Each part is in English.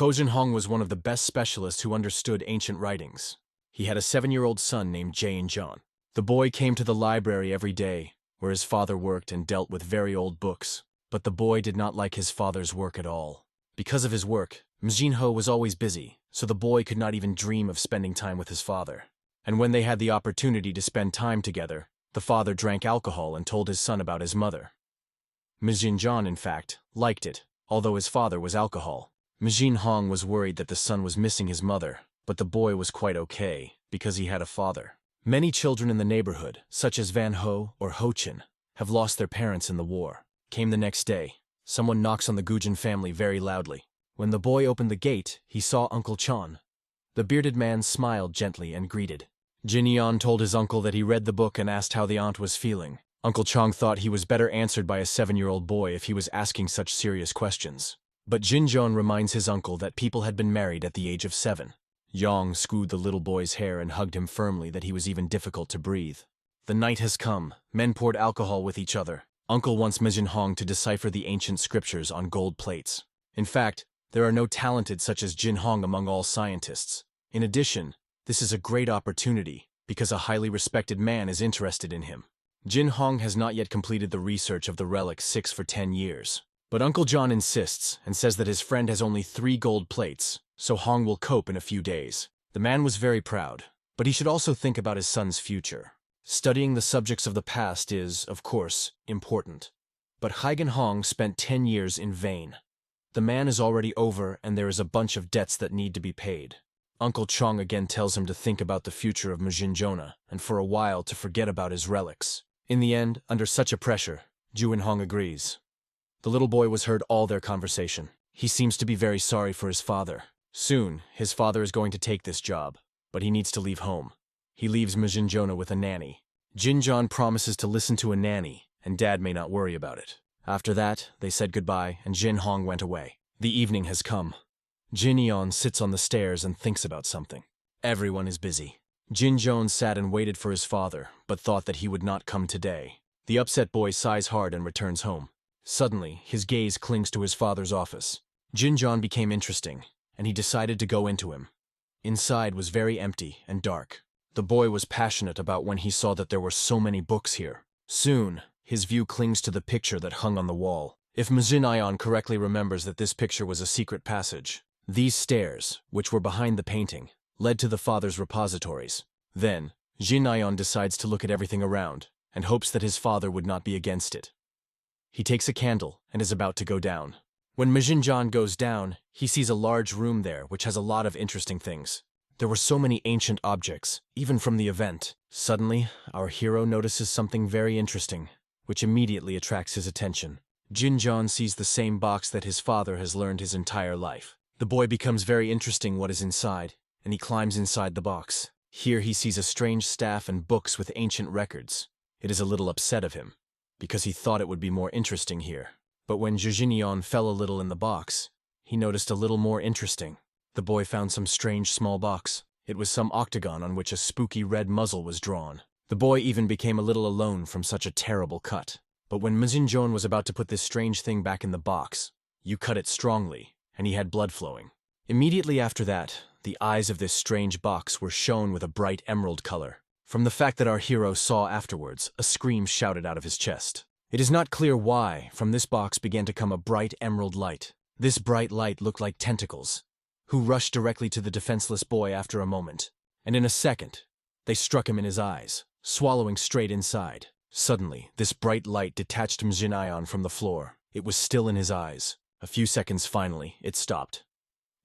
Jin Hong was one of the best specialists who understood ancient writings. He had a 7-year-old son named Jin Hong. The boy came to the library every day, where his father worked and dealt with very old books. But the boy did not like his father's work at all. Because of his work, Jin Hong was always busy, so the boy could not even dream of spending time with his father. And when they had the opportunity to spend time together, the father drank alcohol and told his son about his mother. Jin Hong, in fact, liked it, although his father was alcohol. Jin Hong was worried that the son was missing his mother, but the boy was quite okay, because he had a father. Many children in the neighborhood, such as Van Ho or Ho Chin, have lost their parents in the war. Came the next day. Someone knocks on the Gujin family very loudly. When the boy opened the gate, he saw Uncle Chan. The bearded man smiled gently and greeted. Jin Hong told his uncle that he read the book and asked how the aunt was feeling. Uncle Chang thought he was better answered by a 7-year-old boy if he was asking such serious questions. But Jin Hong reminds his uncle that people had been married at the age of 7. Yang scooed the little boy's hair and hugged him firmly that he was even difficult to breathe. The night has come. Men poured alcohol with each other. Uncle wants Jin Hong to decipher the ancient scriptures on gold plates. In fact, there are no talented such as Jin Hong among all scientists. In addition, this is a great opportunity, because a highly respected man is interested in him. Jin Hong has not yet completed the research of the relic 6 for 10 years. But Uncle John insists and says that his friend has only 3 gold plates, so Hong will cope in a few days. The man was very proud, but he should also think about his son's future. Studying the subjects of the past is, of course, important. But Hagen Hong spent 10 years in vain. The man is already over and there is a bunch of debts that need to be paid. Uncle Chong again tells him to think about the future of Mujin Jonah and for a while to forget about his relics. In the end, under such a pressure, Juin Hong agrees. The little boy was heard all their conversation. He seems to be very sorry for his father. Soon, his father is going to take this job, but he needs to leave home. He leaves Mujin Jonah with a nanny. Jin John promises to listen to a nanny, and Dad may not worry about it. After that, they said goodbye, and Jin Hong went away. The evening has come. Jin Eon sits on the stairs and thinks about something. Everyone is busy. Jin Jones sat and waited for his father, but thought that he would not come today. The upset boy sighs hard and returns home. Suddenly, his gaze clings to his father's office. Jin John became interesting, and he decided to go into him. Inside was very empty and dark. The boy was passionate about when he saw that there were so many books here. Soon, his view clings to the picture that hung on the wall. If Mujin Ion correctly remembers that this picture was a secret passage, these stairs, which were behind the painting, led to the father's repositories. Then, Jin Ion decides to look at everything around, and hopes that his father would not be against it. He takes a candle and is about to go down. When Mujin John goes down, he sees a large room there which has a lot of interesting things. There were so many ancient objects, even from the event. Suddenly, our hero notices something very interesting, which immediately attracts his attention. Jin John sees the same box that his father has learned his entire life. The boy becomes very interesting what is inside, and he climbs inside the box. Here he sees a strange staff and books with ancient records. It is a little upset of him, because he thought it would be more interesting here. But when Jujinion fell a little in the box, he noticed a little more interesting. The boy found some strange small box. It was some octagon on which a spooky red muzzle was drawn. The boy even became a little alone from such a terrible cut. But when Mujin was about to put this strange thing back in the box, you cut it strongly, and he had blood flowing. Immediately after that, the eyes of this strange box were shown with a bright emerald color. From the fact that our hero saw afterwards, a scream shouted out of his chest. It is not clear why, from this box began to come a bright emerald light. This bright light looked like tentacles, who rushed directly to the defenseless boy after a moment. And in a second, they struck him in his eyes, swallowing straight inside. Suddenly, this bright light detached Mjin Ion from the floor. It was still in his eyes. A few seconds finally, it stopped.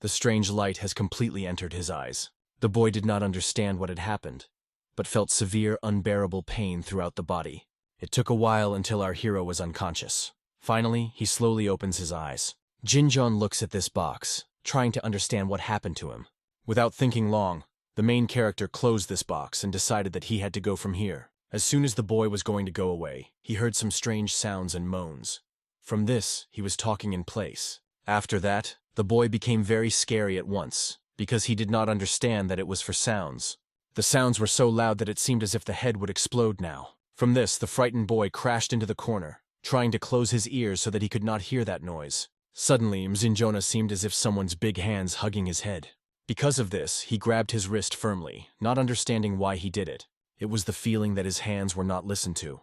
The strange light has completely entered his eyes. The boy did not understand what had happened, but felt severe, unbearable pain throughout the body. It took a while until our hero was unconscious. Finally, he slowly opens his eyes. Jin John looks at this box, trying to understand what happened to him. Without thinking long, the main character closed this box and decided that he had to go from here. As soon as the boy was going to go away, he heard some strange sounds and moans. From this, he was talking in place. After that, the boy became very scary at once, because he did not understand that it was for sounds. The sounds were so loud that it seemed as if the head would explode now. From this, the frightened boy crashed into the corner, trying to close his ears so that he could not hear that noise. Suddenly, Mzinjona seemed as if someone's big hands hugging his head. Because of this, he grabbed his wrist firmly, not understanding why he did it. It was the feeling that his hands were not listened to.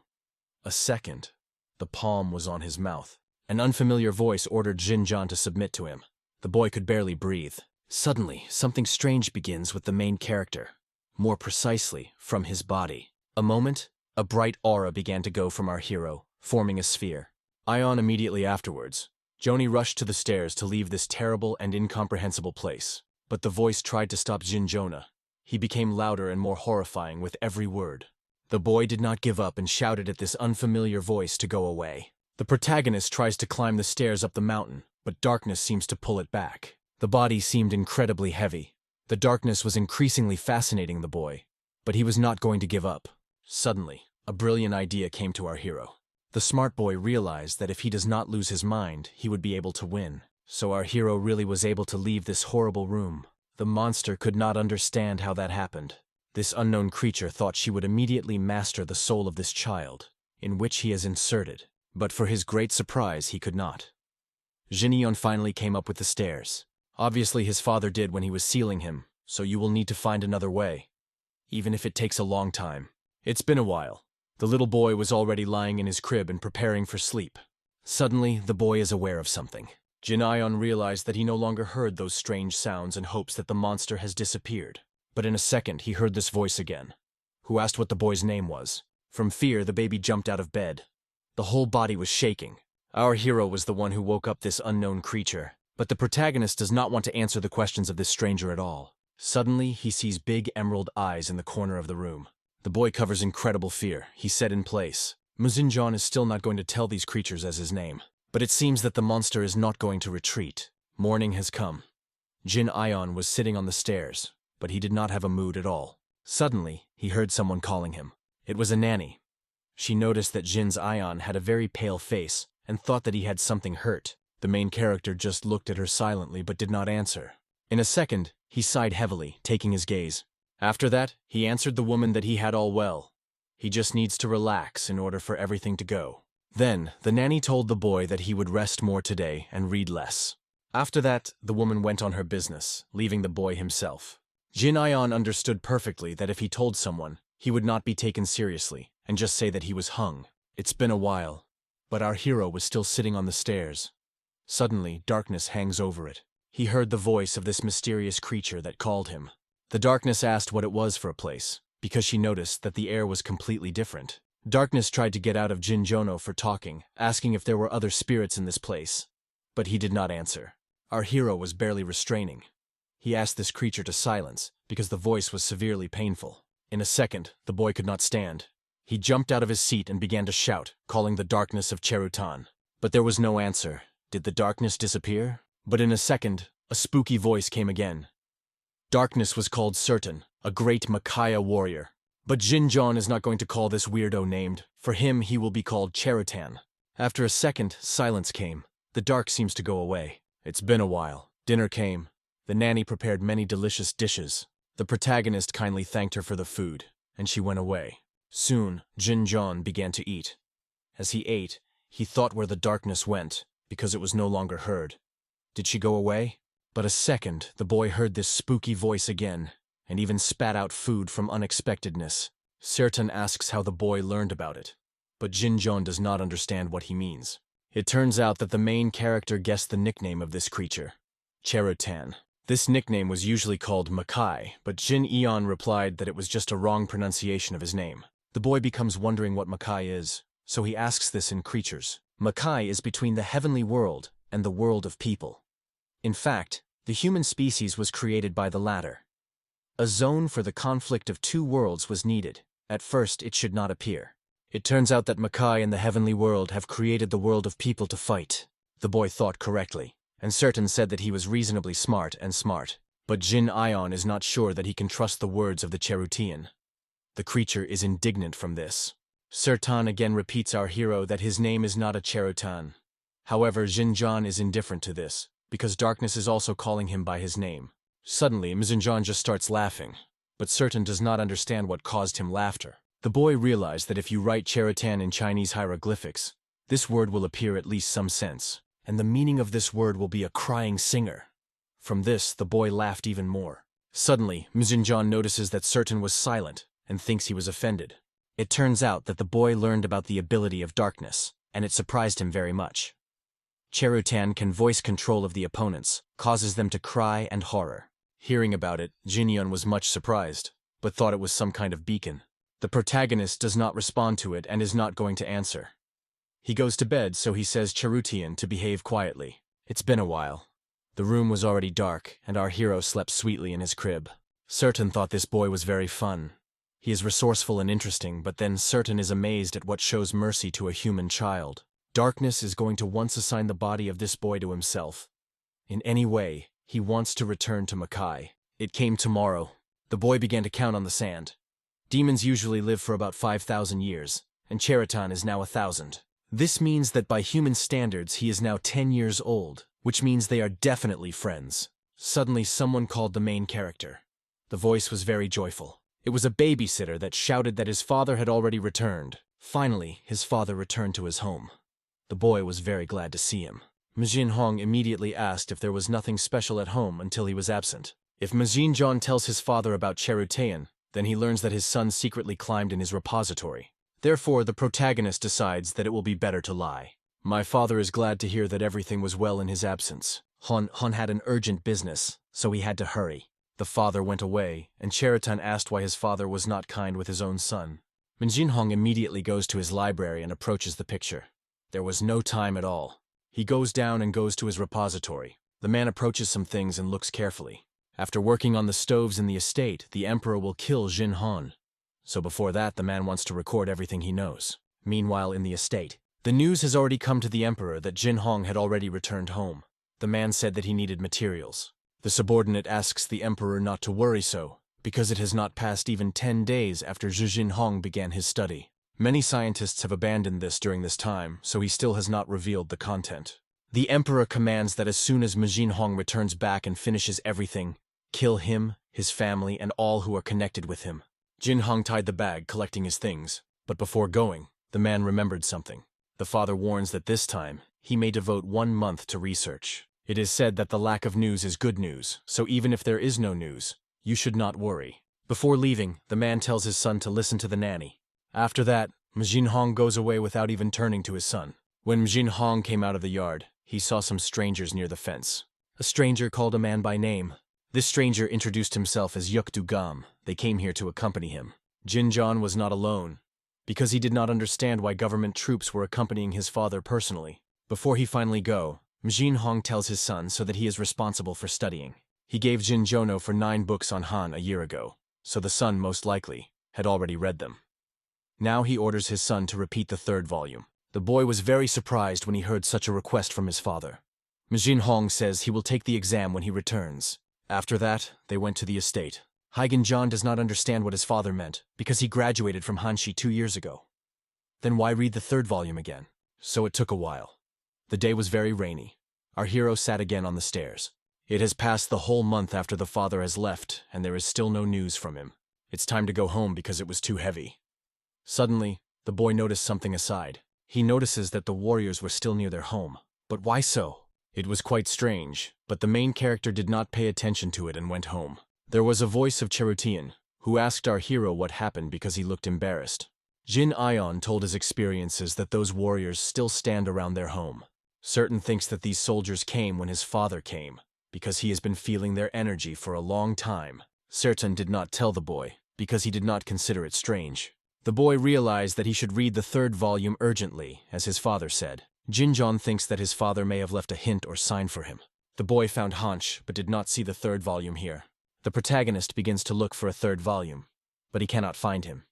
A second. The palm was on his mouth. An unfamiliar voice ordered Jin Hong to submit to him. The boy could barely breathe. Suddenly, something strange begins with the main character. More precisely, from his body. A moment, a bright aura began to go from our hero, forming a sphere. Ion immediately afterwards. Joni rushed to the stairs to leave this terrible and incomprehensible place. But the voice tried to stop Jin Hong. He became louder and more horrifying with every word. The boy did not give up and shouted at this unfamiliar voice to go away. The protagonist tries to climb the stairs up the mountain, but darkness seems to pull it back. The body seemed incredibly heavy. The darkness was increasingly fascinating the boy, but he was not going to give up. Suddenly, a brilliant idea came to our hero. The smart boy realized that if he does not lose his mind, he would be able to win. So our hero really was able to leave this horrible room. The monster could not understand how that happened. This unknown creature thought she would immediately master the soul of this child, in which he has inserted. But for his great surprise, he could not. Jin Hong finally came up with the stairs. Obviously his father did when he was sealing him, so you will need to find another way. Even if it takes a long time. It's been a while. The little boy was already lying in his crib and preparing for sleep. Suddenly, the boy is aware of something. Jin Hong realized that he no longer heard those strange sounds and hopes that the monster has disappeared. But in a second, he heard this voice again, who asked what the boy's name was. From fear, the baby jumped out of bed. The whole body was shaking. Our hero was the one who woke up this unknown creature. But the protagonist does not want to answer the questions of this stranger at all. Suddenly, he sees big emerald eyes in the corner of the room. The boy covers incredible fear. He set in place. Mzinjong is still not going to tell these creatures as his name. But it seems that the monster is not going to retreat. Morning has come. Jin Hong was sitting on the stairs, but he did not have a mood at all. Suddenly, he heard someone calling him. It was a nanny. She noticed that Jin's Hong had a very pale face and thought that he had something hurt. The main character just looked at her silently but did not answer. In a second, he sighed heavily, taking his gaze. After that, he answered the woman that he had all well. He just needs to relax in order for everything to go. Then, the nanny told the boy that he would rest more today and read less. After that, the woman went on her business, leaving the boy himself. Jin Hong understood perfectly that if he told someone, he would not be taken seriously, and just say that he was hung. It's been a while, but our hero was still sitting on the stairs. Suddenly, darkness hangs over it. He heard the voice of this mysterious creature that called him. The darkness asked what it was for a place, because she noticed that the air was completely different. Darkness tried to get out of Jin Hong for talking, asking if there were other spirits in this place. But he did not answer. Our hero was barely restraining. He asked this creature to silence, because the voice was severely painful. In a second, the boy could not stand. He jumped out of his seat and began to shout, calling the darkness of Cherutan. But there was no answer. Did the darkness disappear? But in a second, a spooky voice came again. Darkness was called Certain, a great Makaya warrior. But Jin Hong is not going to call this weirdo named. For him, he will be called Cherutan. After a second, silence came. The dark seems to go away. It's been a while. Dinner came. The nanny prepared many delicious dishes. The protagonist kindly thanked her for the food, and she went away. Soon, Jin Hong began to eat. As he ate, he thought where the darkness went, because it was no longer heard. Did she go away? But a second, the boy heard this spooky voice again, and even spat out food from unexpectedness. Certain asks how the boy learned about it, but Jin Hong does not understand what he means. It turns out that the main character guessed the nickname of this creature, Cherutan. This nickname was usually called Makai, but Jin Hong replied that it was just a wrong pronunciation of his name. The boy becomes wondering what Makai is, so he asks this in creatures. Makai is between the heavenly world and the world of people. In fact, the human species was created by the latter. A zone for the conflict of two worlds was needed. At first, it should not appear. It turns out that Makai and the heavenly world have created the world of people to fight. The boy thought correctly, and Certain said that he was reasonably smart. But Jin Hong is not sure that he can trust the words of the Cherutian. The creature is indignant from this. Certain again repeats our hero that his name is not a Cherutan. However, Jin Hong is indifferent to this, because darkness is also calling him by his name. Suddenly, Mzinjong just starts laughing, but Certain does not understand what caused him laughter. The boy realized that if you write Cherutan in Chinese hieroglyphics, this word will appear at least some sense. and the meaning of this word will be a crying singer. From this, the boy laughed even more. Suddenly, Mjinjan notices that Certain was silent and thinks he was offended. It turns out that the boy learned about the ability of darkness, and it surprised him very much. Cherutan can voice control of the opponents, causes them to cry and horror. Hearing about it, Jinhyun was much surprised, but thought it was some kind of beacon. The protagonist does not respond to it and is not going to answer. He goes to bed, so he says Cherutian to behave quietly. It's been a while. The room was already dark, and our hero slept sweetly in his crib. Certain thought this boy was very fun. He is resourceful and interesting, but then Certain is amazed at what shows mercy to a human child. Darkness is going to once assign the body of this boy to himself. In any way, he wants to return to Makai. It came tomorrow. The boy began to count on the sand. Demons usually live for about 5,000 years, and Cherutan is now 1,000. This means that by human standards he is now 10 years old, which means they are definitely friends. Suddenly someone called the main character. The voice was very joyful. It was a babysitter that shouted that his father had already returned. Finally, his father returned to his home. The boy was very glad to see him. Jin Hong immediately asked if there was nothing special at home until he was absent. If Mjinjan tells his father about Cherutaean, then he learns that his son secretly climbed in his repository. Therefore, the protagonist decides that it will be better to lie. My father is glad to hear that everything was well in his absence. Han had an urgent business, so he had to hurry. The father went away, and Cherutan asked why his father was not kind with his own son. Jin Hong immediately goes to his library and approaches the picture. There was no time at all. He goes down and goes to his repository. The man approaches some things and looks carefully. After working on the stoves in the estate, the emperor will kill Jin Hong. So before that, the man wants to record everything he knows. Meanwhile, in the estate, the news has already come to the emperor that Jin Hong had already returned home. The man said that he needed materials. The subordinate asks the emperor not to worry so, because it has not passed even 10 days after Jin Hong began his study. Many scientists have abandoned this during this time, so he still has not revealed the content. The emperor commands that as soon as Jin Hong returns back and finishes everything, kill him, his family, and all who are connected with him. Jin Hong tied the bag, collecting his things, but before going, the man remembered something. The father warns that this time, he may devote 1 month to research. It is said that the lack of news is good news, so even if there is no news, you should not worry. Before leaving, the man tells his son to listen to the nanny. After that, Jin Hong goes away without even turning to his son. When Jin Hong came out of the yard, he saw some strangers near the fence. A stranger called a man by name. This stranger introduced himself as Yukdu Gam. They came here to accompany him. Jinjan was not alone, because he did not understand why government troops were accompanying his father personally. Before he finally go, Jin Hong tells his son so that he is responsible for studying. He gave Jin Jono for 9 books on Han a year ago, so the son, most likely, had already read them. Now he orders his son to repeat the 3rd volume. The boy was very surprised when he heard such a request from his father. Jin Hong says he will take the exam when he returns. After that, they went to the estate. Hagen John does not understand what his father meant, because he graduated from Hanshi 2 years ago. Then why read the 3rd volume again? So it took a while. The day was very rainy. Our hero sat again on the stairs. It has passed the whole month after the father has left, and there is still no news from him. It's time to go home because it was too heavy. Suddenly, the boy noticed something aside. He notices that the warriors were still near their home. But why so? It was quite strange, but the main character did not pay attention to it and went home. There was a voice of Cherutian, who asked our hero what happened because he looked embarrassed. Jin Ion told his experiences that those warriors still stand around their home. Certain thinks that these soldiers came when his father came, because he has been feeling their energy for a long time. Certain did not tell the boy, because he did not consider it strange. The boy realized that he should read the 3rd volume urgently, as his father said. Jinjon thinks that his father may have left a hint or sign for him. The boy found Hansh, but did not see the 3rd volume here. The protagonist begins to look for a 3rd volume, but he cannot find him.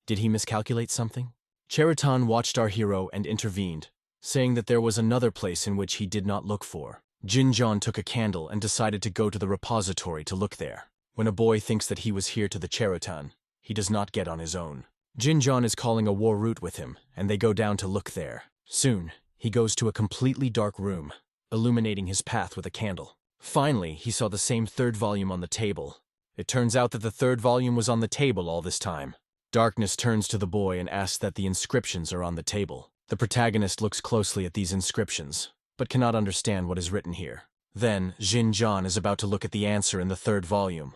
Did he miscalculate something? Cherutan watched our hero and intervened, saying that there was another place in which he did not look for. Jinjon took a candle and decided to go to the repository to look there. When a boy thinks that he was here to the Cherutan, he does not get on his own. Jinjon is calling a war root with him, and they go down to look there. Soon, he goes to a completely dark room, illuminating his path with a candle. Finally, he saw the same 3rd volume on the table. It turns out that the 3rd volume was on the table all this time. Darkness turns to the boy and asks that the inscriptions are on the table. The protagonist looks closely at these inscriptions, but cannot understand what is written here. Then, Jin Hong is about to look at the answer in the third volume.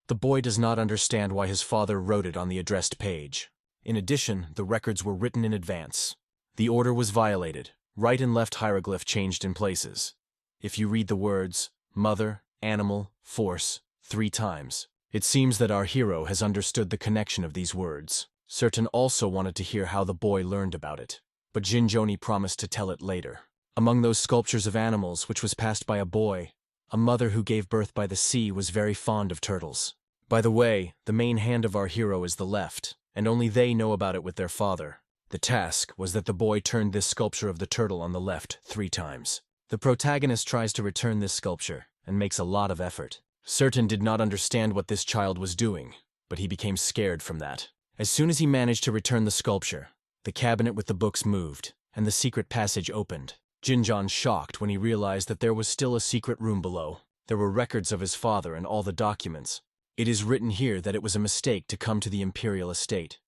The boy does not understand why his father wrote it on the addressed page. In addition, the records were written in advance. The order was violated. Right and left hieroglyph changed in places. If you read the words, mother, animal, force, 3 times, it seems that our hero has understood the connection of these words. Certain also wanted to hear how the boy learned about it, but Jin Hong promised to tell it later. Among those sculptures of animals which was passed by a boy, a mother who gave birth by the sea was very fond of turtles. By the way, the main hand of our hero is the left, and only they know about it with their father. The task was that the boy turned this sculpture of the turtle on the left 3 times. The protagonist tries to return this sculpture, and makes a lot of effort. Certain did not understand what this child was doing, but he became scared from that. As soon as he managed to return the sculpture, the cabinet with the books moved, and the secret passage opened. Jin Hong shocked when he realized that there was still a secret room below. There were records of his father and all the documents. It is written here that it was a mistake to come to the imperial estate.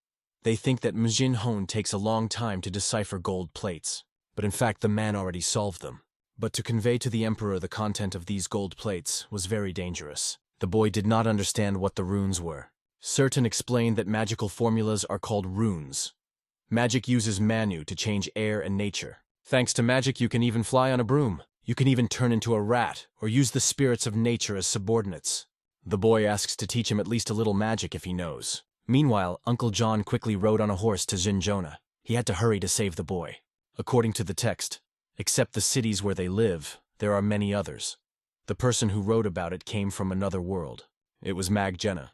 They think that Jin Hong takes a long time to decipher gold plates, but in fact the man already solved them. But to convey to the emperor the content of these gold plates was very dangerous. The boy did not understand what the runes were. Certain explained that magical formulas are called runes. Magic uses Manu to change air and nature. Thanks to magic you can even fly on a broom. You can even turn into a rat, or use the spirits of nature as subordinates. The boy asks to teach him at least a little magic if he knows. Meanwhile, Uncle John quickly rode on a horse to Jin Hong. He had to hurry to save the boy. According to the text, except the cities where they live, there are many others. The person who wrote about it came from another world. It was Mag Jenna.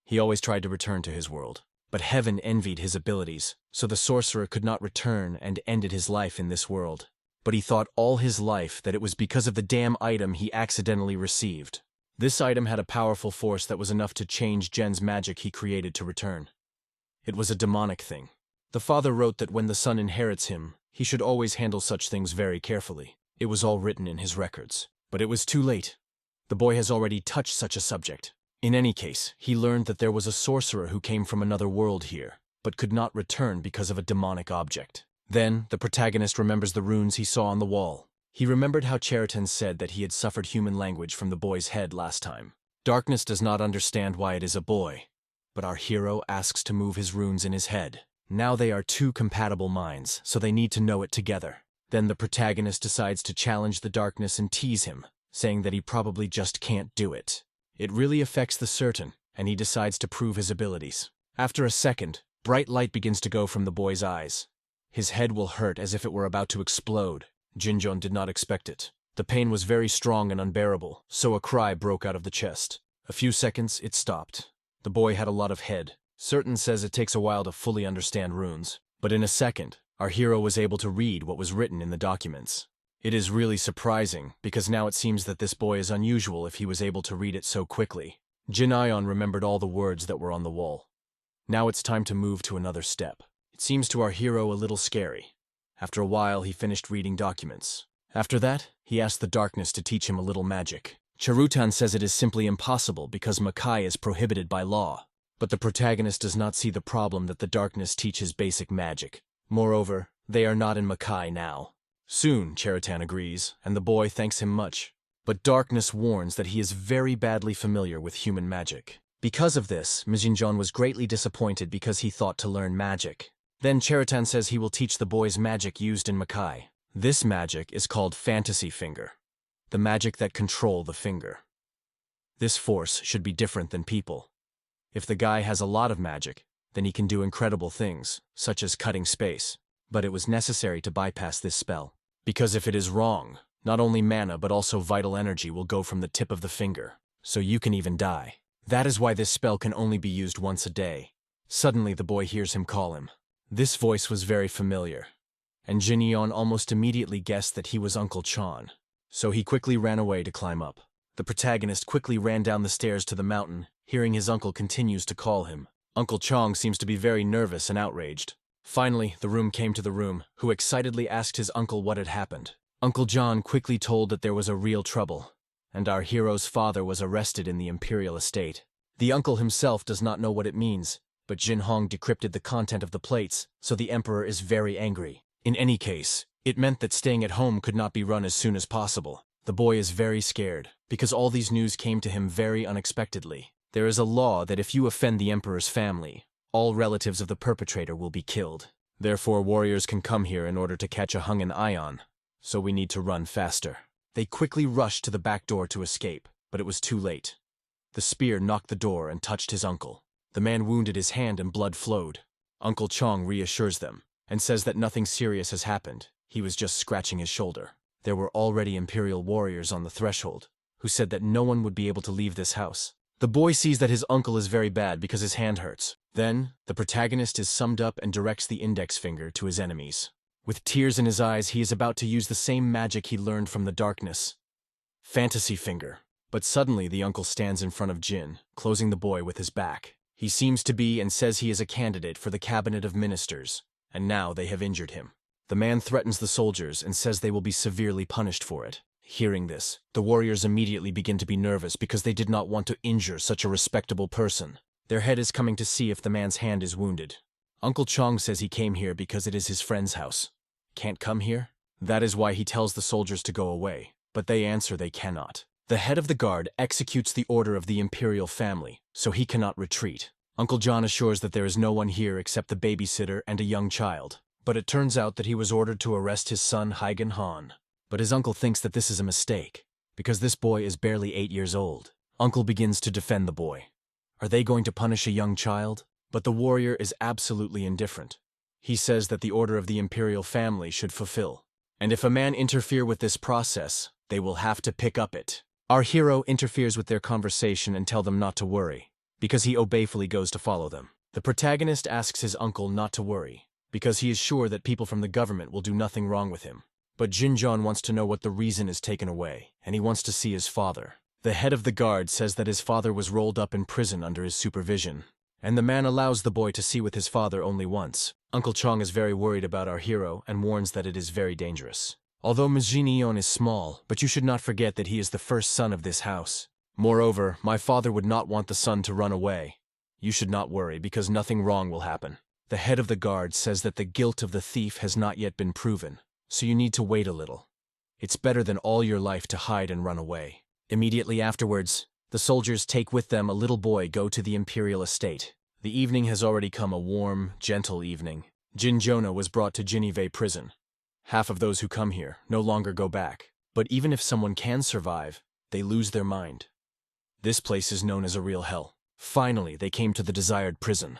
He always tried to return to his world, but heaven envied his abilities, so the sorcerer could not return and ended his life in this world. But he thought all his life that it was because of the damn item he accidentally received. This item had a powerful force that was enough to change Jen's magic he created to return. It was a demonic thing. The father wrote that when the son inherits him, he should always handle such things very carefully. It was all written in his records. But it was too late. The boy has already touched such a subject. In any case, he learned that there was a sorcerer who came from another world here, but could not return because of a demonic object. Then, the protagonist remembers the runes he saw on the wall. He remembered how Cheriton said that he had suffered human language from the boy's head last time. Darkness does not understand why it is a boy, but our hero asks to move his runes in his head. Now they are 2 compatible minds, so they need to know it together. Then the protagonist decides to challenge the darkness and tease him, saying that he probably just can't do it. It really affects the certain, and he decides to prove his abilities. After a second, bright light begins to go from the boy's eyes. His head will hurt as if it were about to explode. Jin Hong did not expect it. The pain was very strong and unbearable, so a cry broke out of the chest. A few seconds, it stopped. The boy had a lot of head. Certain says it takes a while to fully understand runes, but in a second, our hero was able to read what was written in the documents. It is really surprising, because now it seems that this boy is unusual if he was able to read it so quickly. Jin Hong remembered all the words that were on the wall. Now it's time to move to another step. It seems to our hero a little scary. After a while, he finished reading documents. After that, he asked the darkness to teach him a little magic. Cheriton says it is simply impossible because Makai is prohibited by law. But the protagonist does not see the problem that the darkness teaches basic magic. Moreover, they are not in Makai now. Soon, Cheriton agrees, and the boy thanks him much. But darkness warns that he is very badly familiar with human magic. Because of this, Jin Hong was greatly disappointed because he thought to learn magic. Then Cheriton says he will teach the boys magic used in Makai. This magic is called Fantasy Finger, the magic that control the finger. This force should be different than people. If the guy has a lot of magic, then he can do incredible things, such as cutting space. But it was necessary to bypass this spell, because if it is wrong, not only mana but also vital energy will go from the tip of the finger, so you can even die. That is why this spell can only be used once a day. Suddenly the boy hears him call him. This voice was very familiar, and Jin Hong almost immediately guessed that he was Uncle Chan, so he quickly ran away to climb up. The protagonist quickly ran down the stairs to the mountain, hearing his uncle continues to call him. Uncle Chong seems to be very nervous and outraged. Finally, the room came to the room, who excitedly asked his uncle what had happened. Uncle John quickly told that there was a real trouble, and our hero's father was arrested in the imperial estate. The uncle himself does not know what it means, but Jin Hong decrypted the content of the plates, so the emperor is very angry. In any case, It meant that staying at home could not be run as soon as possible. The boy is very scared, because all these news came to him very unexpectedly. There is a law that if you offend the emperor's family, all relatives of the perpetrator will be killed. Therefore, warriors can come here in order to catch a Hung and Ion, so we need to run faster. They quickly rushed to the back door to escape, but it was too late. The spear knocked the door and touched his uncle. The man wounded his hand and blood flowed. Uncle Chong reassures them, and says that nothing serious has happened. He was just scratching his shoulder. There were already imperial warriors on the threshold, who said that no one would be able to leave this house. The boy sees that his uncle is very bad because his hand hurts. Then, the protagonist is summed up and directs the index finger to his enemies. With tears in his eyes, he is about to use the same magic he learned from the darkness. Fantasy finger. But suddenly the uncle stands in front of Jin, closing the boy with his back. He seems to be and says he is a candidate for the cabinet of ministers, and now they have injured him. The man threatens the soldiers and says they will be severely punished for it. Hearing this, the warriors immediately begin to be nervous because they did not want to injure such a respectable person. Their head is coming to see if the man's hand is wounded. Uncle Chong says he came here because it is his friend's house. Can't come here? That is why he tells the soldiers to go away, but they answer they cannot. The head of the guard executes the order of the imperial family, so he cannot retreat. Uncle John assures that there is no one here except the babysitter and a young child, but it turns out that he was ordered to arrest his son Haigen Han. But his uncle thinks that this is a mistake, because this boy is barely 8 years old. Uncle begins to defend the boy. Are they going to punish a young child? But the warrior is absolutely indifferent. He says that the order of the imperial family should fulfill, and if a man interfere with this process, they will have to pick up it. Our hero interferes with their conversation and tell them not to worry, because he obeyfully goes to follow them. The protagonist asks his uncle not to worry, because he is sure that people from the government will do nothing wrong with him. But Jinjon wants to know what the reason is taken away, and he wants to see his father. The head of the guard says that his father was rolled up in prison under his supervision, and the man allows the boy to see with his father only once. Uncle Chong is very worried about our hero and warns that it is very dangerous. Although Mijin is small, but you should not forget that he is the first son of this house. Moreover, my father would not want the son to run away. You should not worry, because nothing wrong will happen. The head of the guard says that the guilt of the thief has not yet been proven, so you need to wait a little. It's better than all your life to hide and run away. Immediately afterwards, the soldiers take with them a little boy go to the imperial estate. The evening has already come, a warm, gentle evening. Jin Jonah was brought to Jinivei prison. Half of those who come here no longer go back, but even if someone can survive, they lose their mind. This place is known as a real hell. Finally, they came to the desired prison.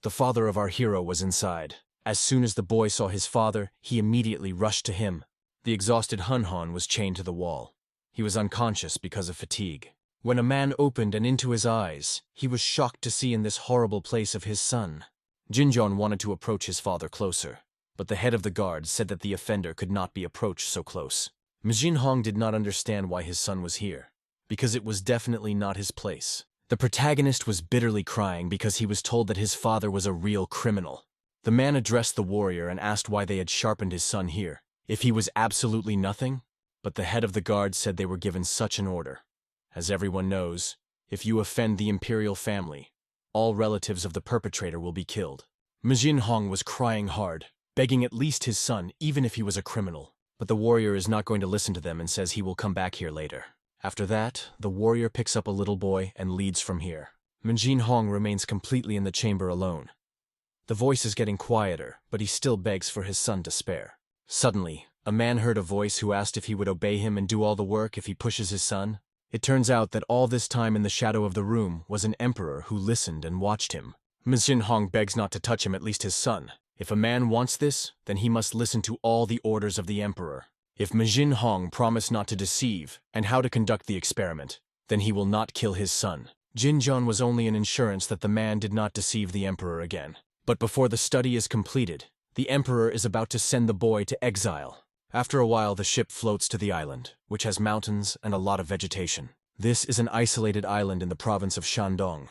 The father of our hero was inside. As soon as the boy saw his father, he immediately rushed to him. The exhausted Hunhan was chained to the wall. He was unconscious because of fatigue. When a man opened and into his eyes, he was shocked to see in this horrible place of his son. Jinjon wanted to approach his father closer, but the head of the guard said that the offender could not be approached so close. Jin Hong did not understand why his son was here, because it was definitely not his place. The protagonist was bitterly crying because he was told that his father was a real criminal. The man addressed the warrior and asked why they had sharpened his son here, if he was absolutely nothing, but the head of the guard said they were given such an order. As everyone knows, if you offend the imperial family, all relatives of the perpetrator will be killed. Jin Hong was crying hard, begging at least his son, even if he was a criminal. But the warrior is not going to listen to them and says he will come back here later. After that, the warrior picks up a little boy and leads from here. Jin Hong remains completely in the chamber alone. The voice is getting quieter, but he still begs for his son to spare. Suddenly, a man heard a voice who asked if he would obey him and do all the work if he pushes his son. It turns out that all this time in the shadow of the room was an emperor who listened and watched him. Jin Hong begs not to touch him, at least his son. If a man wants this, then he must listen to all the orders of the emperor. If Jin Hong promised not to deceive and how to conduct the experiment, then he will not kill his son. Jinjon was only an insurance that the man did not deceive the emperor again. But before the study is completed, the emperor is about to send the boy to exile. After a while, the ship floats to the island, which has mountains and a lot of vegetation. This is an isolated island in the province of Shandong.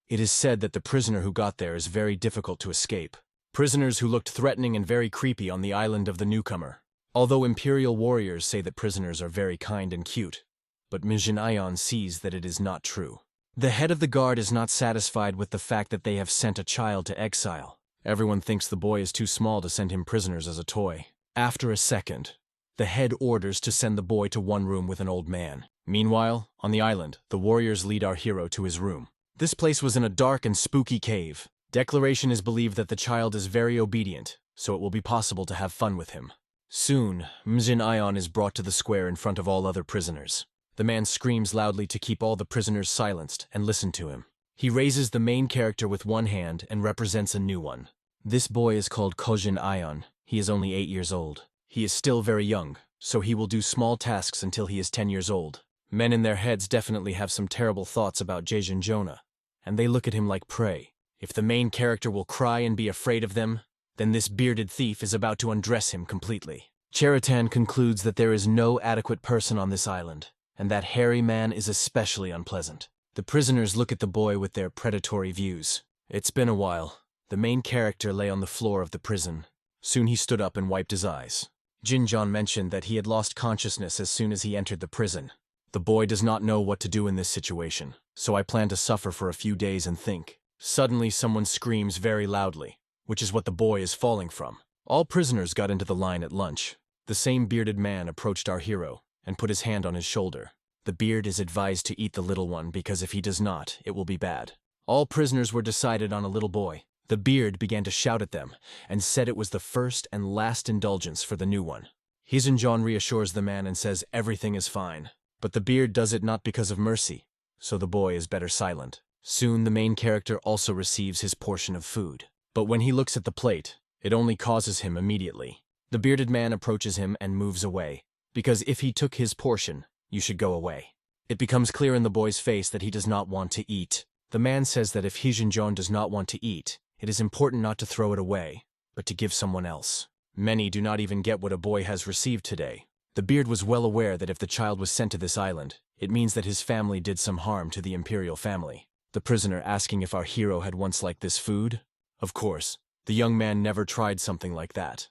It is said that the prisoner who got there is very difficult to escape. Prisoners who looked threatening and very creepy on the island of the newcomer. Although imperial warriors say that prisoners are very kind and cute, but Mijin sees that it is not true. The head of the guard is not satisfied with the fact that they have sent a child to exile. Everyone thinks the boy is too small to send him prisoners as a toy. After a second, the head orders to send the boy to one room with an old man. Meanwhile, on the island, the warriors lead our hero to his room. This place was in a dark and spooky cave. Declaration is believed that the child is very obedient, so it will be possible to have fun with him. Soon, Mjin Ion is brought to the square in front of all other prisoners. The man screams loudly to keep all the prisoners silenced and listen to him. He raises the main character with one hand and represents a new one. This boy is called Kojin Ion. He is only 8 years old. He is still very young, so he will do small tasks until he is 10 years old. Men in their heads definitely have some terrible thoughts about Jaejin Jonah, and they look at him like prey. If the main character will cry and be afraid of them, then this bearded thief is about to undress him completely. Cheritan concludes that there is no adequate person on this island, and that hairy man is especially unpleasant. The prisoners look at the boy with their predatory views. It's been a while. The main character lay on the floor of the prison. Soon he stood up and wiped his eyes. Jinjon mentioned that he had lost consciousness as soon as he entered the prison. The boy does not know what to do in this situation, so I plan to suffer for a few days and think. Suddenly someone screams very loudly, which is what the boy is falling from. All prisoners got into the line at lunch. The same bearded man approached our hero and put his hand on his shoulder. The beard is advised to eat the little one because if he does not, it will be bad. All prisoners were decided on a little boy. The beard began to shout at them and said it was the first and last indulgence for the new one. Hizenjon reassures the man and says everything is fine, but the beard does it not because of mercy, so the boy is better silent. Soon the main character also receives his portion of food, but when he looks at the plate, it only causes him immediately. The bearded man approaches him and moves away, because if he took his portion, you should go away. It becomes clear in the boy's face that he does not want to eat. The man says that if Hizenjon does not want to eat, it is important not to throw it away, but to give someone else. Many do not even get what a boy has received today. The beard was well aware that if the child was sent to this island, it means that his family did some harm to the imperial family. The prisoner asking if our hero had once liked this food? Of course, the young man never tried something like that.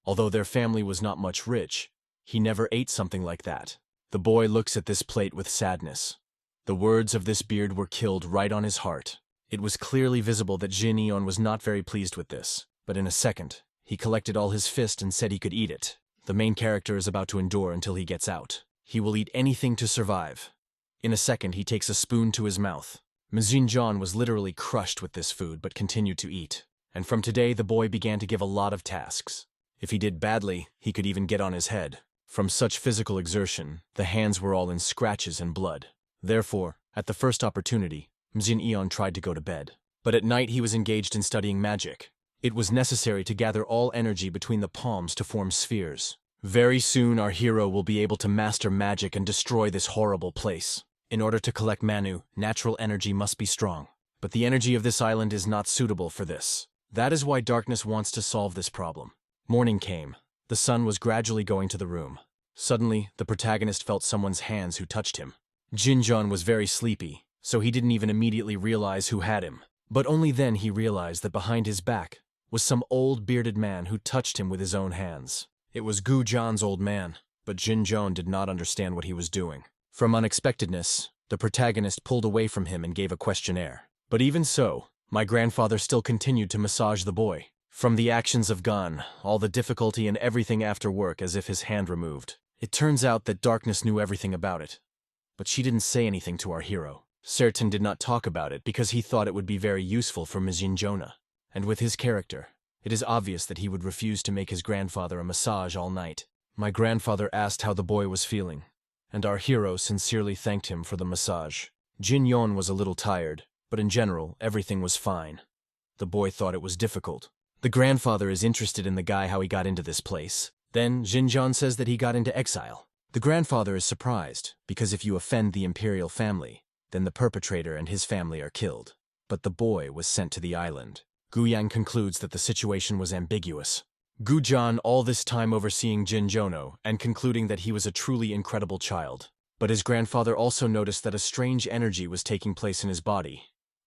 Although their family was not much rich, he never ate something like that. The boy looks at this plate with sadness. The words of this beard were killed right on his heart. It was clearly visible that Jin Eon was not very pleased with this, but in a second, he collected all his fist and said he could eat it. The main character is about to endure until he gets out. He will eat anything to survive. In a second, he takes a spoon to his mouth. Mjin was literally crushed with this food but continued to eat. And from today, the boy began to give a lot of tasks. If he did badly, he could even get on his head. From such physical exertion, the hands were all in scratches and blood. Therefore, at the first opportunity, Mjin Eon tried to go to bed. But at night he was engaged in studying magic. It was necessary to gather all energy between the palms to form spheres. Very soon our hero will be able to master magic and destroy this horrible place. In order to collect Manu, natural energy must be strong. But the energy of this island is not suitable for this. That is why darkness wants to solve this problem. Morning came. The sun was gradually going to the room. Suddenly, the protagonist felt someone's hands who touched him. Jinjon was very sleepy, so he didn't even immediately realize who had him. But only then he realized that behind his back was some old bearded man who touched him with his own hands. It was Gu Jan's old man, but Jinjon did not understand what he was doing. From unexpectedness, the protagonist pulled away from him and gave a questionnaire. But even so, my grandfather still continued to massage the boy. From the actions of Gan, all the difficulty and everything after work as if his hand removed. It turns out that darkness knew everything about it. But she didn't say anything to our hero. Sertan did not talk about it because he thought it would be very useful for Mjin Jonah. And with his character, it is obvious that he would refuse to make his grandfather a massage all night. My grandfather asked how the boy was feeling, and our hero sincerely thanked him for the massage. Jin Yon was a little tired, but in general, everything was fine. The boy thought it was difficult. The grandfather is interested in the guy how he got into this place. Then Jinjon says that he got into exile. The grandfather is surprised, because if you offend the imperial family, then the perpetrator and his family are killed. But the boy was sent to the island. Guyang concludes that the situation was ambiguous. Gujan all this time overseeing Jin Jono and concluding that he was a truly incredible child. But his grandfather also noticed that a strange energy was taking place in his body,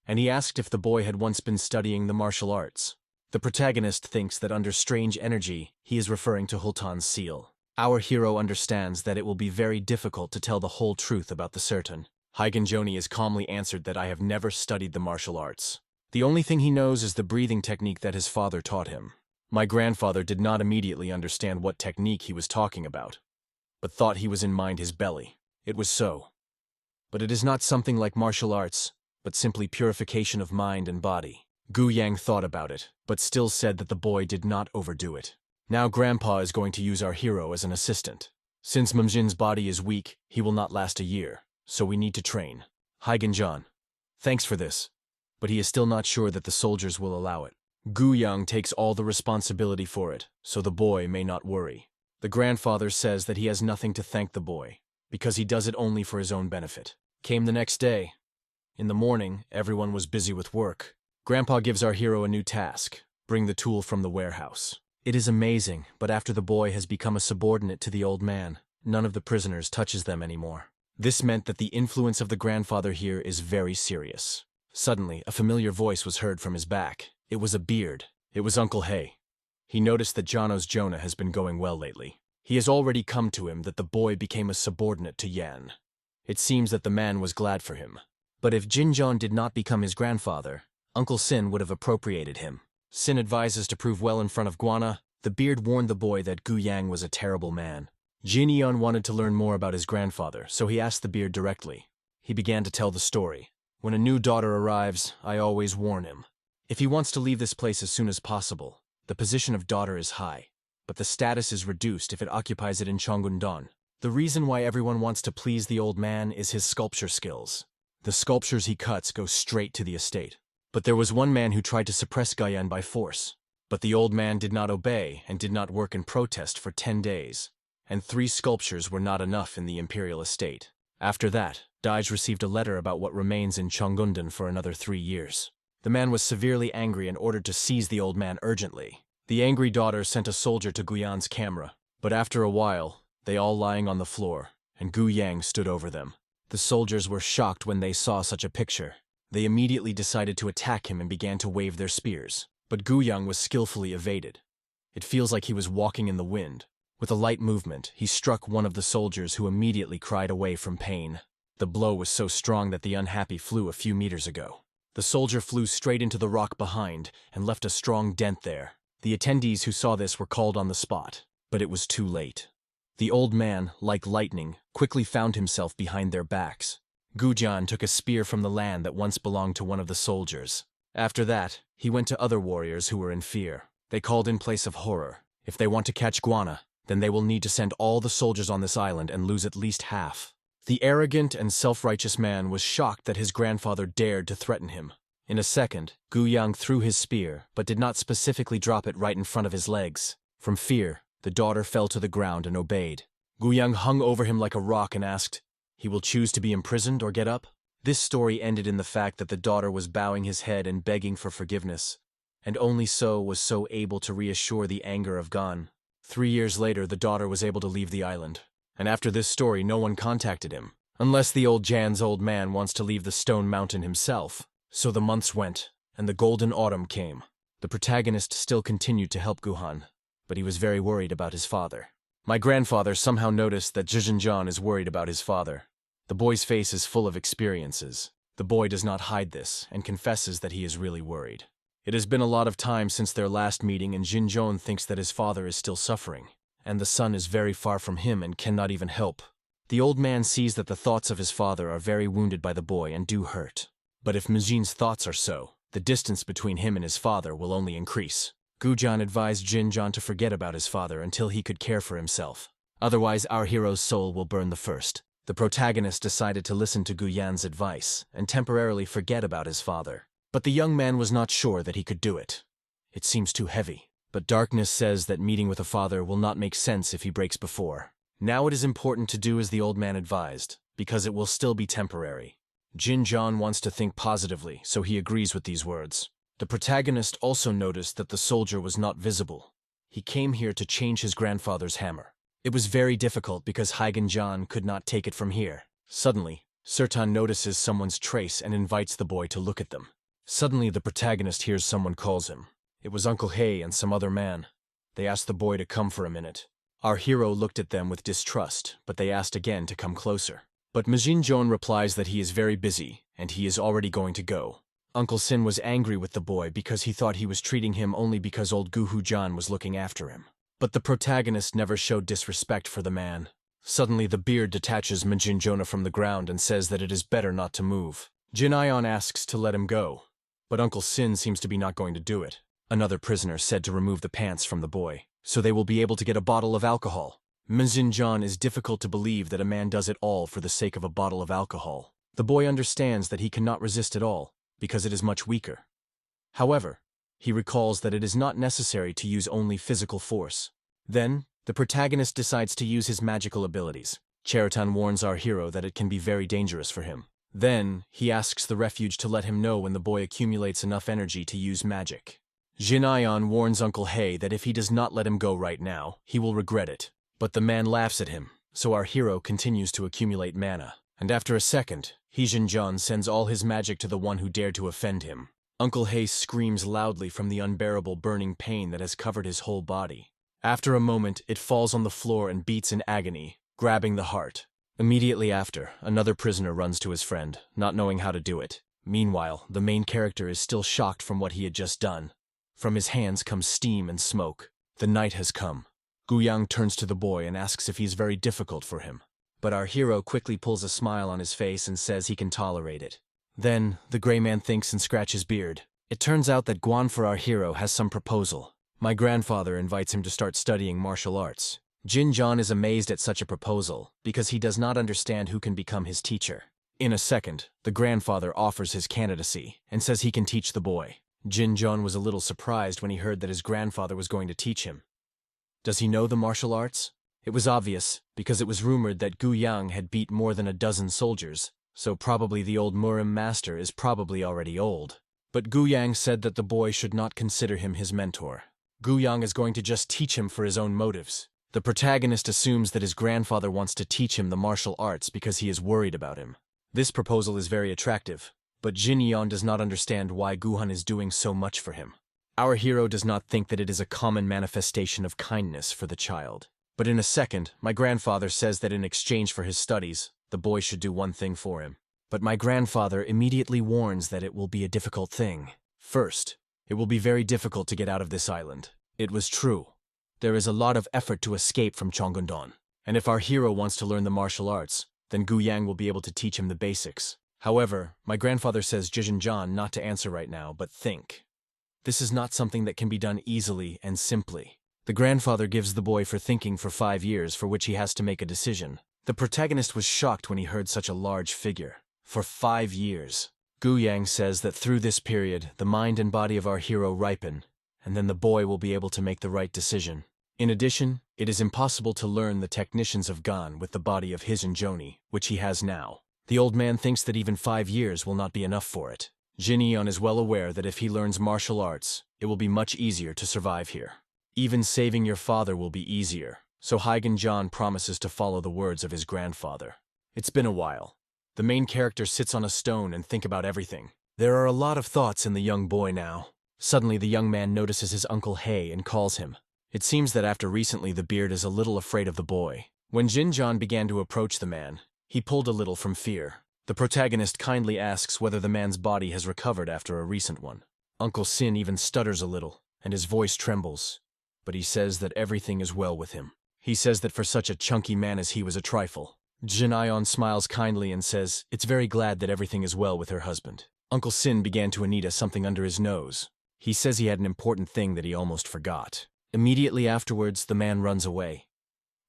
and he asked if the boy had once been studying the martial arts. The protagonist thinks that under strange energy, he is referring to Hultan's seal. Our hero understands that it will be very difficult to tell the whole truth about the certain. Hygen has calmly answered that I have never studied the martial arts. The only thing he knows is the breathing technique that his father taught him. My grandfather did not immediately understand what technique he was talking about, but thought he was in mind his belly. It was so. But it is not something like martial arts, but simply purification of mind and body. Gu Yang thought about it, but still said that the boy did not overdo it. Now Grandpa is going to use our hero as an assistant. Since Mumjin's body is weak, he will not last a year, so we need to train. Haigen-jan. Thanks for this. But he is still not sure that the soldiers will allow it. Gu Yang takes all the responsibility for it, so the boy may not worry. The grandfather says that he has nothing to thank the boy, because he does it only for his own benefit. Came the next day. In the morning, everyone was busy with work. Grandpa gives our hero a new task: bring the tool from the warehouse. It is amazing, but after the boy has become a subordinate to the old man, none of the prisoners touches them anymore. This meant that the influence of the grandfather here is very serious. Suddenly, a familiar voice was heard from his back. It was a beard. It was Uncle Hay. He noticed that Jono's Jonah has been going well lately. He has already come to him that the boy became a subordinate to Yan. It seems that the man was glad for him. But if Jinjon did not become his grandfather, Uncle Sin would have appropriated him. Sin advises to prove well in front of Guana. The beard warned the boy that Gu Yang was a terrible man. Jin Hong wanted to learn more about his grandfather, so he asked the beard directly. He began to tell the story. When a new daughter arrives, I always warn him. If he wants to leave this place as soon as possible, the position of daughter is high, but the status is reduced if it occupies it in Cheonggundan. The reason why everyone wants to please the old man is his sculpture skills. The sculptures he cuts go straight to the estate. But there was one man who tried to suppress Gayan by force. But the old man did not obey and did not work in protest for 10 days. And 3 sculptures were not enough in the imperial estate. After that, Daij received a letter about what remains in Cheonggundan for another 3 years. The man was severely angry and ordered to seize the old man urgently. The angry daughter sent a soldier to Guyan's camera, but after a while, they all lying on the floor, and Gu Yang stood over them. The soldiers were shocked when they saw such a picture. They immediately decided to attack him and began to wave their spears, but Gu Yang was skillfully evaded. It feels like he was walking in the wind. With a light movement, he struck one of the soldiers who immediately cried away from pain. The blow was so strong that the unhappy flew a few meters ago. The soldier flew straight into the rock behind and left a strong dent there. The attendees who saw this were called on the spot, but it was too late. The old man, like lightning, quickly found himself behind their backs. Gujan took a spear from the land that once belonged to one of the soldiers. After that, he went to other warriors who were in fear. They called in place of horror. If they want to catch Guana, then they will need to send all the soldiers on this island and lose at least half. The arrogant and self-righteous man was shocked that his grandfather dared to threaten him. In a second, Gu Yang threw his spear, but did not specifically drop it right in front of his legs. From fear, the daughter fell to the ground and obeyed. Gu Yang hung over him like a rock and asked, "He will choose to be imprisoned or get up?" This story ended in the fact that the daughter was bowing his head and begging for forgiveness, and only so was so able to reassure the anger of Gan. 3 years later, the daughter was able to leave the island. And after this story, no one contacted him, unless the old Jan's old man wants to leave the stone mountain himself. So the months went, and the golden autumn came. The protagonist still continued to help Guhan, but he was very worried about his father. My grandfather somehow noticed that Jijinjan is worried about his father. The boy's face is full of experiences. The boy does not hide this, and confesses that he is really worried. It has been a lot of time since their last meeting, and Jinjon thinks that his father is still suffering, and the son is very far from him and cannot even help. The old man sees that the thoughts of his father are very wounded by the boy and do hurt. But if Mijin's thoughts are so, the distance between him and his father will only increase. Gujan advised Jinjon to forget about his father until he could care for himself. Otherwise, our hero's soul will burn the first. The protagonist decided to listen to Guyan's advice and temporarily forget about his father. But the young man was not sure that he could do it. It seems too heavy. But darkness says that meeting with a father will not make sense if he breaks before. Now it is important to do as the old man advised, because it will still be temporary. Jinjon wants to think positively, so he agrees with these words. The protagonist also noticed that the soldier was not visible. He came here to change his grandfather's hammer. It was very difficult because Haigen-jan could not take it from here. Suddenly, Sertan notices someone's trace and invites the boy to look at them. Suddenly, the protagonist hears someone calls him. It was Uncle Hay and some other man. They asked the boy to come for a minute. Our hero looked at them with distrust, but they asked again to come closer. But Mijin Jon replies that he is very busy, and he is already going to go. Uncle Sin was angry with the boy because he thought he was treating him only because old Guhu-Jan was looking after him. But the protagonist never showed disrespect for the man. Suddenly the beard detaches Minjin Jonah from the ground and says that it is better not to move. Jin Ion asks to let him go, but Uncle Sin seems to be not going to do it. Another prisoner said to remove the pants from the boy, so they will be able to get a bottle of alcohol. Minjin Jon is difficult to believe that a man does it all for the sake of a bottle of alcohol. The boy understands that he cannot resist at all, because it is much weaker. However, he recalls that it is not necessary to use only physical force. Then, the protagonist decides to use his magical abilities. Cheriton warns our hero that it can be very dangerous for him. Then, he asks the refuge to let him know when the boy accumulates enough energy to use magic. Jin Ion warns Uncle Hay that if he does not let him go right now, he will regret it. But the man laughs at him, so our hero continues to accumulate mana. And after a second, Heejin Jon sends all his magic to the one who dared to offend him. Uncle Hay screams loudly from the unbearable burning pain that has covered his whole body. After a moment, it falls on the floor and beats in agony, grabbing the heart. Immediately after, another prisoner runs to his friend, not knowing how to do it. Meanwhile, the main character is still shocked from what he had just done. From his hands comes steam and smoke. The night has come. Guyang turns to the boy and asks if he is very difficult for him. But our hero quickly pulls a smile on his face and says he can tolerate it. Then, the gray man thinks and scratches his beard. It turns out that Guan for our hero has some proposal. My grandfather invites him to start studying martial arts. Jin Jon is amazed at such a proposal, because he does not understand who can become his teacher. In a second, the grandfather offers his candidacy, and says he can teach the boy. Jin Jon was a little surprised when he heard that his grandfather was going to teach him. Does he know the martial arts? It was obvious, because it was rumored that Gu Yang had beat more than a dozen soldiers, so probably the old Murim master is probably already old. But Gu Yang said that the boy should not consider him his mentor. Gu Yang is going to just teach him for his own motives. The protagonist assumes that his grandfather wants to teach him the martial arts because he is worried about him. This proposal is very attractive, but Jin Yeon does not understand why Guhan is doing so much for him. Our hero does not think that it is a common manifestation of kindness for the child. But in a second, my grandfather says that in exchange for his studies, the boy should do one thing for him. But my grandfather immediately warns that it will be a difficult thing. First, it will be very difficult to get out of this island. It was true. There is a lot of effort to escape from Cheongundon. And if our hero wants to learn the martial arts, then Gu Yang will be able to teach him the basics. However, my grandfather says Jijin Jon not to answer right now, but think. This is not something that can be done easily and simply. The grandfather gives the boy for thinking for 5 years for which he has to make a decision. The protagonist was shocked when he heard such a large figure. For 5 years. Gu Yang says that through this period, the mind and body of our hero ripen, and then the boy will be able to make the right decision. In addition, it is impossible to learn the technicians of Gan with the body of Hijin Joni, which he has now. The old man thinks that even 5 years will not be enough for it. Jin Eon is well aware that if he learns martial arts, it will be much easier to survive here. Even saving your father will be easier, so Hygen Jon promises to follow the words of his grandfather. It's been a while. The main character sits on a stone and thinks about everything. There are a lot of thoughts in the young boy now. Suddenly the young man notices his Uncle Hay and calls him. It seems that after recently the beard is a little afraid of the boy. When Jin Jon began to approach the man, he pulled a little from fear. The protagonist kindly asks whether the man's body has recovered after a recent one. Uncle Sin even stutters a little, and his voice trembles. But he says that everything is well with him. He says that for such a chunky man as he was a trifle. Jin Ion smiles kindly and says it's very glad that everything is well with her husband. Uncle Sin began to Anita something under his nose. He says he had an important thing that he almost forgot. Immediately afterwards, the man runs away.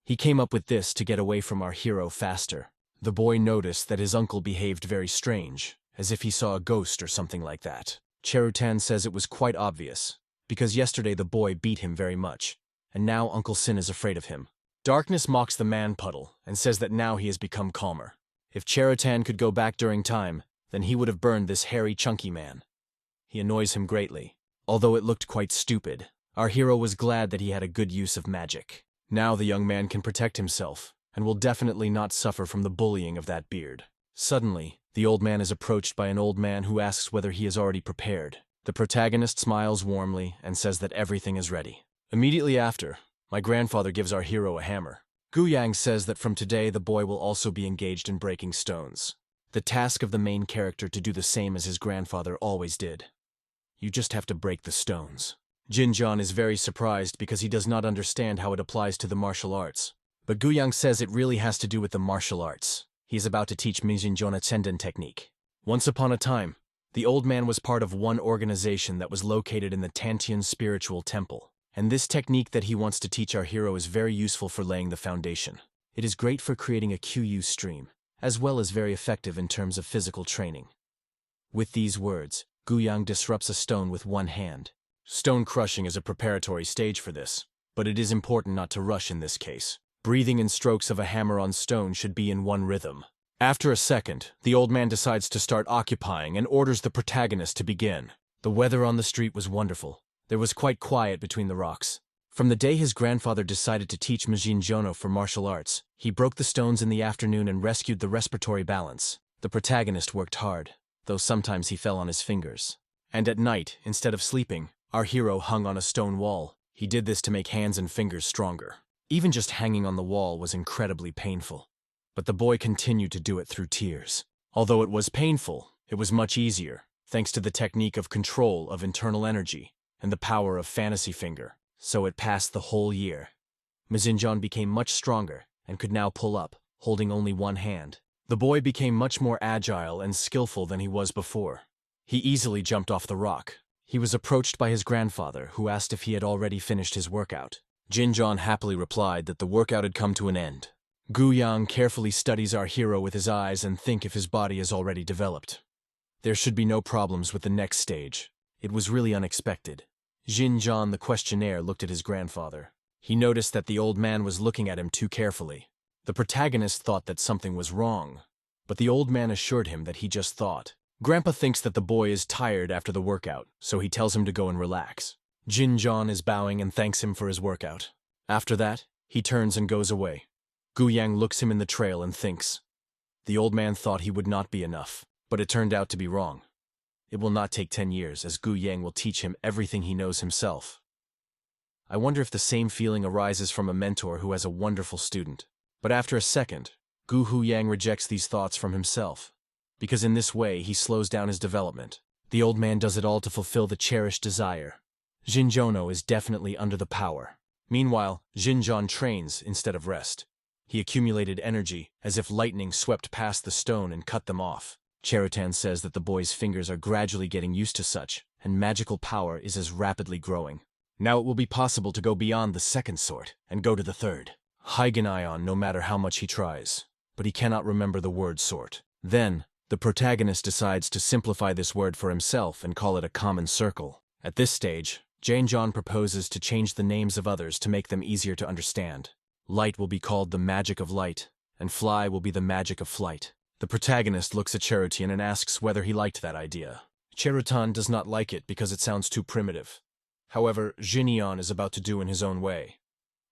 He came up with this to get away from our hero faster. The boy noticed that his uncle behaved very strange, as if he saw a ghost or something like that. Cherutan says it was quite obvious, because yesterday the boy beat him very much, and now Uncle Sin is afraid of him. Darkness mocks the man puddle and says that now he has become calmer. If Cherutan could go back during time, then he would have burned this hairy chunky man. He annoys him greatly. Although it looked quite stupid, our hero was glad that he had a good use of magic. Now the young man can protect himself, and will definitely not suffer from the bullying of that beard. Suddenly, the old man is approached by an old man who asks whether he is already prepared. The protagonist smiles warmly and says that everything is ready. Immediately after, my grandfather gives our hero a hammer. Gu Yang says that from today the boy will also be engaged in breaking stones. The task of the main character to do the same as his grandfather always did. You just have to break the stones. Jin Hong is very surprised because he does not understand how it applies to the martial arts. But Guyang says it really has to do with the martial arts. He is about to teach Mijin Jona Tsenden technique. Once upon a time, the old man was part of one organization that was located in the Tantian spiritual temple. And this technique that he wants to teach our hero is very useful for laying the foundation. It is great for creating a QU stream, as well as very effective in terms of physical training. With these words, Guyang disrupts a stone with one hand. Stone crushing is a preparatory stage for this, but it is important not to rush in this case. Breathing and strokes of a hammer on stone should be in one rhythm. After a second, the old man decides to start occupying and orders the protagonist to begin. The weather on the street was wonderful. There was quite quiet between the rocks. From the day his grandfather decided to teach Mijin Jono for martial arts, he broke the stones in the afternoon and rescued the respiratory balance. The protagonist worked hard, though sometimes he fell on his fingers. And at night, instead of sleeping, our hero hung on a stone wall. He did this to make hands and fingers stronger. Even just hanging on the wall was incredibly painful. But the boy continued to do it through tears. Although it was painful, it was much easier, thanks to the technique of control of internal energy and the power of fantasy finger. So it passed the whole year. Mizinjan became much stronger and could now pull up, holding only one hand. The boy became much more agile and skillful than he was before. He easily jumped off the rock. He was approached by his grandfather, who asked if he had already finished his workout. Jin Hong happily replied that the workout had come to an end. Guyang carefully studies our hero with his eyes and thinks if his body is already developed. There should be no problems with the next stage. It was really unexpected. Jin Hong the questionnaire looked at his grandfather. He noticed that the old man was looking at him too carefully. The protagonist thought that something was wrong, but the old man assured him that he just thought. Grandpa thinks that the boy is tired after the workout, so he tells him to go and relax. Jin Hong is bowing and thanks him for his workout. After that, he turns and goes away. Guyang looks him in the trail and thinks. The old man thought he would not be enough, but it turned out to be wrong. It will not take 10 years, as Guyang will teach him everything he knows himself. I wonder if the same feeling arises from a mentor who has a wonderful student. But after a second, Gu Huyang rejects these thoughts from himself. Because in this way, he slows down his development. The old man does it all to fulfill the cherished desire. Jin Jono is definitely under the power. Meanwhile, Jin Hong trains instead of rest. He accumulated energy, as if lightning swept past the stone and cut them off. Cherutan says that the boy's fingers are gradually getting used to such, and magical power is as rapidly growing. Now it will be possible to go beyond the second sort, and go to the third. Hygen Ion no matter how much he tries, but he cannot remember the word sort. Then, the protagonist decides to simplify this word for himself and call it a common circle. At this stage, Jane John proposes to change the names of others to make them easier to understand. Light will be called the magic of light, and fly will be the magic of flight. The protagonist looks at Cherutan and asks whether he liked that idea. Cherutan does not like it because it sounds too primitive. However, Jinion is about to do in his own way.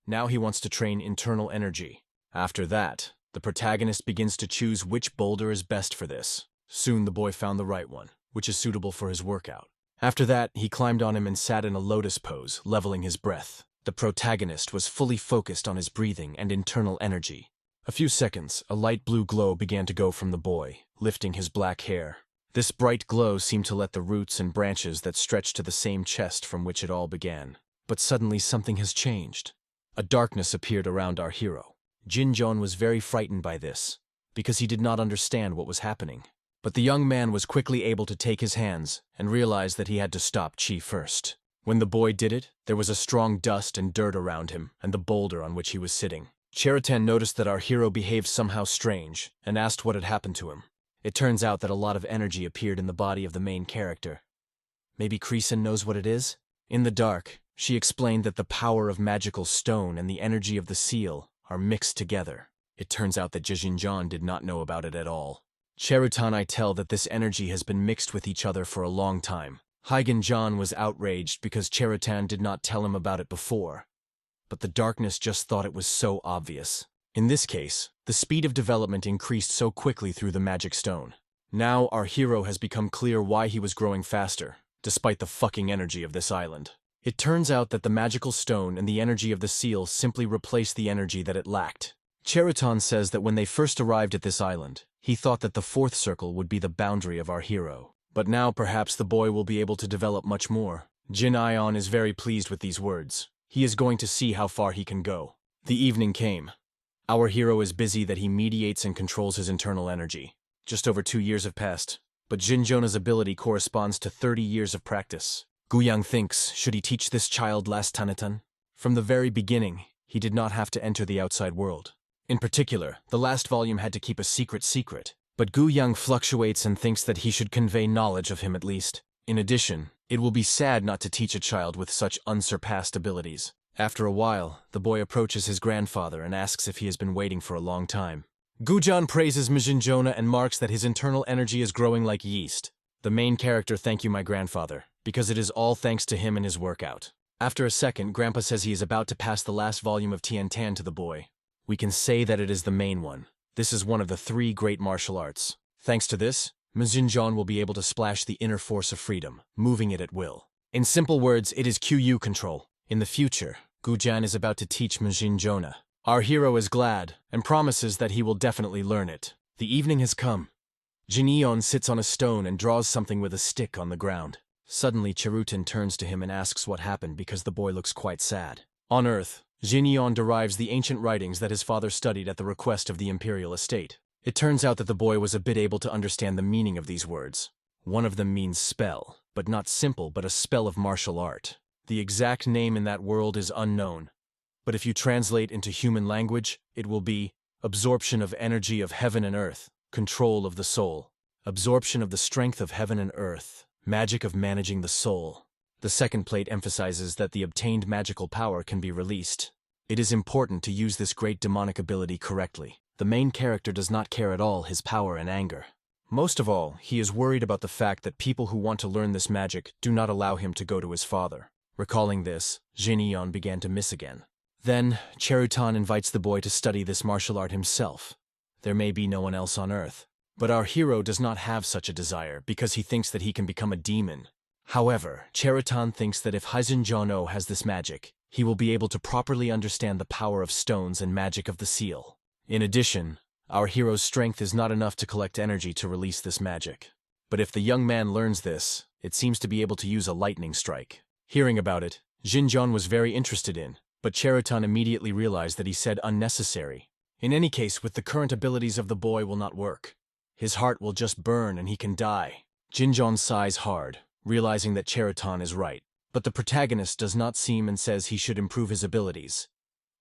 Now he wants to train internal energy. After that, the protagonist begins to choose which boulder is best for this. Soon the boy found the right one, which is suitable for his workout. After that, he climbed on him and sat in a lotus pose, leveling his breath. The protagonist was fully focused on his breathing and internal energy. A few seconds, a light blue glow began to go from the boy, lifting his black hair. This bright glow seemed to let the roots and branches that stretched to the same chest from which it all began. But suddenly something has changed. A darkness appeared around our hero. Jin Hong was very frightened by this, because he did not understand what was happening. But the young man was quickly able to take his hands and realize that he had to stop Chi first. When the boy did it, there was a strong dust and dirt around him and the boulder on which he was sitting. Cherutan noticed that our hero behaved somehow strange and asked what had happened to him. It turns out that a lot of energy appeared in the body of the main character. Maybe Kreesin knows what it is? In the dark, she explained that the power of magical stone and the energy of the seal are mixed together. It turns out that Jijinjan did not know about it at all. Cherutan I tell that this energy has been mixed with each other for a long time. Hygen Jan was outraged because Cherutan did not tell him about it before. But the darkness just thought it was so obvious. In this case, the speed of development increased so quickly through the magic stone. Now our hero has become clear why he was growing faster, despite the fucking energy of this island. It turns out that the magical stone and the energy of the seal simply replaced the energy that it lacked. Cherutan says that when they first arrived at this island, He thought that the fourth circle would be the boundary of our hero. But now perhaps the boy will be able to develop much more. Jin Hong is very pleased with these words. He is going to see how far he can go. The evening came. Our hero is busy that he mediates and controls his internal energy. Just over 2 years have passed, but Jin Jonah's ability corresponds to 30 years of practice. Gu Yang thinks, should he teach this child last Tanatan? From the very beginning, he did not have to enter the outside world. In particular, the last volume had to keep a secret, but Gu Yang fluctuates and thinks that he should convey knowledge of him at least. In addition, it will be sad not to teach a child with such unsurpassed abilities. After a while, the boy approaches his grandfather and asks if he has been waiting for a long time. Gujan praises Mijin Jonah and marks that his internal energy is growing like yeast. The main character thank you my grandfather, because it is all thanks to him and his workout. After a second, Grandpa says he is about to pass the last volume of Tian Tan to the boy. We can say that it is the main one. This is one of the 3 great martial arts. Thanks to this, Mijin Jonah will be able to splash the inner force of freedom, moving it at will. In simple words, it is QU control. In the future, Gujan is about to teach Mijin Jonah. Our hero is glad and promises that he will definitely learn it. The evening has come. Jin Hong sits on a stone and draws something with a stick on the ground. Suddenly, Cherutin turns to him and asks what happened because the boy looks quite sad. On Earth, Jin Hong derives the ancient writings that his father studied at the request of the imperial estate. It turns out that the boy was a bit able to understand the meaning of these words. One of them means spell, but not simple, but a spell of martial art. The exact name in that world is unknown. But if you translate into human language, it will be absorption of energy of heaven and earth, control of the soul, absorption of the strength of heaven and earth, magic of managing the soul. The second plate emphasizes that the obtained magical power can be released. It is important to use this great demonic ability correctly. The main character does not care at all his power and anger. Most of all, he is worried about the fact that people who want to learn this magic do not allow him to go to his father. Recalling this, Jin Hong began to miss again. Then, Cherutan invites the boy to study this martial art himself. There may be no one else on Earth. But our hero does not have such a desire because he thinks that he can become a demon. However, Cherutan thinks that if Haijin Jono has this magic, he will be able to properly understand the power of stones and magic of the seal. In addition, our hero's strength is not enough to collect energy to release this magic. But if the young man learns this, it seems to be able to use a lightning strike. Hearing about it, Jinjon was very interested in, but Cherutan immediately realized that he said unnecessary. In any case, with the current abilities of the boy will not work. His heart will just burn and he can die. Jinjon sighs hard, realizing that Cherutan is right. But the protagonist does not seem and says he should improve his abilities.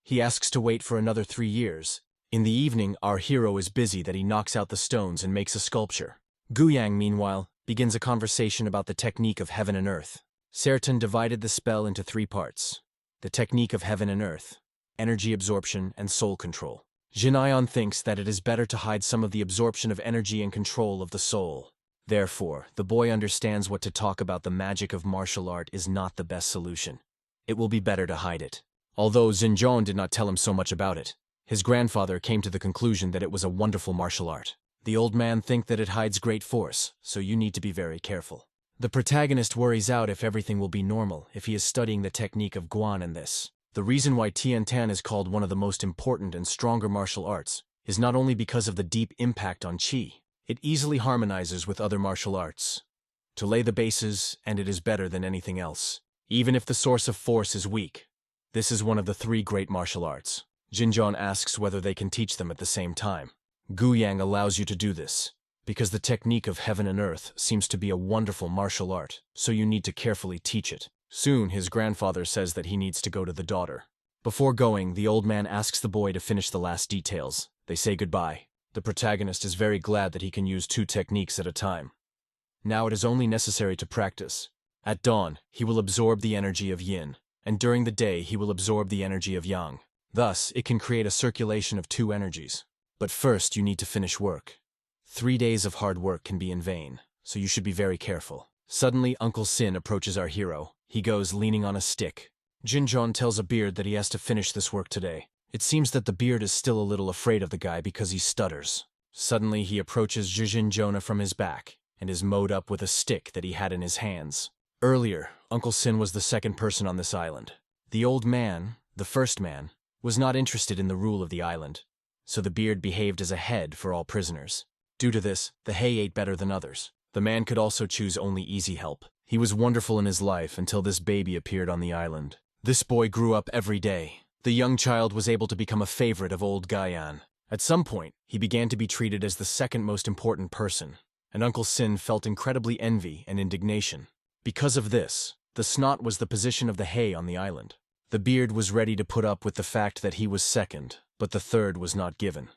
He asks to wait for another 3 years. In the evening, our hero is busy that he knocks out the stones and makes a sculpture. Guyang, meanwhile, begins a conversation about the technique of heaven and earth. Sertan divided the spell into 3 parts. The technique of heaven and earth, energy absorption, and soul control. Jinayon thinks that it is better to hide some of the absorption of energy and control of the soul. Therefore, the boy understands what to talk about the magic of martial art is not the best solution. It will be better to hide it. Although Xinjiang did not tell him so much about it, his grandfather came to the conclusion that it was a wonderful martial art. The old man thinks that it hides great force, so you need to be very careful. The protagonist worries out if everything will be normal if he is studying the technique of Guan in this. The reason why Tian Tan is called one of the most important and stronger martial arts is not only because of the deep impact on Qi. It easily harmonizes with other martial arts. To lay the bases, and it is better than anything else. Even if the source of force is weak. This is one of the 3 great martial arts. Jinjon asks whether they can teach them at the same time. Guyang allows you to do this, because the technique of heaven and earth seems to be a wonderful martial art, so you need to carefully teach it. Soon, his grandfather says that he needs to go to the daughter. Before going, the old man asks the boy to finish the last details. They say goodbye. The protagonist is very glad that he can use 2 techniques at a time. Now it is only necessary to practice. At dawn, he will absorb the energy of yin, and during the day he will absorb the energy of yang. Thus, it can create a circulation of 2 energies. But first, you need to finish work. 3 days of hard work can be in vain, so you should be very careful. Suddenly, Uncle Sin approaches our hero. He goes leaning on a stick. Jinjon tells a beard that he has to finish this work today. It seems that the beard is still a little afraid of the guy because he stutters. Suddenly, he approaches Jijin Jonah from his back and is mowed up with a stick that he had in his hands. Earlier, Uncle Sin was the second person on this island. The old man, the first man, was not interested in the rule of the island, so the beard behaved as a head for all prisoners. Due to this, the Hei ate better than others. The man could also choose only easy help. He was wonderful in his life until this baby appeared on the island. This boy grew up every day. The young child was able to become a favorite of old Guyan. At some point, he began to be treated as the second most important person, and Uncle Sin felt incredibly envy and indignation. Because of this, the snot was the position of the Hei on the island. The beard was ready to put up with the fact that he was second, but the third was not given.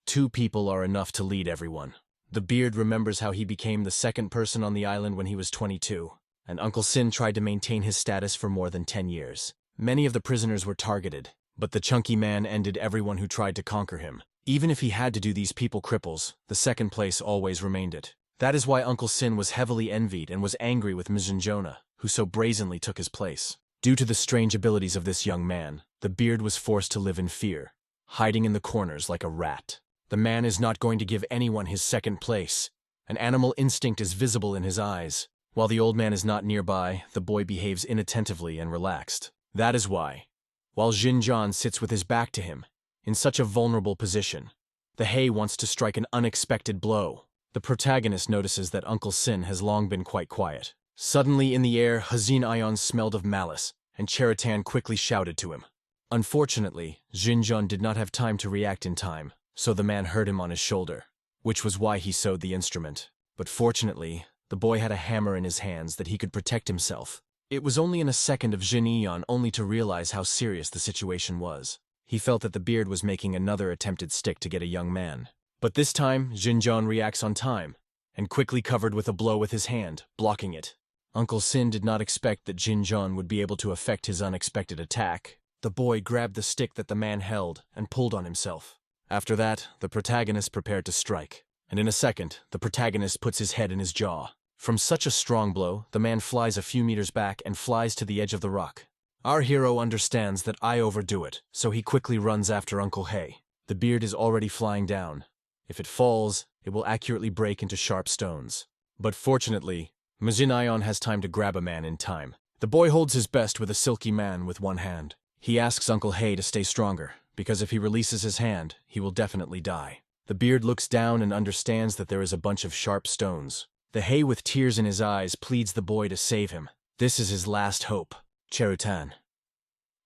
2 people are enough to lead everyone. The beard remembers how he became the second person on the island when he was 22, and Uncle Sin tried to maintain his status for more than 10 years. Many of the prisoners were targeted, but the chunky man ended everyone who tried to conquer him. Even if he had to do these people cripples, the second place always remained it. That is why Uncle Sin was heavily envied and was angry with Mizunjona, who so brazenly took his place. Due to the strange abilities of this young man, the beard was forced to live in fear, hiding in the corners like a rat. The man is not going to give anyone his second place. An animal instinct is visible in his eyes. While the old man is not nearby, the boy behaves inattentively and relaxed. That is why, while Jin Hong sits with his back to him, in such a vulnerable position, the Hei wants to strike an unexpected blow. The protagonist notices that Uncle Sin has long been quite quiet. Suddenly in the air, Hazin Ion smelled of malice, and Cheritan quickly shouted to him. Unfortunately, Jin Hong did not have time to react in time, so the man hurt him on his shoulder, which was why he sewed the instrument. But fortunately, the boy had a hammer in his hands that he could protect himself. It was only in a second of Jin Eon only to realize how serious the situation was. He felt that the beard was making another attempted stick to get a young man. But this time, Jin Hong reacts on time, and quickly covered with a blow with his hand, blocking it. Uncle Sin did not expect that Jin Hong would be able to effect his unexpected attack. The boy grabbed the stick that the man held and pulled on himself. After that, the protagonist prepared to strike, and in a second, the protagonist puts his head in his jaw. From such a strong blow, the man flies a few meters back and flies to the edge of the rock. Our hero understands that I overdo it, so he quickly runs after Uncle Hei. The beard is already flying down. If it falls, it will accurately break into sharp stones. But fortunately, Majin Ion has time to grab a man in time. The boy holds his best with a silky man with one hand. He asks Uncle Hei to stay stronger, because if he releases his hand, he will definitely die. The beard looks down and understands that there is a bunch of sharp stones. The Hei with tears in his eyes pleads the boy to save him. This is his last hope. Cherutan.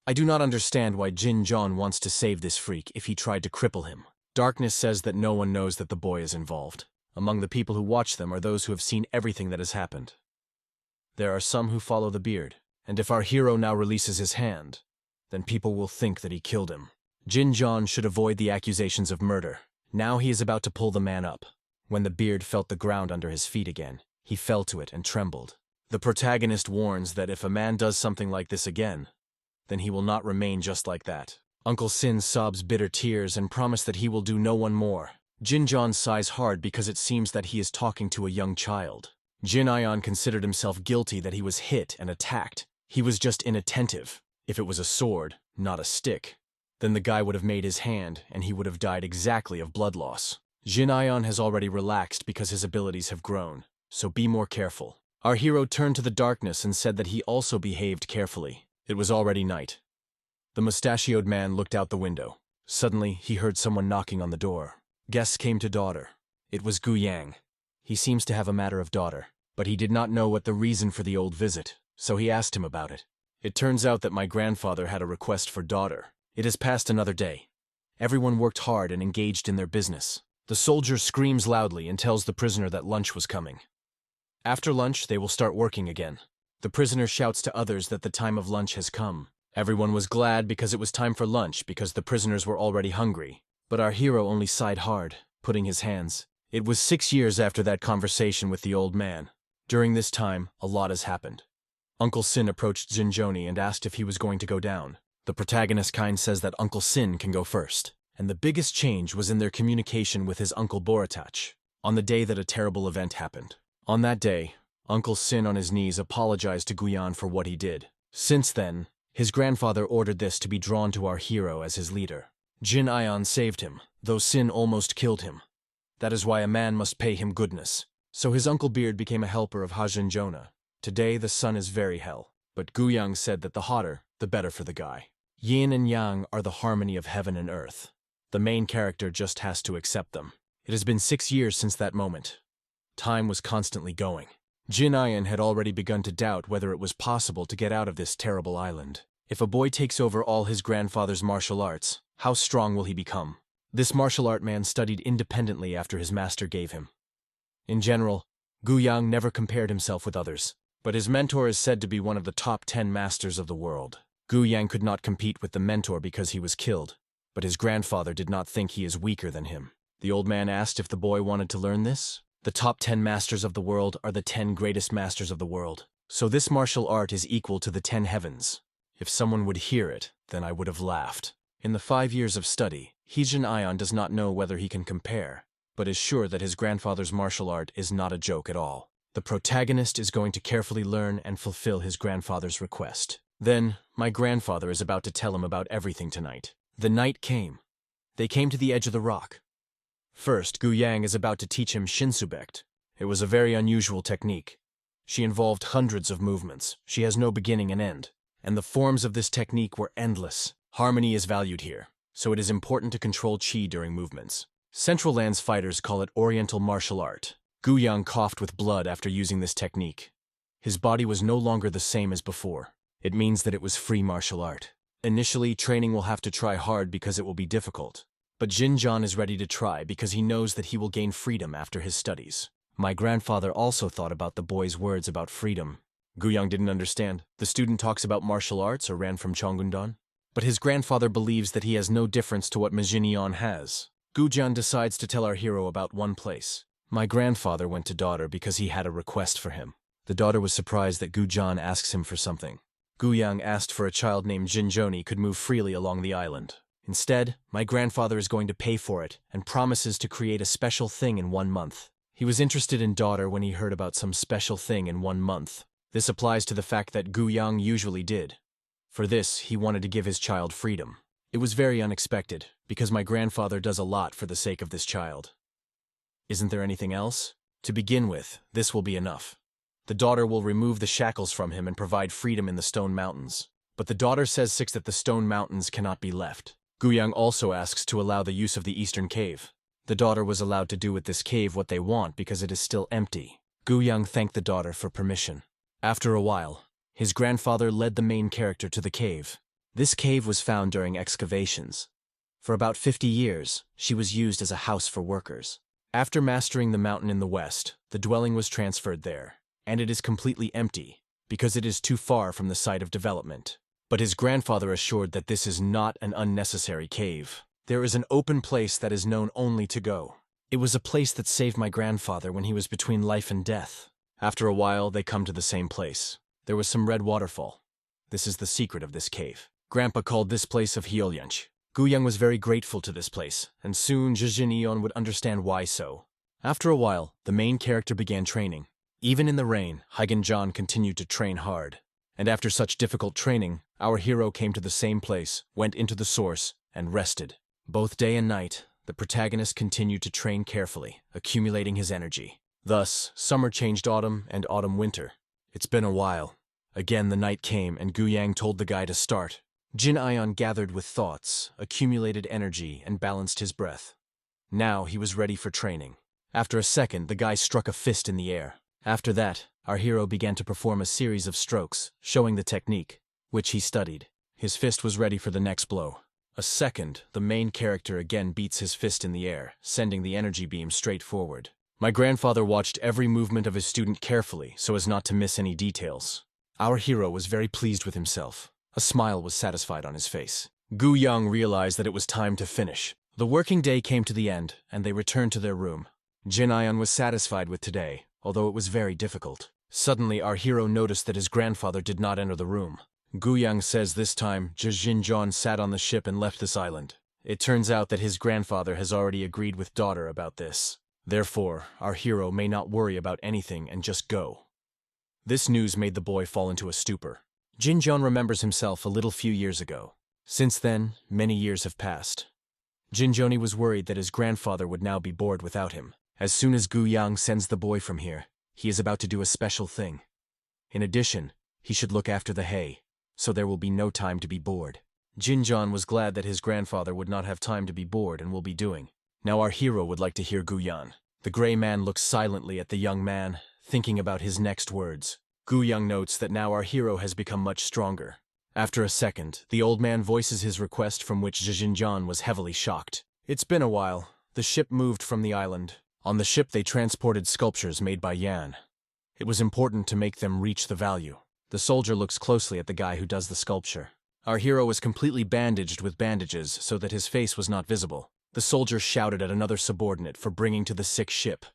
I do not understand why Jin Hong wants to save this freak if he tried to cripple him. Darkness says that no one knows that the boy is involved. Among the people who watch them are those who have seen everything that has happened. There are some who follow the beard, and if our hero now releases his hand, then people will think that he killed him. Jin Hong should avoid the accusations of murder. Now he is about to pull the man up. When the beard felt the ground under his feet again, he fell to it and trembled. The protagonist warns that if a man does something like this again, then he will not remain just like that. Uncle Sin sobs bitter tears and promises that he will do no one more. Jin Hong sighs hard because it seems that he is talking to a young child. Jin Ion considered himself guilty that he was hit and attacked. He was just inattentive. If it was a sword, not a stick, then the guy would have made his hand and he would have died exactly of blood loss. Jin Ion has already relaxed because his abilities have grown, so be more careful. Our hero turned to the darkness and said that he also behaved carefully. It was already night. The mustachioed man looked out the window. Suddenly, he heard someone knocking on the door. Guests came to daughter. It was Gu Yang. He seems to have a matter of daughter, but he did not know what the reason for the old visit, so he asked him about it. It turns out that my grandfather had a request for daughter. It has passed another day. Everyone worked hard and engaged in their business. The soldier screams loudly and tells the prisoner that lunch was coming. After lunch, they will start working again. The prisoner shouts to others that the time of lunch has come. Everyone was glad because it was time for lunch because the prisoners were already hungry. But our hero only sighed hard, putting his hands. It was 6 years after that conversation with the old man. During this time, a lot has happened. Uncle Sin approached Jinjoni and asked if he was going to go down. The protagonist kind says that Uncle Sin can go first. And the biggest change was in their communication with his Uncle Boratach, on the day that a terrible event happened. On that day, Uncle Sin on his knees apologized to Guyan for what he did. Since then, his grandfather ordered this to be drawn to our hero as his leader. Jin Ion saved him, though Sin almost killed him. That is why a man must pay him goodness. So his Uncle Beard became a helper of Hajin Jonah. Today the sun is very hell, but Guyang said that the hotter, the better for the guy. Yin and Yang are the harmony of heaven and earth. The main character just has to accept them. It has been 6 years since that moment. Time was constantly going. Jin Hong had already begun to doubt whether it was possible to get out of this terrible island. If a boy takes over all his grandfather's martial arts, how strong will he become? This martial art man studied independently after his master gave him. In general, Yang never compared himself with others, but his mentor is said to be one of the top 10 masters of the world. Yang could not compete with the mentor because he was killed, but his grandfather did not think he is weaker than him. The old man asked if the boy wanted to learn this. The top 10 masters of the world are the 10 greatest masters of the world, so this martial art is equal to the 10 heavens. If someone would hear it, then I would have laughed. In the 5 years of study, Jin Hong does not know whether he can compare, but is sure that his grandfather's martial art is not a joke at all. The protagonist is going to carefully learn and fulfill his grandfather's request. Then, my grandfather is about to tell him about everything tonight. The night came. They came to the edge of the rock. First, Yang is about to teach him Shinsubekt. It was a very unusual technique. She involved hundreds of movements. She has no beginning and end. And the forms of this technique were endless. Harmony is valued here, so it is important to control chi during movements. Central Land's fighters call it Oriental martial art. Yang coughed with blood after using this technique. His body was no longer the same as before. It means that it was free martial art. Initially, training will have to try hard because it will be difficult. But Jin Hong is ready to try because he knows that he will gain freedom after his studies. My grandfather also thought about the boy's words about freedom. Yang didn't understand. The student talks about martial arts or ran from Cheonggundan. But his grandfather believes that he has no difference to what Majinion has. Yang decides to tell our hero about one place. My grandfather went to daughter because he had a request for him. The daughter was surprised that Yang asks him for something. Yang asked for a child named Jinjoni could move freely along the island. Instead, my grandfather is going to pay for it and promises to create a special thing in 1 month. He was interested in daughter when he heard about some special thing in 1 month. This applies to the fact that Yang usually did. For this, he wanted to give his child freedom. It was very unexpected, because my grandfather does a lot for the sake of this child. Isn't there anything else? To begin with, this will be enough. The daughter will remove the shackles from him and provide freedom in the Stone Mountains. But the daughter says that the Stone Mountains cannot be left. Yang also asks to allow the use of the Eastern Cave. The daughter was allowed to do with this cave what they want because it is still empty. Yang thanked the daughter for permission. After a while, his grandfather led the main character to the cave. This cave was found during excavations. For about 50 years, she was used as a house for workers. After mastering the mountain in the west, the dwelling was transferred there, and it is completely empty because it is too far from the site of development. But his grandfather assured that this is not an unnecessary cave. There is an open place that is known only to go. It was a place that saved my grandfather when he was between life and death. After a while, they come to the same place. There was some red waterfall. This is the secret of this cave. Grandpa called this place of Hyolyanch. Yang was very grateful to this place, and soon Jijin would understand why so. After a while, the main character began training. Even in the rain, John continued to train hard. And after such difficult training, our hero came to the same place, went into the source, and rested. Both day and night, the protagonist continued to train carefully, accumulating his energy. Thus, summer changed autumn and autumn winter. It's been a while. Again the night came and Yang told the guy to start. Jin Hong gathered with thoughts, accumulated energy, and balanced his breath. Now he was ready for training. After a second, the guy struck a fist in the air. After that, our hero began to perform a series of strokes, showing the technique, which he studied. His fist was ready for the next blow. A second, the main character again beats his fist in the air, sending the energy beam straight forward. My grandfather watched every movement of his student carefully so as not to miss any details. Our hero was very pleased with himself. A smile was satisfied on his face. Yang realized that it was time to finish. The working day came to the end, and they returned to their room. Jin Hong was satisfied with today, although it was very difficult. Suddenly, our hero noticed that his grandfather did not enter the room. Yang says this time, Jin Hong sat on the ship and left this island. It turns out that his grandfather has already agreed with daughter about this. Therefore, our hero may not worry about anything and just go. This news made the boy fall into a stupor. Jin Hong remembers himself a little few years ago. Since then, many years have passed. Jinjoni was worried that his grandfather would now be bored without him. As soon as Yang sends the boy from here, he is about to do a special thing. In addition, he should look after the hay, so there will be no time to be bored. Jin Hong was glad that his grandfather would not have time to be bored and will be doing. Now our hero would like to hear Guyan. The gray man looks silently at the young man, thinking about his next words. Guyan notes that now our hero has become much stronger. After a second, the old man voices his request, from which Jin was heavily shocked. It's been a while. The ship moved from the island. On the ship they transported sculptures made by Yan. It was important to make them reach the value. The soldier looks closely at the guy who does the sculpture. Our hero was completely bandaged with bandages so that his face was not visible. The soldier shouted at another subordinate for bringing to the sick ship.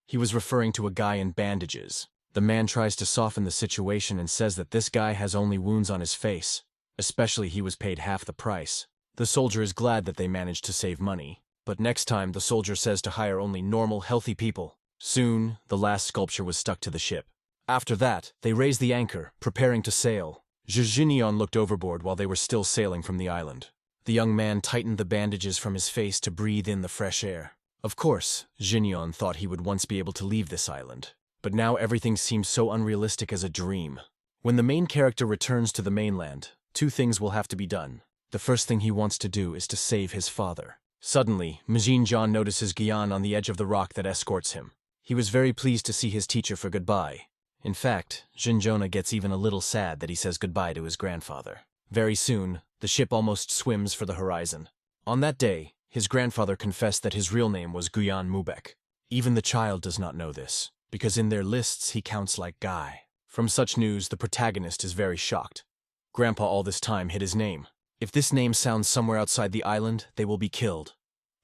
He was referring to a guy in bandages. The man tries to soften the situation and says that this guy has only wounds on his face. Especially he was paid half the price. The soldier is glad that they managed to save money. But next time the soldier says to hire only normal, healthy people. Soon, the last sculpture was stuck to the ship. After that, they raised the anchor, preparing to sail. Jin looked overboard while they were still sailing from the island. The young man tightened the bandages from his face to breathe in the fresh air. Of course, Jin thought he would once be able to leave this island. But now everything seems so unrealistic as a dream. When the main character returns to the mainland, two things will have to be done. The first thing he wants to do is to save his father. Suddenly, Jin notices Guyan on the edge of the rock that escorts him. He was very pleased to see his teacher for goodbye. In fact, Jin gets even a little sad that he says goodbye to his grandfather. Very soon, the ship almost swims for the horizon. On that day, his grandfather confessed that his real name was Guyan Mubek. Even the child does not know this, because in their lists he counts like Guy. From such news, the protagonist is very shocked. Grandpa all this time hid his name. If this name sounds somewhere outside the island, they will be killed.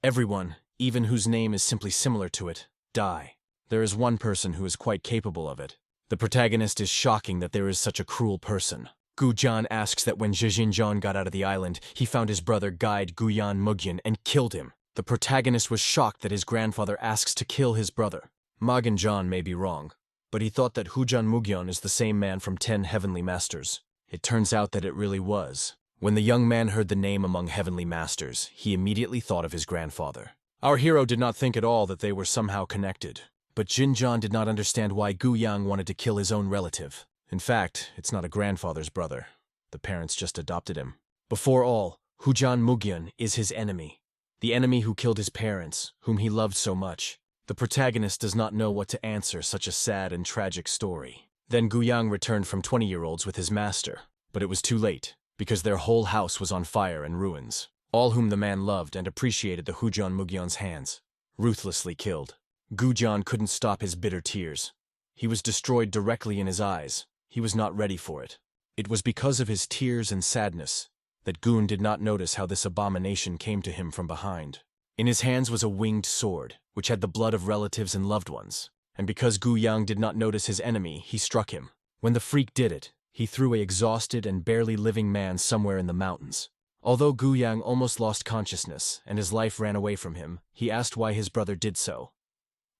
Everyone, even whose name is simply similar to it, die. There is one person who is quite capable of it. The protagonist is shocking that there is such a cruel person. Guyan asks that when Jin got out of the island, he found his brother guide Guyan Mugyan and killed him. The protagonist was shocked that his grandfather asks to kill his brother. Magan may be wrong, but he thought that Hujan Mugyan is the same man from 10 Heavenly Masters. It turns out that it really was. When the young man heard the name among Heavenly Masters, he immediately thought of his grandfather. Our hero did not think at all that they were somehow connected. But Jin did not understand why Guyan wanted to kill his own relative. In fact, it's not a grandfather's brother. The parents just adopted him. Before all, Hujan Mugyan is his enemy. The enemy who killed his parents, whom he loved so much. The protagonist does not know what to answer such a sad and tragic story. Then Guyan returned from 20-year-olds with his master. But it was too late, because their whole house was on fire and ruins. All whom the man loved and appreciated the Hujan Mugyan's hands. Ruthlessly killed. Guyan couldn't stop his bitter tears. He was destroyed directly in his eyes. He was not ready for it. It was because of his tears and sadness that Gun did not notice how this abomination came to him from behind. In his hands was a winged sword, which had the blood of relatives and loved ones. And because Guyan did not notice his enemy, he struck him. When the freak did it, he threw an exhausted and barely living man somewhere in the mountains. Although Guyan almost lost consciousness and his life ran away from him, he asked why his brother did so.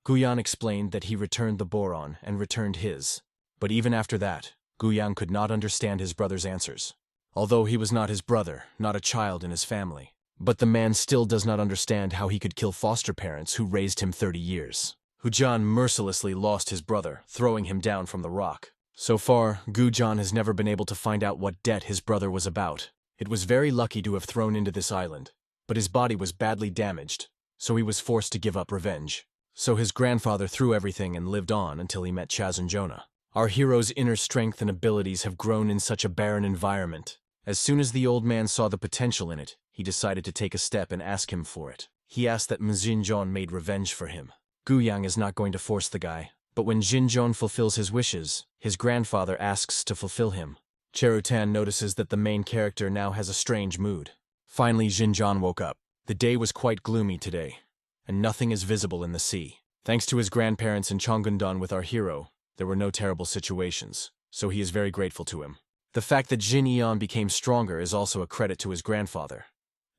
Guyan explained that he returned the boron and returned his. But even after that, Guyan could not understand his brother's answers. Although he was not his brother, not a child in his family. But the man still does not understand how he could kill foster parents who raised him 30 years. Hujan mercilessly lost his brother, throwing him down from the rock. So far, Guyan has never been able to find out what debt his brother was about. It was very lucky to have thrown into this island, but his body was badly damaged, so he was forced to give up revenge. So his grandfather threw everything and lived on until he met Chaz and Jonah. Our hero's inner strength and abilities have grown in such a barren environment. As soon as the old man saw the potential in it, he decided to take a step and ask him for it. He asked that Jin made revenge for him. Guyan is not going to force the guy, but when Jin fulfills his wishes, his grandfather asks to fulfill him. Cherutan notices that the main character now has a strange mood. Finally, Jin woke up. The day was quite gloomy today, and nothing is visible in the sea. Thanks to his grandparents in Cheonggundan with our hero, there were no terrible situations, so he is very grateful to him. The fact that Jin became stronger is also a credit to his grandfather.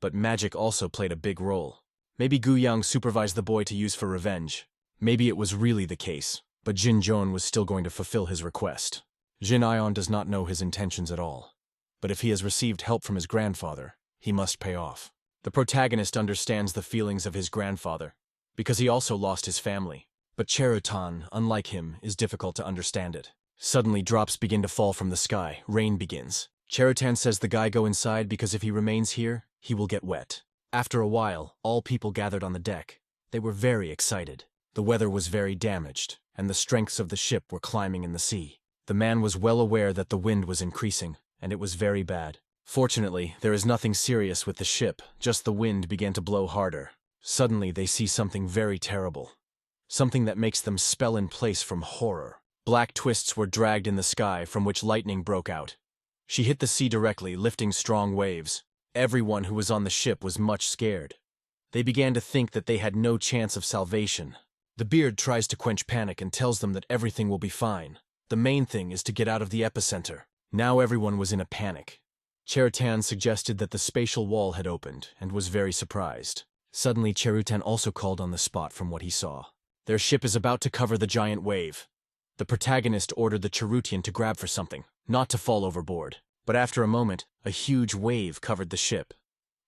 But magic also played a big role. Maybe Guyan supervised the boy to use for revenge. Maybe it was really the case, but Jin was still going to fulfill his request. Jin does not know his intentions at all. But if he has received help from his grandfather, he must pay off. The protagonist understands the feelings of his grandfather, because he also lost his family. But Cherutan, unlike him, is difficult to understand it. Suddenly drops begin to fall from the sky, rain begins. Cherutan says the guy go inside because if he remains here, he will get wet. After a while, all people gathered on the deck. They were very excited. The weather was very damaged, and the strengths of the ship were climbing in the sea. The man was well aware that the wind was increasing, and it was very bad. Fortunately, there is nothing serious with the ship, just the wind began to blow harder. Suddenly, they see something very terrible. Something that makes them spell in place from horror. Black twists were dragged in the sky, from which lightning broke out. She hit the sea directly, lifting strong waves. Everyone who was on the ship was much scared. They began to think that they had no chance of salvation. The beard tries to quench panic and tells them that everything will be fine. The main thing is to get out of the epicenter. Now everyone was in a panic. Cherutan suggested that the spatial wall had opened and was very surprised. Suddenly, Cherutan also called on the spot from what he saw. Their ship is about to cover the giant wave. The protagonist ordered the Cherutian to grab for something, not to fall overboard. But after a moment, a huge wave covered the ship.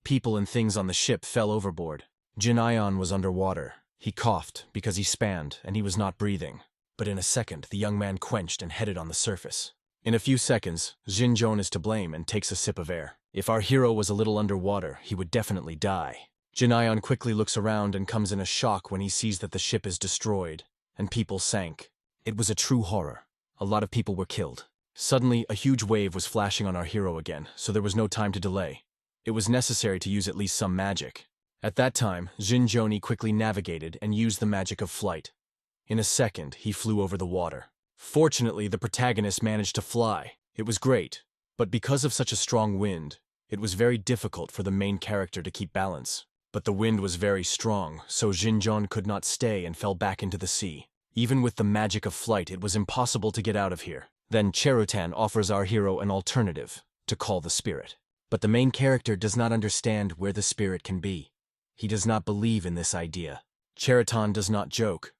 People and things on the ship fell overboard. Jin Hong was underwater. He coughed because he spanned and he was not breathing. But in a second, the young man quenched and headed on the surface. In a few seconds, Jin Hong is to blame and takes a sip of air. If our hero was a little underwater, he would definitely die. Jin Hong quickly looks around and comes in a shock when he sees that the ship is destroyed, and people sank. It was a true horror. A lot of people were killed. Suddenly, a huge wave was flashing on our hero again, so there was no time to delay. It was necessary to use at least some magic. At that time, Jin Hong quickly navigated and used the magic of flight. In a second, he flew over the water. Fortunately, the protagonist managed to fly. It was great, but because of such a strong wind, it was very difficult for the main character to keep balance. But the wind was very strong, so Jin Hong could not stay and fell back into the sea. Even with the magic of flight, it was impossible to get out of here. Then Cherutan offers our hero an alternative, to call the spirit. But the main character does not understand where the spirit can be. He does not believe in this idea. Cherutan does not joke.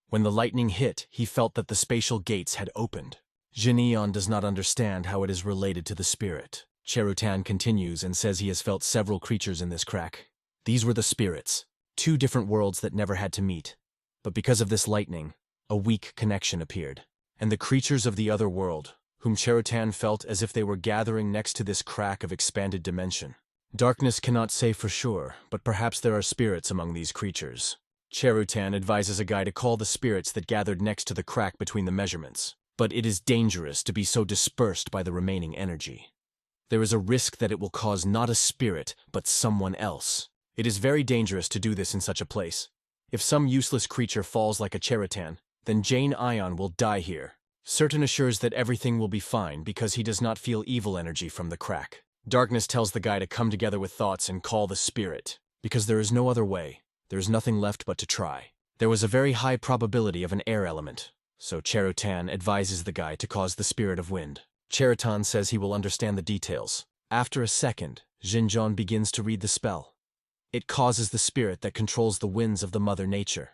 When the lightning hit, he felt that the spatial gates had opened. Jin Hong does not understand how it is related to the spirit. Cherutan continues and says he has felt several creatures in this crack. These were the spirits, 2 different worlds that never had to meet. But because of this lightning, a weak connection appeared. And the creatures of the other world, whom Cherutan felt as if they were gathering next to this crack of expanded dimension. Darkness cannot say for sure, but perhaps there are spirits among these creatures. Cherutan advises a guy to call the spirits that gathered next to the crack between the measurements. But it is dangerous to be so dispersed by the remaining energy. There is a risk that it will cause not a spirit, but someone else. It is very dangerous to do this in such a place. If some useless creature falls like a Cherutan, then Jin Hong will die here. Certain assures that everything will be fine because he does not feel evil energy from the crack. Darkness tells the guy to come together with thoughts and call the spirit. Because there is no other way. There is nothing left but to try. There was a very high probability of an air element. So Cherutan advises the guy to cause the spirit of wind. Cherutan says he will understand the details. After a second, Jin Hong begins to read the spell. It causes the spirit that controls the winds of the Mother Nature.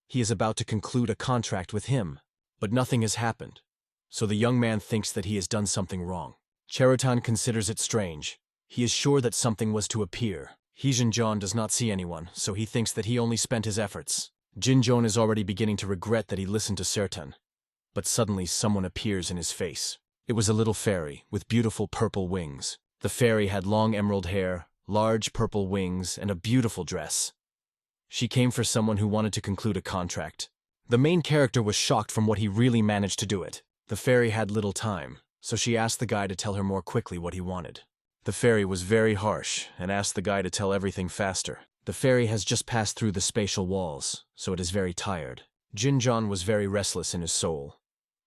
He is about to conclude a contract with him, but nothing has happened. So the young man thinks that he has done something wrong. Cherutan considers it strange. He is sure that something was to appear. Jin Hong does not see anyone, so he thinks that he only spent his efforts. Jin Hong is already beginning to regret that he listened to Sertan. But suddenly someone appears in his face. It was a little fairy with beautiful purple wings. The fairy had long emerald hair, large purple wings, and a beautiful dress. She came for someone who wanted to conclude a contract. The main character was shocked from what he really managed to do it. The fairy had little time, so she asked the guy to tell her more quickly what he wanted. The fairy was very harsh and asked the guy to tell everything faster. The fairy has just passed through the spatial walls, so it is very tired. Jin Hong was very restless in his soul.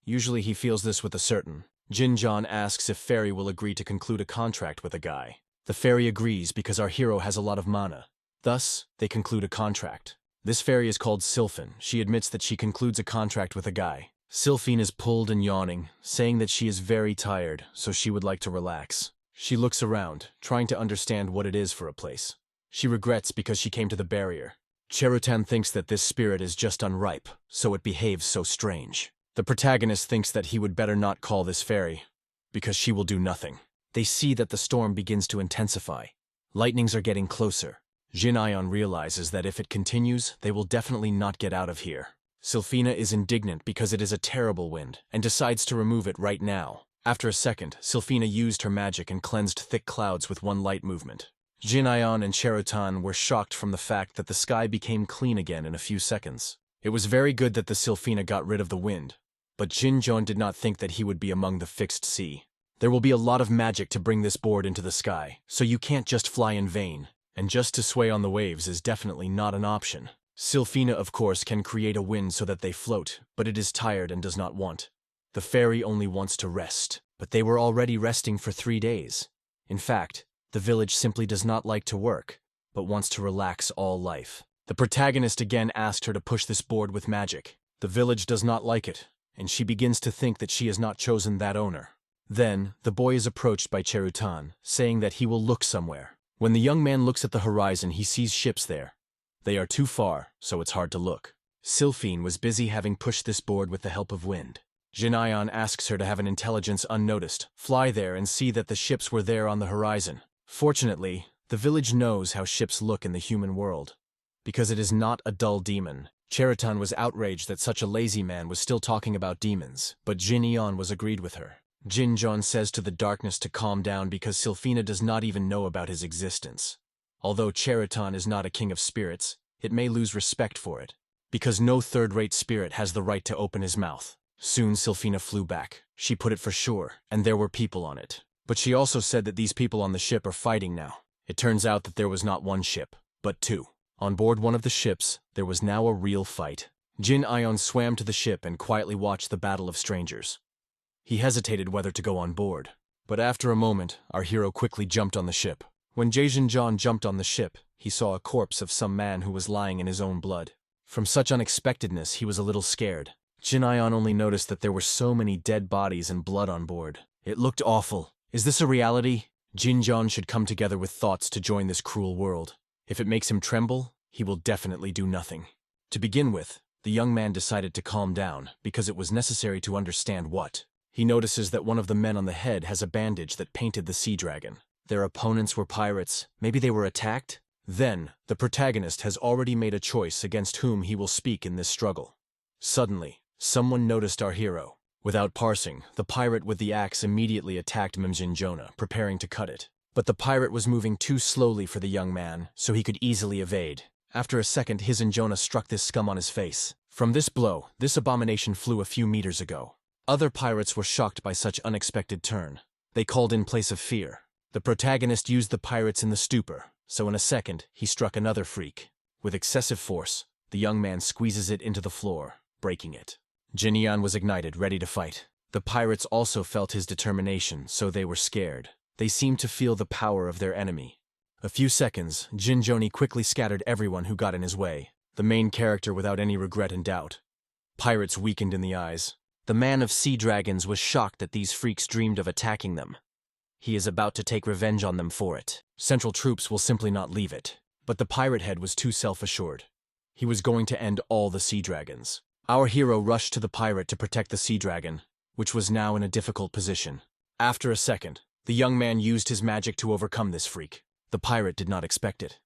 Usually he feels this with a certain. Jin Hong asks if fairy will agree to conclude a contract with a guy. The fairy agrees because our hero has a lot of mana. Thus, they conclude a contract. This fairy is called Sylphine. She admits that she concludes a contract with a guy. Sylphine is pulled and yawning, saying that she is very tired, so she would like to relax. She looks around, trying to understand what it is for a place. She regrets because she came to the barrier. Cherutan thinks that this spirit is just unripe, so it behaves so strange. The protagonist thinks that he would better not call this fairy, because she will do nothing. They see that the storm begins to intensify. Lightnings are getting closer. Jin Hong realizes that if it continues, they will definitely not get out of here. Sylphina is indignant because it is a terrible wind, and decides to remove it right now. After a second, Sylphina used her magic and cleansed thick clouds with one light movement. Jin Hong and Cherutan were shocked from the fact that the sky became clean again in a few seconds. It was very good that the Sylphina got rid of the wind, but Jin Hong did not think that he would be among the fixed sea. There will be a lot of magic to bring this board into the sky, so you can't just fly in vain, and just to sway on the waves is definitely not an option. Sylphina, of course, can create a wind so that they float, but it is tired and does not want. The fairy only wants to rest, but they were already resting for 3 days. In fact, the village simply does not like to work, but wants to relax all life. The protagonist again asked her to push this board with magic. The village does not like it, and she begins to think that she has not chosen that owner. Then, the boy is approached by Cherutan, saying that he will look somewhere. When the young man looks at the horizon, he sees ships there. They are too far, so it's hard to look. Sylphine was busy having pushed this board with the help of wind. Jin Hong asks her to have an intelligence unnoticed, fly there and see that the ships were there on the horizon. Fortunately, the village knows how ships look in the human world. Because it is not a dull demon, Cherutan was outraged that such a lazy man was still talking about demons, but Jin Hong was agreed with her. Jin Hong says to the darkness to calm down because Sylphina does not even know about his existence. Although Cherutan is not a king of spirits, it may lose respect for it, because no third-rate spirit has the right to open his mouth. Soon Sylphina flew back. She put it for sure, and there were people on it. But she also said that these people on the ship are fighting now. It turns out that there was not one ship, but 2. On board one of the ships, there was now a real fight. Jin Hong swam to the ship and quietly watched the battle of strangers. He hesitated whether to go on board, but after a moment, our hero quickly jumped on the ship. When Jae-jin jumped on the ship, he saw a corpse of some man who was lying in his own blood. From such unexpectedness, he was a little scared. Jin Hong only noticed that there were so many dead bodies and blood on board. It looked awful. Is this a reality? Jin Hong should come together with thoughts to join this cruel world. If it makes him tremble, he will definitely do nothing. To begin with, the young man decided to calm down, because it was necessary to understand what. He notices that one of the men on the head has a bandage that painted the sea dragon. Their opponents were pirates. Maybe they were attacked? Then, the protagonist has already made a choice against whom he will speak in this struggle. Suddenly, someone noticed our hero. Without parsing, the pirate with the axe immediately attacked Mimjin Jonah, preparing to cut it. But the pirate was moving too slowly for the young man, so he could easily evade. After a second, his and Jonah struck this scum on his face. From this blow, this abomination flew a few meters ago. Other pirates were shocked by such unexpected turn. They called in place of fear. The protagonist used the pirates in the stupor, so in a second, he struck another freak. With excessive force, the young man squeezes it into the floor, breaking it. Jin Hong was ignited, ready to fight. The pirates also felt his determination, so they were scared. They seemed to feel the power of their enemy. A few seconds, Jin Joni quickly scattered everyone who got in his way, the main character without any regret and doubt. Pirates weakened in the eyes. The man of sea dragons was shocked that these freaks dreamed of attacking them. He is about to take revenge on them for it. Central troops will simply not leave it. But the pirate head was too self-assured. He was going to end all the sea dragons. Our hero rushed to the pirate to protect the sea dragon, which was now in a difficult position. After a second, the young man used his magic to overcome this freak. The pirate did not expect it.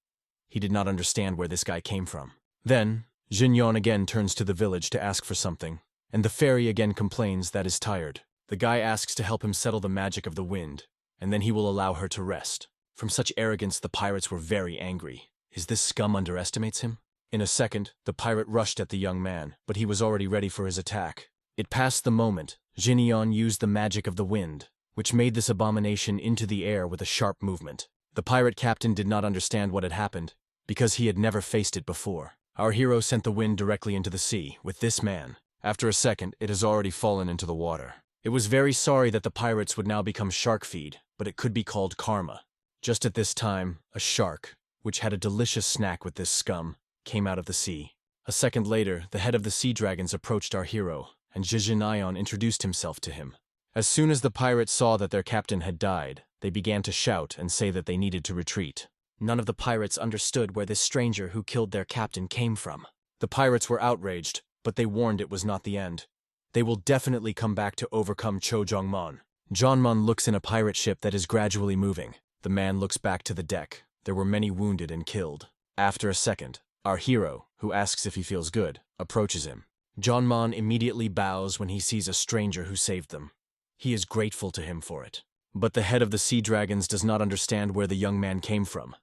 He did not understand where this guy came from. Then, Jin Hong again turns to the village to ask for something, and the fairy again complains that is tired. The guy asks to help him settle the magic of the wind, and then he will allow her to rest. From such arrogance, the pirates were very angry. Is this scum underestimates him? In a second, the pirate rushed at the young man, but he was already ready for his attack. It passed the moment. Jin Hong used the magic of the wind, which made this abomination into the air with a sharp movement. The pirate captain did not understand what had happened, because he had never faced it before. Our hero sent the wind directly into the sea, with this man. After a second, it has already fallen into the water. It was very sorry that the pirates would now become shark feed, but it could be called karma. Just at this time, a shark, which had a delicious snack with this scum, came out of the sea. A second later, the head of the sea dragons approached our hero, and Jin Hong introduced himself to him. As soon as the pirates saw that their captain had died, they began to shout and say that they needed to retreat. None of the pirates understood where this stranger who killed their captain came from. The pirates were outraged, but they warned it was not the end. They will definitely come back to overcome Cho Jongmon. Jongmon looks in a pirate ship that is gradually moving. The man looks back to the deck. There were many wounded and killed. After a second, our hero, who asks if he feels good, approaches him. Jongmon immediately bows when he sees a stranger who saved them. He is grateful to him for it. But the head of the sea dragons does not understand where the young man came from.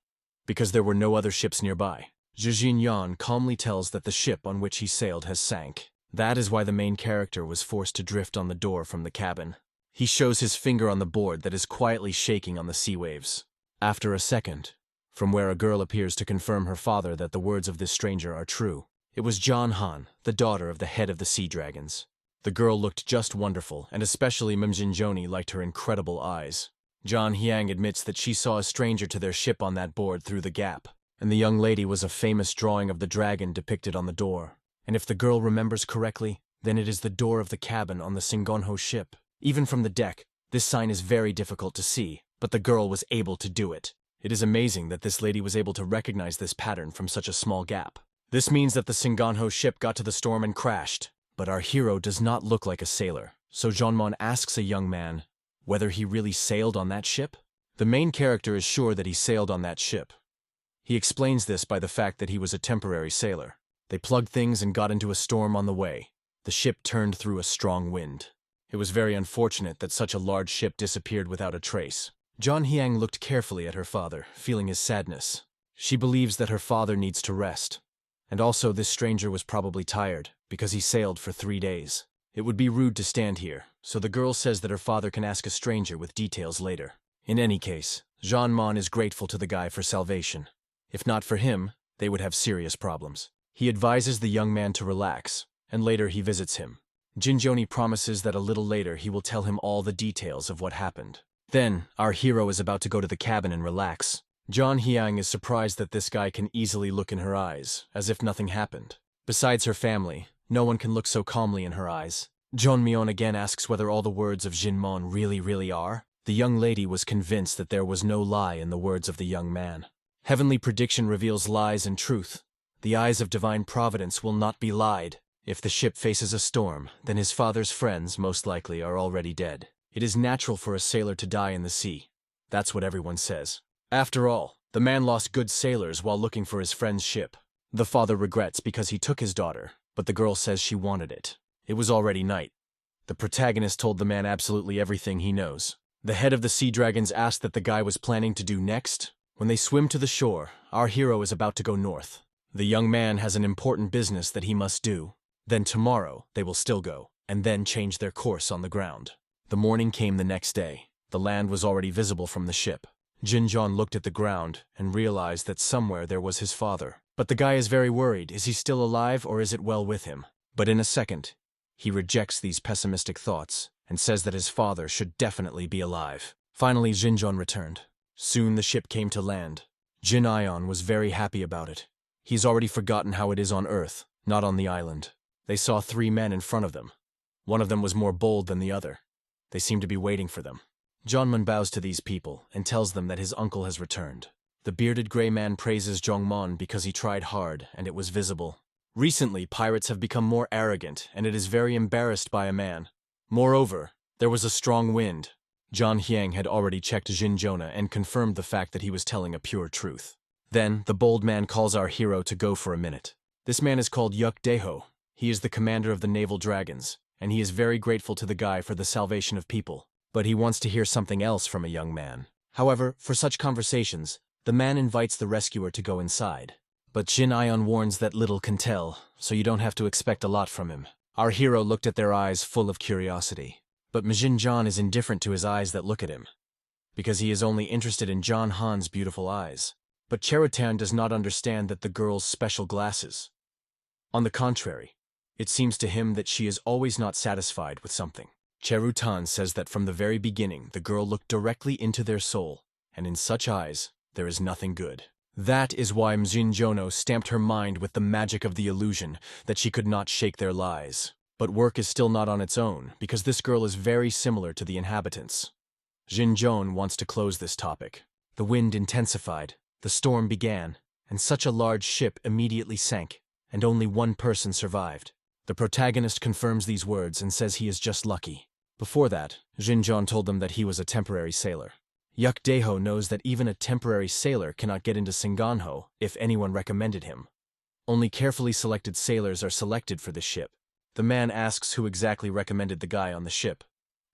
because there were no other ships nearby. Jin Yan calmly tells that the ship on which he sailed has sank. That is why the main character was forced to drift on the door from the cabin. He shows his finger on the board that is quietly shaking on the sea waves. After a second, from where a girl appears to confirm her father that the words of this stranger are true. It was John Han, the daughter of the head of the sea dragons. The girl looked just wonderful, and especially Joni liked her incredible eyes. John Hyang admits that she saw a stranger to their ship on that board through the gap, and the young lady was a famous drawing of the dragon depicted on the door. And if the girl remembers correctly, then it is the door of the cabin on the Singonho ship. Even from the deck, this sign is very difficult to see, but the girl was able to do it. It is amazing that this lady was able to recognize this pattern from such a small gap. This means that the Singonho ship got to the storm and crashed. But our hero does not look like a sailor, so Jeanmon asks a young man whether he really sailed on that ship. The main character is sure that he sailed on that ship. He explains this by the fact that he was a temporary sailor. They plugged things and got into a storm on the way. The ship turned through a strong wind. It was very unfortunate that such a large ship disappeared without a trace. John Hyang looked carefully at her father, feeling his sadness. She believes that her father needs to rest. And also this stranger was probably tired, because he sailed for 3 days. It would be rude to stand here, so the girl says that her father can ask a stranger with details later. In any case, Jeanmon is grateful to the guy for salvation. If not for him, they would have serious problems. He advises the young man to relax, and later he visits him. Jinjoni promises that a little later he will tell him all the details of what happened. Then, our hero is about to go to the cabin and relax. John Hyang is surprised that this guy can easily look in her eyes, as if nothing happened. Besides her family, no one can look so calmly in her eyes. John Myeon again asks whether all the words of Jinmon really are. The young lady was convinced that there was no lie in the words of the young man. Heavenly prediction reveals lies and truth. The eyes of divine providence will not be lied. If the ship faces a storm, then his father's friends, most likely, are already dead. It is natural for a sailor to die in the sea. That's what everyone says. After all, the man lost good sailors while looking for his friend's ship. The father regrets because he took his daughter, but the girl says she wanted it. It was already night. The protagonist told the man absolutely everything he knows. The head of the sea dragons asked that the guy was planning to do next. When they swim to the shore, our hero is about to go north. The young man has an important business that he must do. Then tomorrow, they will still go, and then change their course on the ground. The morning came the next day. The land was already visible from the ship. Jinjon looked at the ground and realized that somewhere there was his father. But the guy is very worried. Is he still alive or is it well with him? But in a second, he rejects these pessimistic thoughts and says that his father should definitely be alive. Finally, Jinjon returned. Soon the ship came to land. Jin Ion was very happy about it. He's already forgotten how it is on Earth, not on the island. They saw 3 men in front of them. One of them was more bold than the other. They seemed to be waiting for them. Jeonmun bows to these people and tells them that his uncle has returned. The bearded gray man praises Jongmon because he tried hard and it was visible. Recently, pirates have become more arrogant and it is very embarrassed by a man. Moreover, there was a strong wind. John Hyang had already checked Jin Jonah and confirmed the fact that he was telling a pure truth. Then, the bold man calls our hero to go for a minute. This man is called Yuk Daeho. He is the commander of the naval dragons, and he is very grateful to the guy for the salvation of people. But he wants to hear something else from a young man. However, for such conversations, the man invites the rescuer to go inside. But Jin Ion warns that little can tell, so you don't have to expect a lot from him. Our hero looked at their eyes full of curiosity. But Majin John is indifferent to his eyes that look at him, because he is only interested in John Han's beautiful eyes. But Cherutan does not understand that the girl's special glasses. On the contrary, it seems to him that she is always not satisfied with something. Cherutan says that from the very beginning the girl looked directly into their soul, and in such eyes there is nothing good. That is why Mjin Jono stamped her mind with the magic of the illusion that she could not shake their lies. But work is still not on its own, because this girl is very similar to the inhabitants. Jin Jon wants to close this topic. The wind intensified, the storm began, and such a large ship immediately sank, and only 1 person survived. The protagonist confirms these words and says he is just lucky. Before that, Jin Jon told them that he was a temporary sailor. Yuk Daeho knows that even a temporary sailor cannot get into Singanho if anyone recommended him. Only carefully selected sailors are selected for this ship. The man asks who exactly recommended the guy on the ship.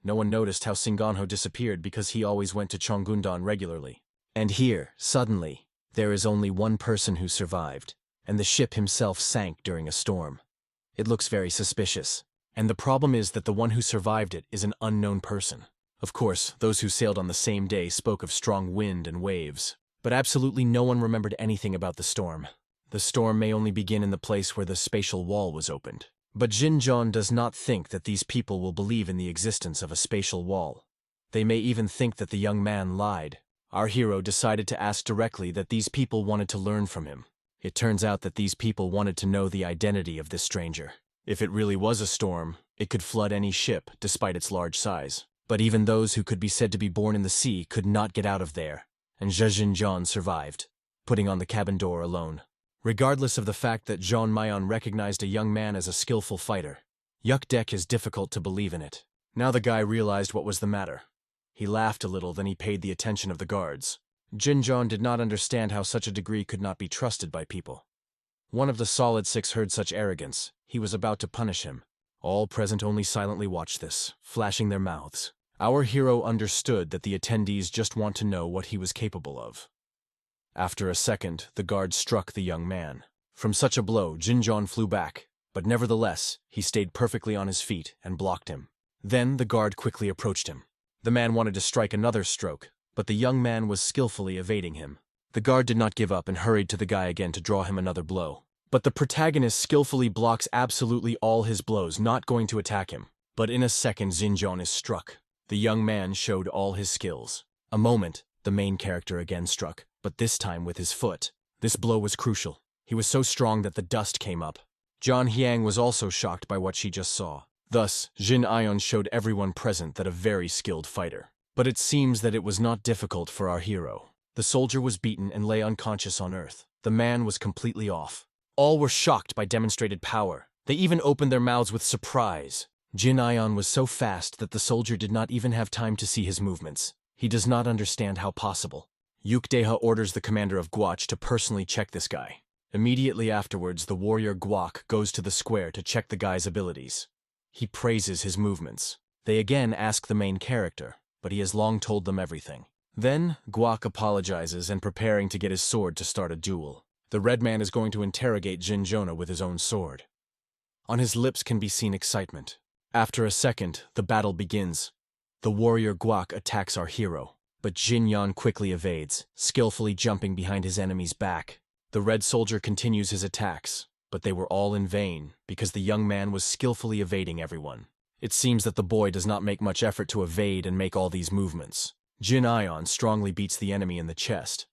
No one noticed how Singanho disappeared because he always went to Cheonggundan regularly. And here, suddenly, There is only one person who survived, and the ship himself sank during a storm. It looks very suspicious, and the problem is that the one who survived it is an unknown person. Of course, those who sailed on the same day spoke of strong wind and waves, but absolutely no one remembered anything about the storm. The storm may only begin in the place where the spatial wall was opened. But Jin Hong does not think that these people will believe in the existence of a spatial wall. They may even think that the young man lied. Our hero decided to ask directly that these people wanted to learn from him. It turns out that these people wanted to know the identity of this stranger. If it really was a storm, it could flood any ship, despite its large size. But even those who could be said to be born in the sea could not get out of there, and Jin Hong survived, putting on the cabin door alone. Regardless of the fact that Jean Mayon recognized a young man as a skillful fighter, Yuk Dek is difficult to believe in it. Now the guy realized what was the matter. He laughed a little, then he paid the attention of the guards. Jin Hong did not understand how such a degree could not be trusted by people. One of the solid six heard such arrogance. He was about to punish him. All present only silently watched this, flashing their mouths. Our hero understood that the attendees just want to know what he was capable of. After a second, the guard struck the young man. From such a blow, Jin Hong flew back, but nevertheless, he stayed perfectly on his feet and blocked him. Then the guard quickly approached him. The man wanted to strike another stroke, but the young man was skillfully evading him. The guard did not give up and hurried to the guy again to draw him another blow. But the protagonist skillfully blocks absolutely all his blows, not going to attack him. But in a second, Jin Hong is struck. The young man showed all his skills. A moment, the main character again struck, but this time with his foot. This blow was crucial. He was so strong that the dust came up. John Hyang was also shocked by what she just saw. Thus, Jin Ion showed everyone present that a very skilled fighter. But it seems that it was not difficult for our hero. The soldier was beaten and lay unconscious on earth. The man was completely off. All were shocked by demonstrated power. They even opened their mouths with surprise. Jin Ion was so fast that the soldier did not even have time to see his movements. He does not understand how possible. Yuk Deha orders the commander of Guach to personally check this guy. Immediately afterwards, the warrior Guak goes to the square to check the guy's abilities. He praises his movements. They again ask the main character, but he has long told them everything. Then, Guak apologizes and preparing to get his sword to start a duel. The red man is going to interrogate Jin Jonah with his own sword. On his lips can be seen excitement. After a second, the battle begins. The warrior Guak attacks our hero, but Jin Yan quickly evades, skillfully jumping behind his enemy's back. The red soldier continues his attacks, but they were all in vain because the young man was skillfully evading everyone. It seems that the boy does not make much effort to evade and make all these movements. Jin Ion strongly beats the enemy in the chest.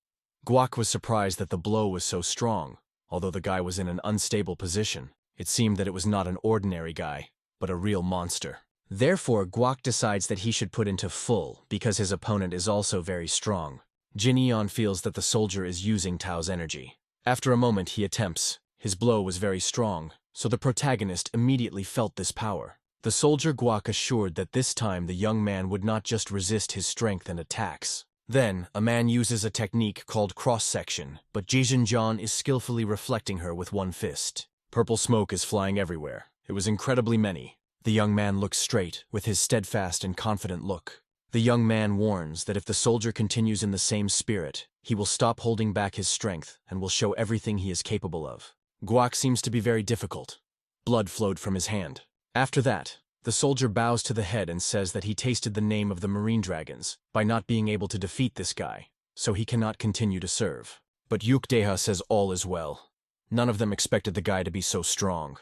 Guak was surprised that the blow was so strong. Although the guy was in an unstable position, it seemed that it was not an ordinary guy, but a real monster. Therefore, Guak decides that he should put into full because his opponent is also very strong. Jin Eon feels that the soldier is using Tao's energy. After a moment, he attempts. His blow was very strong, so the protagonist immediately felt this power. The soldier Guak assured that this time the young man would not just resist his strength and attacks. Then, a man uses a technique called cross-section, but Jijin John is skillfully reflecting her with one fist. Purple smoke is flying everywhere. It was incredibly many. The young man looks straight, with his steadfast and confident look. The young man warns that if the soldier continues in the same spirit, he will stop holding back his strength and will show everything he is capable of. Guak seems to be very difficult. Blood flowed from his hand. After that, the soldier bows to the head and says that he tasted the name of the marine dragons by not being able to defeat this guy, so he cannot continue to serve. But Yuk Deha says all is well. None of them expected the guy to be so strong.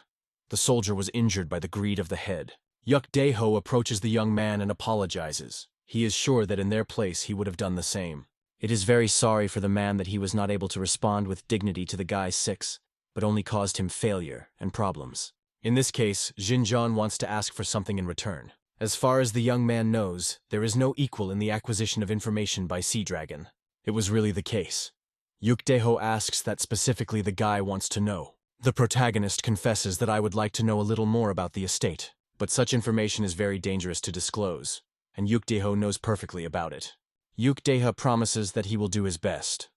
The soldier was injured by the greed of the head. Yuk Deho approaches the young man and apologizes. He is sure that in their place he would have done the same. It is very sorry for the man that he was not able to respond with dignity to the guy's six, but only caused him failure and problems. In this case, Jin John wants to ask for something in return. As far as the young man knows, there is no equal in the acquisition of information by Sea Dragon. It was really the case. Yuk Deho asks that specifically the guy wants to know. The protagonist confesses that I would like to know a little more about the estate, but such information is very dangerous to disclose, and Yuk Deho knows perfectly about it. Yuk Deha promises that he will do his best,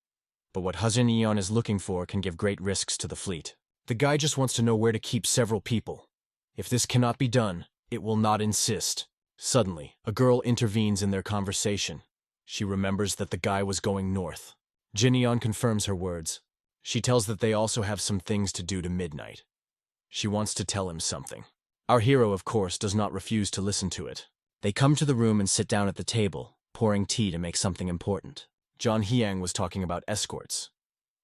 but what Huzin Eon is looking for can give great risks to the fleet. The guy just wants to know where to keep several people. If this cannot be done, it will not insist. Suddenly, a girl intervenes in their conversation. She remembers that the guy was going north. Jin Hong confirms her words. She tells that they also have some things to do to midnight. She wants to tell him something. Our hero, of course, does not refuse to listen to it. They come to the room and sit down at the table, pouring tea to make something important. John Hyang was talking about escorts.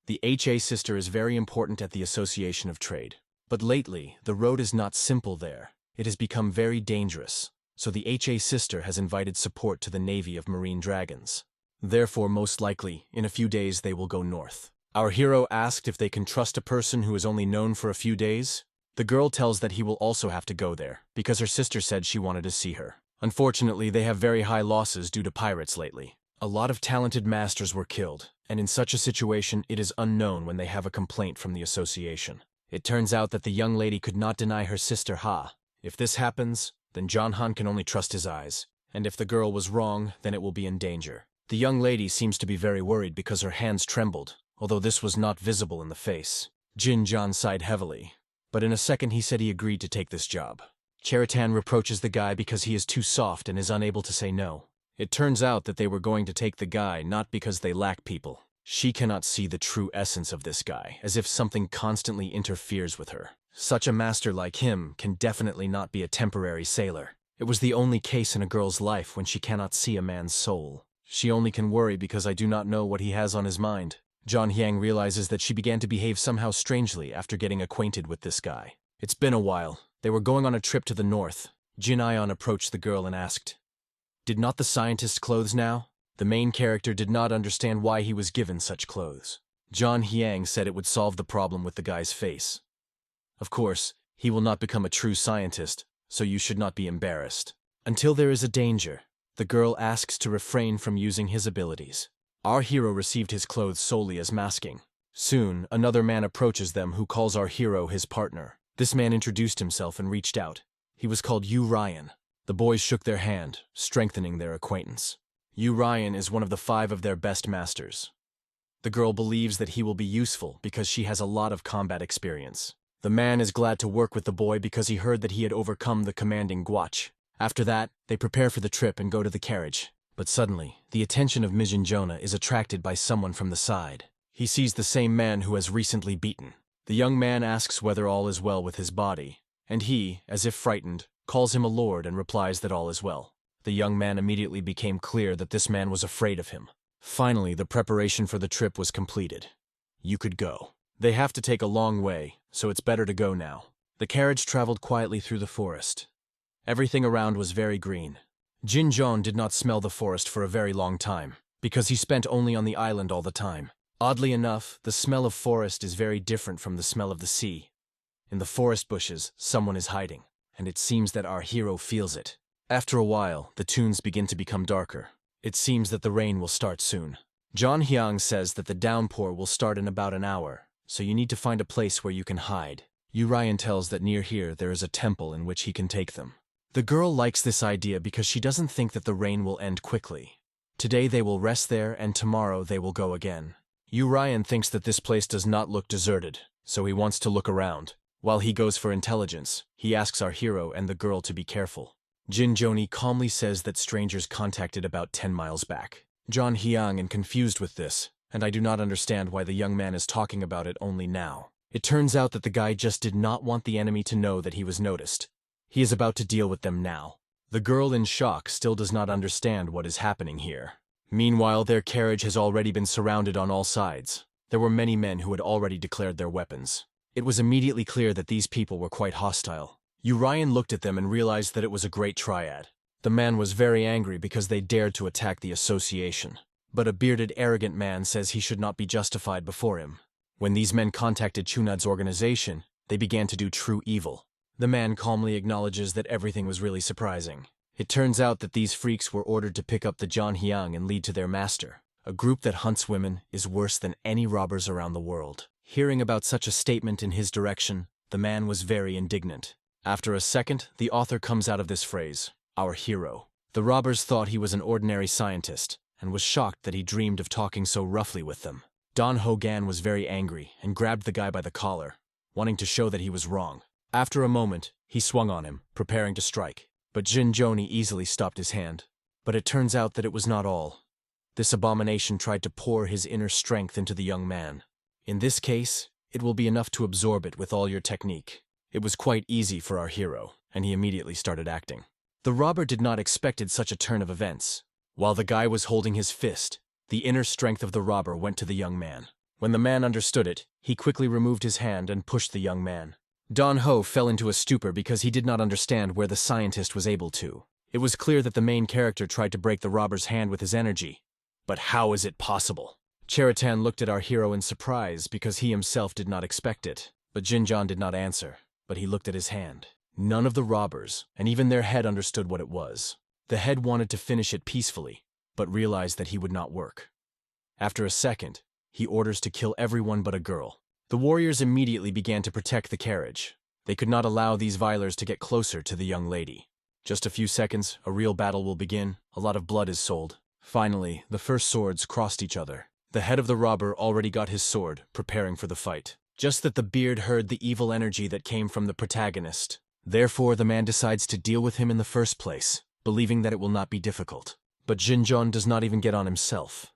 The HA sister is very important at the Association of Trade. But lately, the road is not simple there. It has become very dangerous. So the HA sister has invited support to the Navy of Marine Dragons. Therefore, most likely, in a few days they will go north. Our hero asked if they can trust a person who is only known for a few days. The girl tells that he will also have to go there, because her sister said she wanted to see her. Unfortunately, they have very high losses due to pirates lately. A lot of talented masters were killed, and in such a situation it is unknown when they have a complaint from the association. It turns out that the young lady could not deny her sister Ha. If this happens, then John Han can only trust his eyes, and if the girl was wrong, then it will be in danger. The young lady seems to be very worried because her hands trembled, although this was not visible in the face. Jin John sighed heavily, but in a second he said he agreed to take this job. Cheritan reproaches the guy because he is too soft and is unable to say no. It turns out that they were going to take the guy not because they lack people. She cannot see the true essence of this guy, as if something constantly interferes with her. Such a master like him can definitely not be a temporary sailor. It was the only case in a girl's life when she cannot see a man's soul. She only can worry because I do not know what he has on his mind. John Hyang realizes that she began to behave somehow strangely after getting acquainted with this guy. It's been a while. They were going on a trip to the north. Jin Ion approached the girl and asked, "Did not the scientist clothes now?" The main character did not understand why he was given such clothes. John Hyang said it would solve the problem with the guy's face. Of course, he will not become a true scientist, so you should not be embarrassed. Until there is a danger, the girl asks to refrain from using his abilities. Our hero received his clothes solely as masking. Soon, another man approaches them who calls our hero his partner. This man introduced himself and reached out. He was called Yu Ryan. The boys shook their hand, strengthening their acquaintance. Yu Ryan is one of the 5 of their best masters. The girl believes that he will be useful because she has a lot of combat experience. The man is glad to work with the boy because he heard that he had overcome the commanding Guach. After that, they prepare for the trip and go to the carriage. But suddenly, the attention of Mijin Jonah is attracted by someone from the side. He sees the same man who has recently beaten. The young man asks whether all is well with his body, and he, as if frightened, calls him a lord and replies that all is well. The young man immediately became clear that this man was afraid of him. Finally, the preparation for the trip was completed. You could go. They have to take a long way, so it's better to go now. The carriage traveled quietly through the forest. Everything around was very green. Jin John did not smell the forest for a very long time, because he spent only on the island all the time. Oddly enough, the smell of forest is very different from the smell of the sea. In the forest bushes, someone is hiding, and it seems that our hero feels it. After a while, the tunes begin to become darker. It seems that the rain will start soon. John Hyang says that the downpour will start in about an hour, so you need to find a place where you can hide. Yu Ryan tells that near here there is a temple in which he can take them. The girl likes this idea because she doesn't think that the rain will end quickly. Today they will rest there and tomorrow they will go again. Yu Ryan thinks that this place does not look deserted, so he wants to look around. While he goes for intelligence, he asks our hero and the girl to be careful. Jin Joni calmly says that strangers contacted about 10 miles back. John Hyang is confused with this, and I do not understand why the young man is talking about it only now. It turns out that the guy just did not want the enemy to know that he was noticed. He is about to deal with them now. The girl in shock still does not understand what is happening here. Meanwhile, their carriage has already been surrounded on all sides. There were many men who had already declared their weapons. It was immediately clear that these people were quite hostile. Yu Ryan looked at them and realized that it was a great triad. The man was very angry because they dared to attack the association. But a bearded, arrogant man says he should not be justified before him. When these men contacted Chunad's organization, they began to do true evil. The man calmly acknowledges that everything was really surprising. It turns out that these freaks were ordered to pick up the John Hyang and lead to their master. A group that hunts women is worse than any robbers around the world. Hearing about such a statement in his direction, the man was very indignant. After a second, the author comes out of this phrase, our hero. The robbers thought he was an ordinary scientist, and was shocked that he dreamed of talking so roughly with them. Don Hogan was very angry and grabbed the guy by the collar, wanting to show that he was wrong. After a moment, he swung on him, preparing to strike. But Jin Joni easily stopped his hand. But it turns out that it was not all. This abomination tried to pour his inner strength into the young man. In this case, it will be enough to absorb it with all your technique. It was quite easy for our hero, and he immediately started acting. The robber did not expect such a turn of events. While the guy was holding his fist, the inner strength of the robber went to the young man. When the man understood it, he quickly removed his hand and pushed the young man. Don Ho fell into a stupor because he did not understand where the scientist was able to. It was clear that the main character tried to break the robber's hand with his energy. But how is it possible? Cheritan looked at our hero in surprise because he himself did not expect it. But Jinjon did not answer, but he looked at his hand. None of the robbers, and even their head, understood what it was. The head wanted to finish it peacefully, but realized that he would not work. After a second, he orders to kill everyone but a girl. The warriors immediately began to protect the carriage. They could not allow these vilers to get closer to the young lady. Just a few seconds, a real battle will begin. A lot of blood is sold. Finally, the first swords crossed each other. The head of the robber already got his sword, preparing for the fight. Just that the beard heard the evil energy that came from the protagonist. Therefore, the man decides to deal with him in the first place, believing that it will not be difficult. But Jinjon does not even get on himself.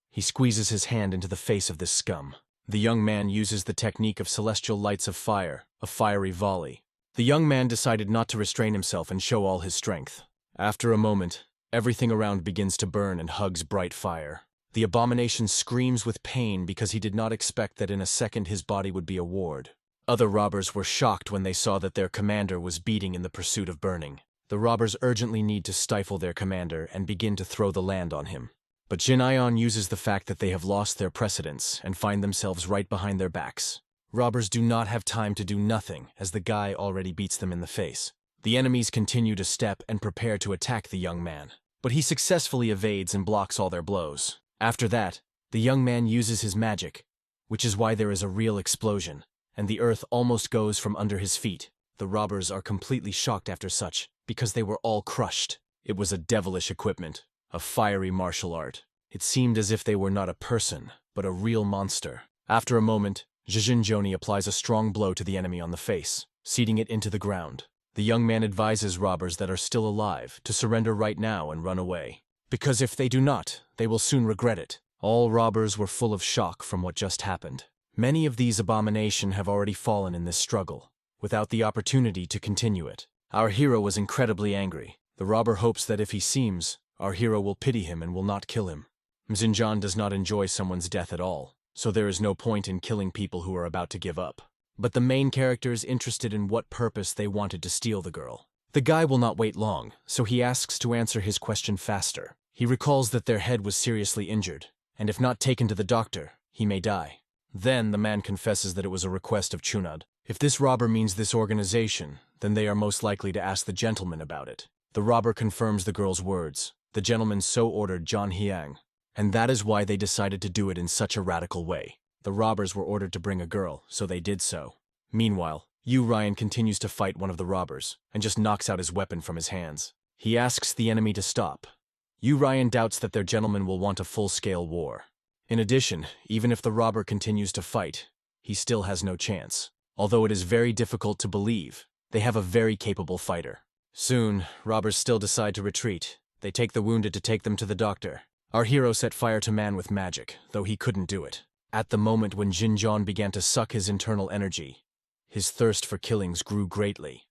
He squeezes his hand into the face of this scum. The young man uses the technique of celestial lights of fire, a fiery volley. The young man decided not to restrain himself and show all his strength. After a moment, everything around begins to burn and hugs bright fire. The abomination screams with pain because he did not expect that in a second his body would be a ward. Other robbers were shocked when they saw that their commander was beating in the pursuit of burning. The robbers urgently need to stifle their commander and begin to throw the land on him. But Jin Ion uses the fact that they have lost their precedence and find themselves right behind their backs. Robbers do not have time to do nothing, as the guy already beats them in the face. The enemies continue to step and prepare to attack the young man, but he successfully evades and blocks all their blows. After that, the young man uses his magic, which is why there is a real explosion, and the earth almost goes from under his feet. The robbers are completely shocked after such, because they were all crushed. It was a devilish equipment, a fiery martial art. It seemed as if they were not a person, but a real monster. After a moment, Jijin Joni applies a strong blow to the enemy on the face, seating it into the ground. The young man advises robbers that are still alive to surrender right now and run away. Because if they do not, they will soon regret it. All robbers were full of shock from what just happened. Many of these abominations have already fallen in this struggle, without the opportunity to continue it. Our hero was incredibly angry. The robber hopes that if he seems, our hero will pity him and will not kill him. Mzinjan does not enjoy someone's death at all, so there is no point in killing people who are about to give up. But the main character is interested in what purpose they wanted to steal the girl. The guy will not wait long, so he asks to answer his question faster. He recalls that their head was seriously injured, and if not taken to the doctor, he may die. Then the man confesses that it was a request of Chunad. If this robber means this organization, then they are most likely to ask the gentleman about it. The robber confirms the girl's words. The gentleman so ordered John Hyang, and that is why they decided to do it in such a radical way. The robbers were ordered to bring a girl, so they did so. Meanwhile, Yu Ryan continues to fight one of the robbers, and just knocks out his weapon from his hands. He asks the enemy to stop. Yu Ryan doubts that their gentleman will want a full-scale war. In addition, even if the robber continues to fight, he still has no chance. Although it is very difficult to believe, they have a very capable fighter. Soon, robbers still decide to retreat. They take the wounded to take them to the doctor. Our hero set fire to man with magic, though he couldn't do it. At the moment when Jinjon began to suck his internal energy, his thirst for killings grew greatly.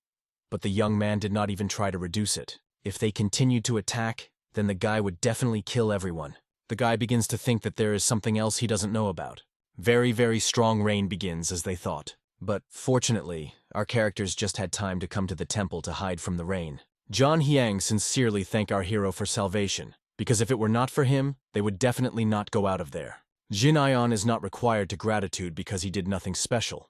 But the young man did not even try to reduce it. If they continued to attack, then the guy would definitely kill everyone. The guy begins to think that there is something else he doesn't know about. Very, very strong rain begins, as they thought. But, fortunately, our characters just had time to come to the temple to hide from the rain. John Hyang sincerely thanked our hero for salvation, because if it were not for him, they would definitely not go out of there. Jin Ion is not required to gratitude because he did nothing special.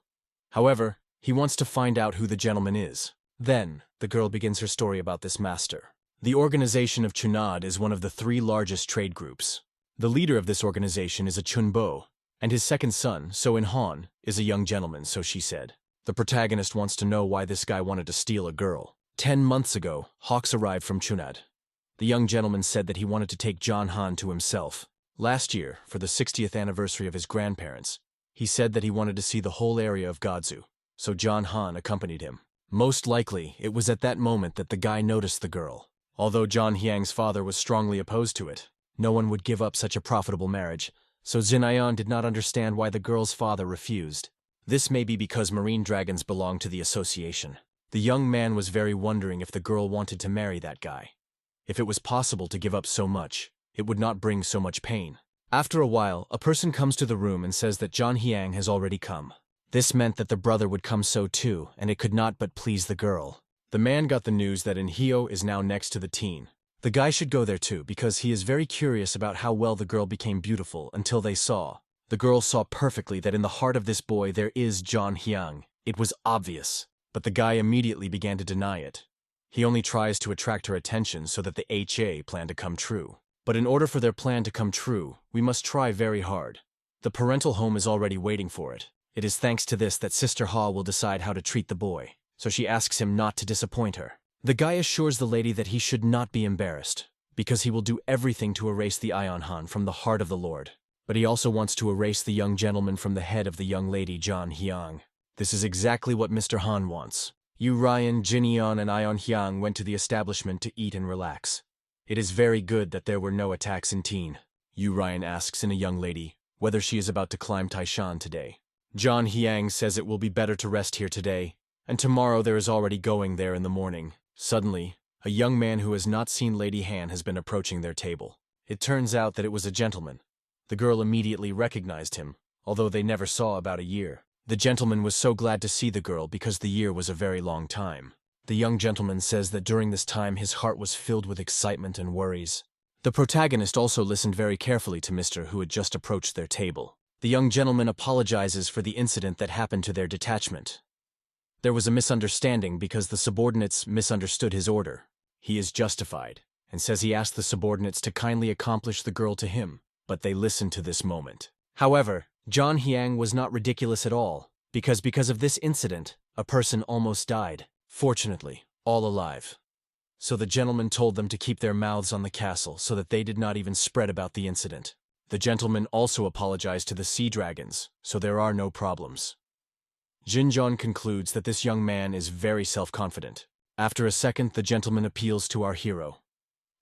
However, he wants to find out who the gentleman is. Then, the girl begins her story about this master. The organization of Chunad is one of the 3 largest trade groups. The leader of this organization is a Chunbo, and his second son, So In Han, is a young gentleman, so she said. The protagonist wants to know why this guy wanted to steal a girl. 10 months ago, Hawks arrived from Chunad. The young gentleman said that he wanted to take John Han to himself. Last year, for the 60th anniversary of his grandparents, he said that he wanted to see the whole area of Godzu, so John Han accompanied him. Most likely, it was at that moment that the guy noticed the girl. Although John Hyang's father was strongly opposed to it, No one would give up such a profitable marriage, so Zinayan did not understand why the girl's father refused. This may be because marine dragons belong to the association. The young man was very wondering if the girl wanted to marry that guy. If it was possible to give up so much, it would not bring so much pain. After a while, a person comes to the room and says that John Hyang has already come. This meant that the brother would come so too, and it could not but please the girl. The man got the news that Inhyo is now next to the teen. The guy should go there too because he is very curious about how well the girl became beautiful until they saw. The girl saw perfectly that in the heart of this boy there is John Hyang. It was obvious, but the guy immediately began to deny it. He only tries to attract her attention so that the HA plan to come true. But in order for their plan to come true, we must try very hard. The parental home is already waiting for it. It is thanks to this that Sister Ha will decide how to treat the boy, so she asks him not to disappoint her. The guy assures the lady that he should not be embarrassed, because he will do everything to erase the Ion Han from the heart of the Lord. But he also wants to erase the young gentleman from the head of the young lady John Hyang. This is exactly what Mr. Han wants. Yu Ryan, Jin Eon, and Ion Hyang went to the establishment to eat and relax. It is very good that there were no attacks in Teen. Yu Ryan asks in a young lady whether she is about to climb Taishan today. John Hyang says it will be better to rest here today, and tomorrow there is already going there in the morning. Suddenly, a young man who has not seen Lady Han has been approaching their table. It turns out that it was a gentleman. The girl immediately recognized him, although they never saw about a year. The gentleman was so glad to see the girl because the year was a very long time. The young gentleman says that during this time his heart was filled with excitement and worries. The protagonist also listened very carefully to Mr. who had just approached their table. The young gentleman apologizes for the incident that happened to their detachment. There was a misunderstanding because the subordinates misunderstood his order. He is justified, and says he asked the subordinates to kindly accomplish the girl to him, but they listened to this moment. However, John Hyang was not ridiculous at all, because of this incident, a person almost died. Fortunately, all alive. So the gentleman told them to keep their mouths on the castle so that they did not even spread about the incident. The gentleman also apologized to the sea dragons, so there are no problems. Jin Jong concludes that this young man is very self-confident. After a second, the gentleman appeals to our hero.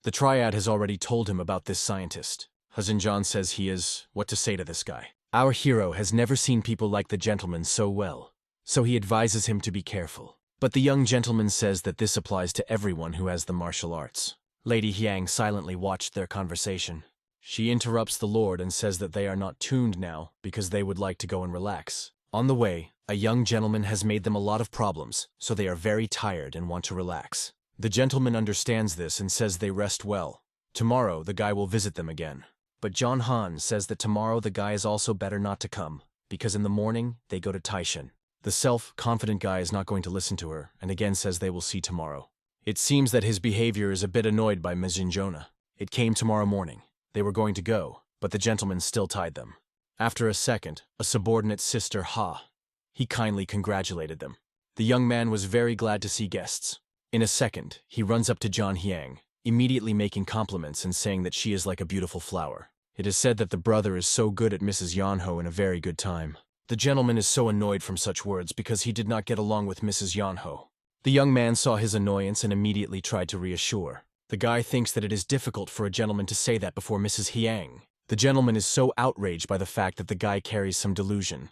The triad has already told him about this scientist. Huzin-John says he is what to say to this guy. Our hero has never seen people like the gentleman so well, so he advises him to be careful. But the young gentleman says that this applies to everyone who has the martial arts. Lady Hyang silently watched their conversation. She interrupts the Lord and says that they are not tuned now because they would like to go and relax. On the way, a young gentleman has made them a lot of problems, so they are very tired and want to relax. The gentleman understands this and says they rest well. Tomorrow, the guy will visit them again. But John Han says that tomorrow the guy is also better not to come, because in the morning, they go to Taishan. The self-confident guy is not going to listen to her, and again says they will see tomorrow. It seems that his behavior is a bit annoyed by Ms. Jonah. It came tomorrow morning. They were going to go, but the gentleman still tied them. After a second, a subordinate sister Ha. He kindly congratulated them. The young man was very glad to see guests. In a second, he runs up to John Hyang, immediately making compliments and saying that she is like a beautiful flower. It is said that the brother is so good at Mrs. Yanho in a very good time. The gentleman is so annoyed from such words because he did not get along with Mrs. Yanho. The young man saw his annoyance and immediately tried to reassure. The guy thinks that it is difficult for a gentleman to say that before Mrs. Hyang. The gentleman is so outraged by the fact that the guy carries some delusion.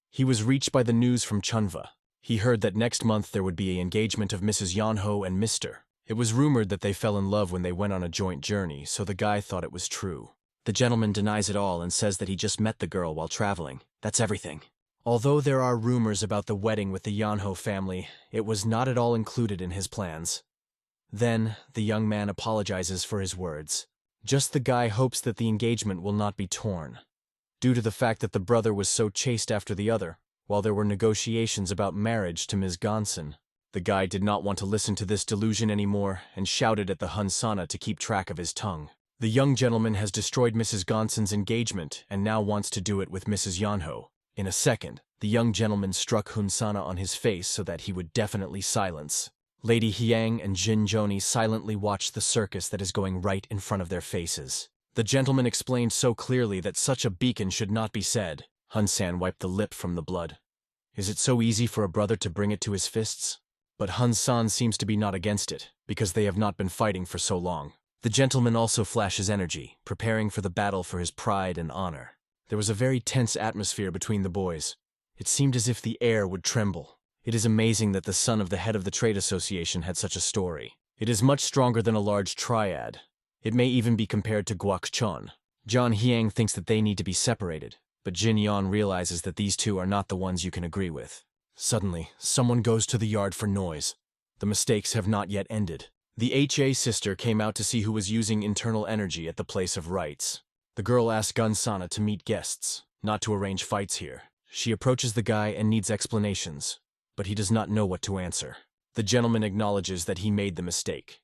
He was reached by the news from Chunva. He heard that next month there would be an engagement of Mrs. Yanho and Mr. It was rumored that they fell in love when they went on a joint journey, so the guy thought it was true. The gentleman denies it all and says that he just met the girl while traveling. That's everything. Although there are rumors about the wedding with the Yanho family, it was not at all included in his plans. Then, the young man apologizes for his words. Just the guy hopes that the engagement will not be torn, due to the fact that the brother was so chased after the other, while there were negotiations about marriage to Ms. Gonson. The guy did not want to listen to this delusion anymore and shouted at the Hunsana to keep track of his tongue. The young gentleman has destroyed Mrs. Gonson's engagement and now wants to do it with Mrs. Yanho. In a second, the young gentleman struck Hunsana on his face so that he would definitely silence. Lady Hyang and Jin Joni silently watched the circus that is going right in front of their faces. The gentleman explained so clearly that such a beacon should not be said. Hunsan wiped the lip from the blood. Is it so easy for a brother to bring it to his fists? But Hunsan seems to be not against it, because they have not been fighting for so long. The The gentleman also flashes energy, preparing for the battle for his pride and honor. There was a very tense atmosphere between the boys. It seemed as if the air would tremble. It is amazing that the son of the head of the trade association had such a story. It is much stronger than a large triad. It may even be compared to Guak-chon. John Hyang thinks that they need to be separated, but Jin Yon realizes that these two are not the ones you can agree with. Suddenly, someone goes to the yard for noise. The mistakes have not yet ended. The HA sister came out to see who was using internal energy at the place of rites. The girl asks Gunsana to meet guests, not to arrange fights here. She approaches the guy and needs explanations, but he does not know what to answer. The gentleman acknowledges that he made the mistake,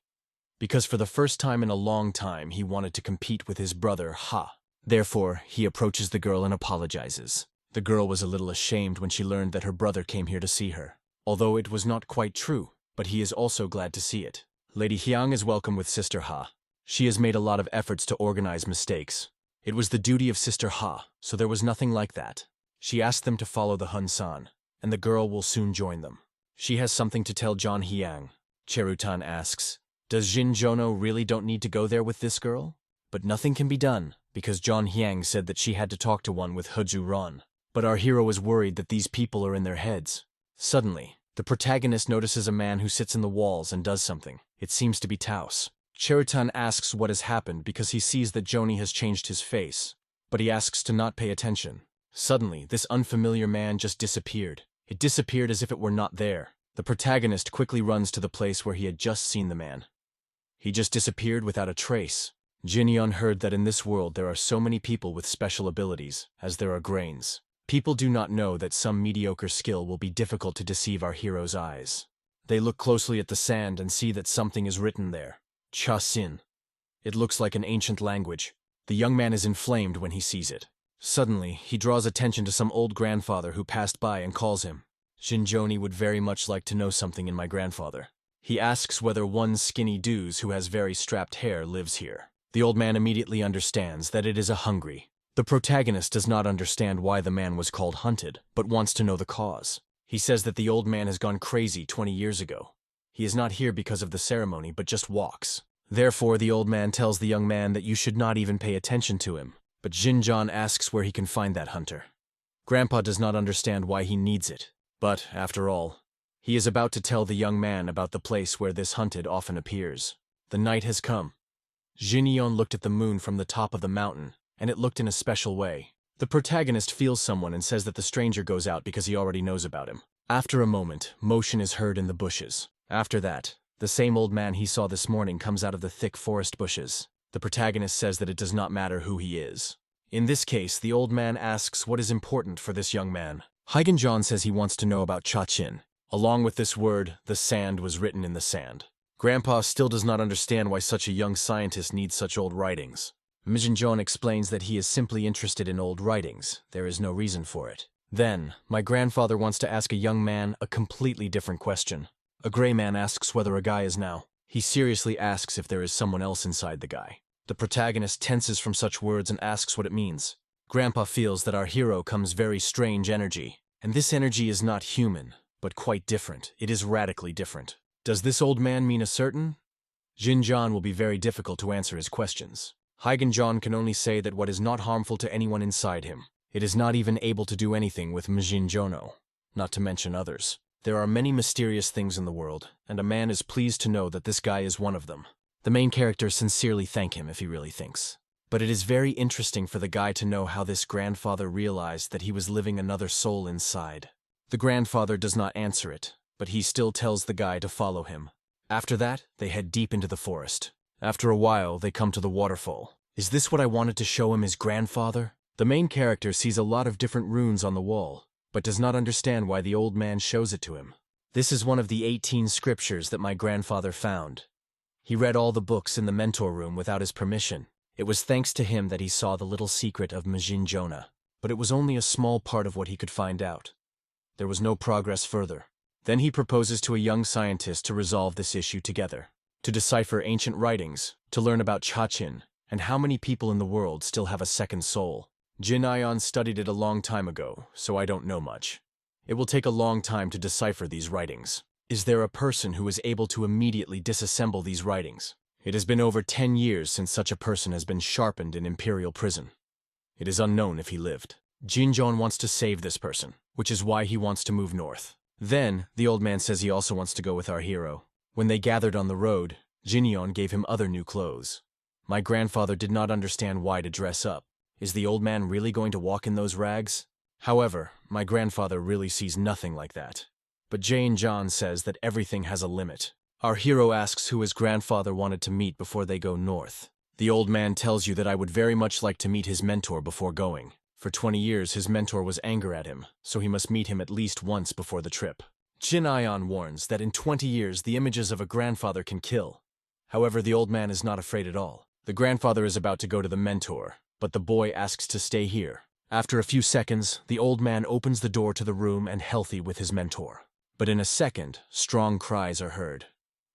because for the first time in a long time he wanted to compete with his brother Ha. Therefore, he approaches the girl and apologizes. The girl was a little ashamed when she learned that her brother came here to see her, although it was not quite true, but he is also glad to see it. Lady Hyang is welcome with Sister Ha. She has made a lot of efforts to organize mistakes. It was the duty of Sister Ha, so there was nothing like that. She asked them to follow the Hun-san, and the girl will soon join them. She has something to tell John Hyang. Cherutan asks, does Jin Jono really don't need to go there with this girl? But nothing can be done, because John Hyang said that she had to talk to one with Heju Ron. But our hero is worried that these people are in their heads. Suddenly, the protagonist notices a man who sits in the walls and does something. It seems to be Taos. Cherutan asks what has happened because he sees that Joni has changed his face, but he asks to not pay attention. Suddenly, this unfamiliar man just disappeared. It disappeared as if it were not there. The protagonist quickly runs to the place where he had just seen the man. He just disappeared without a trace. Jin Yon heard that in this world there are so many people with special abilities, as there are grains. People do not know that some mediocre skill will be difficult to deceive our hero's eyes. They look closely at the sand and see that something is written there. Cha-sin. It looks like an ancient language. The young man is inflamed when he sees it. Suddenly, he draws attention to some old grandfather who passed by and calls him. Shinjoni would very much like to know something in my grandfather. He asks whether one skinny dude who has very strapped hair lives here. The old man immediately understands that it is a hungry. The protagonist does not understand why the man was called hunted, but wants to know the cause. He says that the old man has gone crazy 20 years ago. He is not here because of the ceremony, but just walks. Therefore, the old man tells the young man that you should not even pay attention to him. But Jinjon asks where he can find that hunter. Grandpa does not understand why he needs it. But, after all, he is about to tell the young man about the place where this hunted often appears. The night has come. Jinyon looked at the moon from the top of the mountain, and it looked in a special way. The protagonist feels someone and says that the stranger goes out because he already knows about him. After a moment, motion is heard in the bushes. After that, the same old man he saw this morning comes out of the thick forest bushes. The protagonist says that it does not matter who he is. In this case, the old man asks what is important for this young man. Hygen-John says he wants to know about Cha-Chin. Along with this word, the sand was written in the sand. Grandpa still does not understand why such a young scientist needs such old writings. Mijin-John explains that he is simply interested in old writings. There is no reason for it. Then, my grandfather wants to ask a young man a completely different question. A gray man asks whether a guy is now. He seriously asks if there is someone else inside the guy. The protagonist tenses from such words and asks what it means. Grandpa feels that our hero comes very strange energy. And this energy is not human, but quite different. It is radically different. Does this old man mean a certain? Jin-John will be very difficult to answer his questions. Hygen-John can only say that what is not harmful to anyone inside him. It is not even able to do anything with Mijin-Jono, not to mention others. There are many mysterious things in the world, and a man is pleased to know that this guy is one of them. The main character sincerely thank him if he really thinks. But it is very interesting for the guy to know how this grandfather realized that he was living another soul inside. The grandfather does not answer it, but he still tells the guy to follow him. After that, they head deep into the forest. After a while, they come to the waterfall. Is this what I wanted to show him his grandfather? The main character sees a lot of different runes on the wall, but does not understand why the old man shows it to him. This is one of the 18 scriptures that my grandfather found. He read all the books in the mentor room without his permission. It was thanks to him that he saw the little secret of Mijin Jonah, but it was only a small part of what he could find out. There was no progress further. Then he proposes to a young scientist to resolve this issue together, to decipher ancient writings, to learn about Cha-Chin, and how many people in the world still have a second soul. Jin Ion studied it a long time ago, so I don't know much. It will take a long time to decipher these writings. Is there a person who is able to immediately disassemble these writings? It has been over 10 years since such a person has been sharpened in Imperial prison. It is unknown if he lived. Jin Hong wants to save this person, which is why he wants to move north. Then, the old man says he also wants to go with our hero. When they gathered on the road, Jin Hong gave him other new clothes. My grandfather did not understand why to dress up. Is the old man really going to walk in those rags? However, my grandfather really sees nothing like that. But Jane John says that everything has a limit. Our hero asks who his grandfather wanted to meet before they go north. The old man tells you that I would very much like to meet his mentor before going. For 20 years, his mentor was angry at him, so he must meet him at least once before the trip. Jin Hong warns that in 20 years, the images of a grandfather can kill. However, the old man is not afraid at all. The grandfather is about to go to the mentor, but the boy asks to stay here. After a few seconds, the old man opens the door to the room and healthy with his mentor. But in a second, strong cries are heard.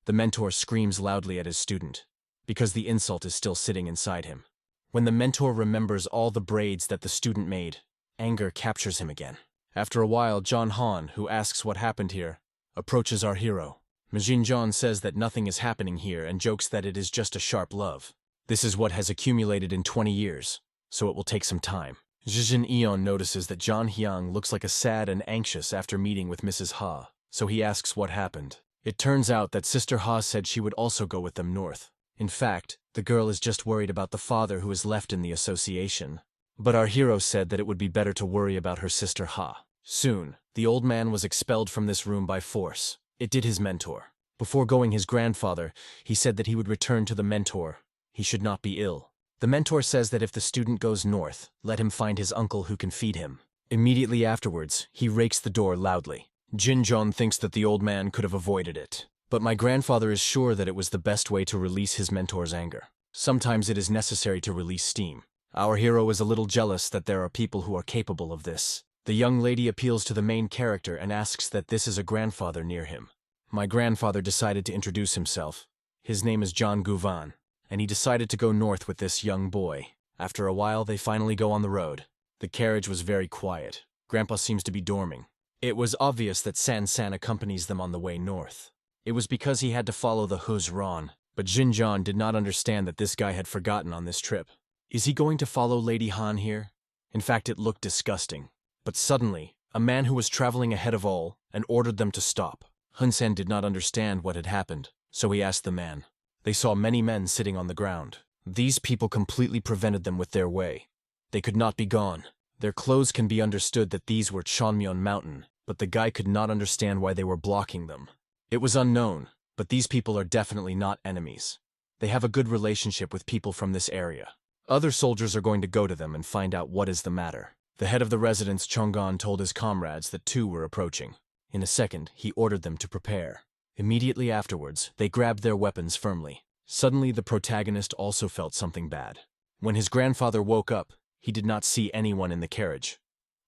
The mentor screams loudly at his student, because the insult is still sitting inside him. When the mentor remembers all the braids that the student made, anger captures him again. After a while, Jin Hong, who asks what happened here, approaches our hero. Jin Hong says that nothing is happening here and jokes that it is just a sharp love. This is what has accumulated in 20 years, so it will take some time. Jin Hong notices that John Hyang looks like a sad and anxious after meeting with Mrs. Ha, so he asks what happened. It turns out that Sister Ha said she would also go with them north. In fact, the girl is just worried about the father who is left in the association. But our hero said that it would be better to worry about her sister Ha. Soon, the old man was expelled from this room by force. It did his mentor. Before going his grandfather, he said that he would return to the mentor. He should not be ill. The mentor says that if the student goes north, let him find his uncle who can feed him. Immediately afterwards, he rakes the door loudly. Jin Hong thinks that the old man could have avoided it. But my grandfather is sure that it was the best way to release his mentor's anger. Sometimes it is necessary to release steam. Our hero is a little jealous that there are people who are capable of this. The young lady appeals to the main character and asks that this is a grandfather near him. My grandfather decided to introduce himself. His name is John Guvan, and he decided to go north with this young boy. After a while, they finally go on the road. The carriage was very quiet. Grandpa seems to be dorming. It was obvious that San accompanies them on the way north. It was because he had to follow the Huz Ron, but Jin Hong did not understand that this guy had forgotten on this trip. Is he going to follow Lady Han here? In fact, it looked disgusting. But suddenly, a man who was traveling ahead of all and ordered them to stop. Hun Sen did not understand what had happened, so he asked the man. They saw many men sitting on the ground. These people completely prevented them with their way. They could not be gone. Their clothes can be understood that these were Cheonmyeon Mountain, but the guy could not understand why they were blocking them. It was unknown, but these people are definitely not enemies. They have a good relationship with people from this area. Other soldiers are going to go to them and find out what is the matter. The head of the residence, Chong'an, told his comrades that two were approaching. In a second, he ordered them to prepare. Immediately afterwards, they grabbed their weapons firmly. Suddenly, the protagonist also felt something bad. When his grandfather woke up, he did not see anyone in the carriage.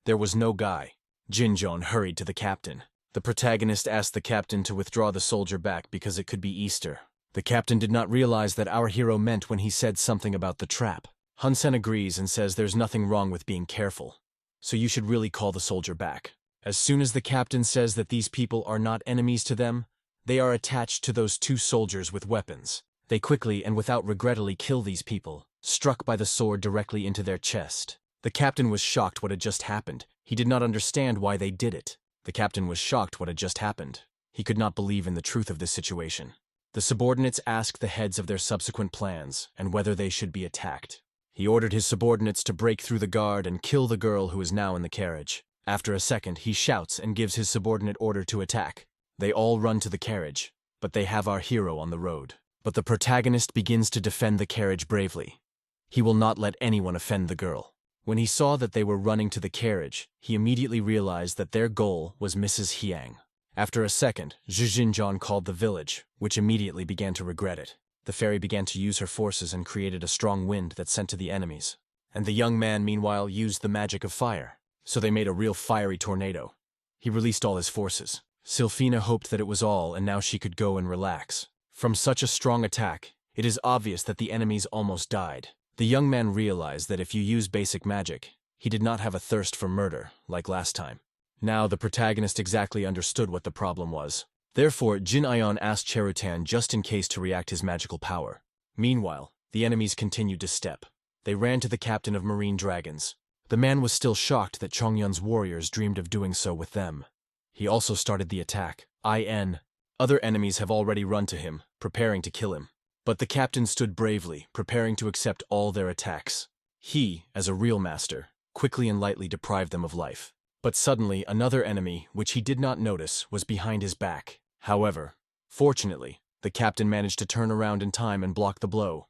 There was no guy. Jin Hong hurried to the captain. The protagonist asked the captain to withdraw the soldier back because it could be Easter. The captain did not realize that our hero meant when he said something about the trap. Hun Sen agrees and says there's nothing wrong with being careful, so you should really call the soldier back. As soon as the captain says that these people are not enemies to them, they are attached to those two soldiers with weapons. They quickly and without regretfully kill these people, struck by the sword directly into their chest. The captain was shocked what had just happened. He did not understand why they did it. The captain was shocked what had just happened. He could not believe in the truth of this situation. The subordinates asked the heads of their subsequent plans and whether they should be attacked. He ordered his subordinates to break through the guard and kill the girl who is now in the carriage. After a second, he shouts and gives his subordinate order to attack. They all run to the carriage, but they have our hero on the road. But the protagonist begins to defend the carriage bravely. He will not let anyone offend the girl. When he saw that they were running to the carriage, he immediately realized that their goal was Mrs. Hyang. After a second, Jin Hong called the village, which immediately began to regret it. The fairy began to use her forces and created a strong wind that sent to the enemies. And the young man, meanwhile, used the magic of fire. So they made a real fiery tornado. He released all his forces. Sylphina hoped that it was all, and now she could go and relax. From such a strong attack, it is obvious that the enemies almost died. The young man realized that if you use basic magic, he did not have a thirst for murder, like last time. Now the protagonist exactly understood what the problem was. Therefore, Jin Hong asked Cherutan just in case to react his magical power. Meanwhile, the enemies continued to step. They ran to the captain of marine dragons. The man was still shocked that Chongyun's warriors dreamed of doing so with them. He also started the attack. Other enemies have already run to him, preparing to kill him. But the captain stood bravely, preparing to accept all their attacks. He, as a real master, quickly and lightly deprived them of life. But suddenly, another enemy, which he did not notice, was behind his back. However, fortunately, the captain managed to turn around in time and block the blow.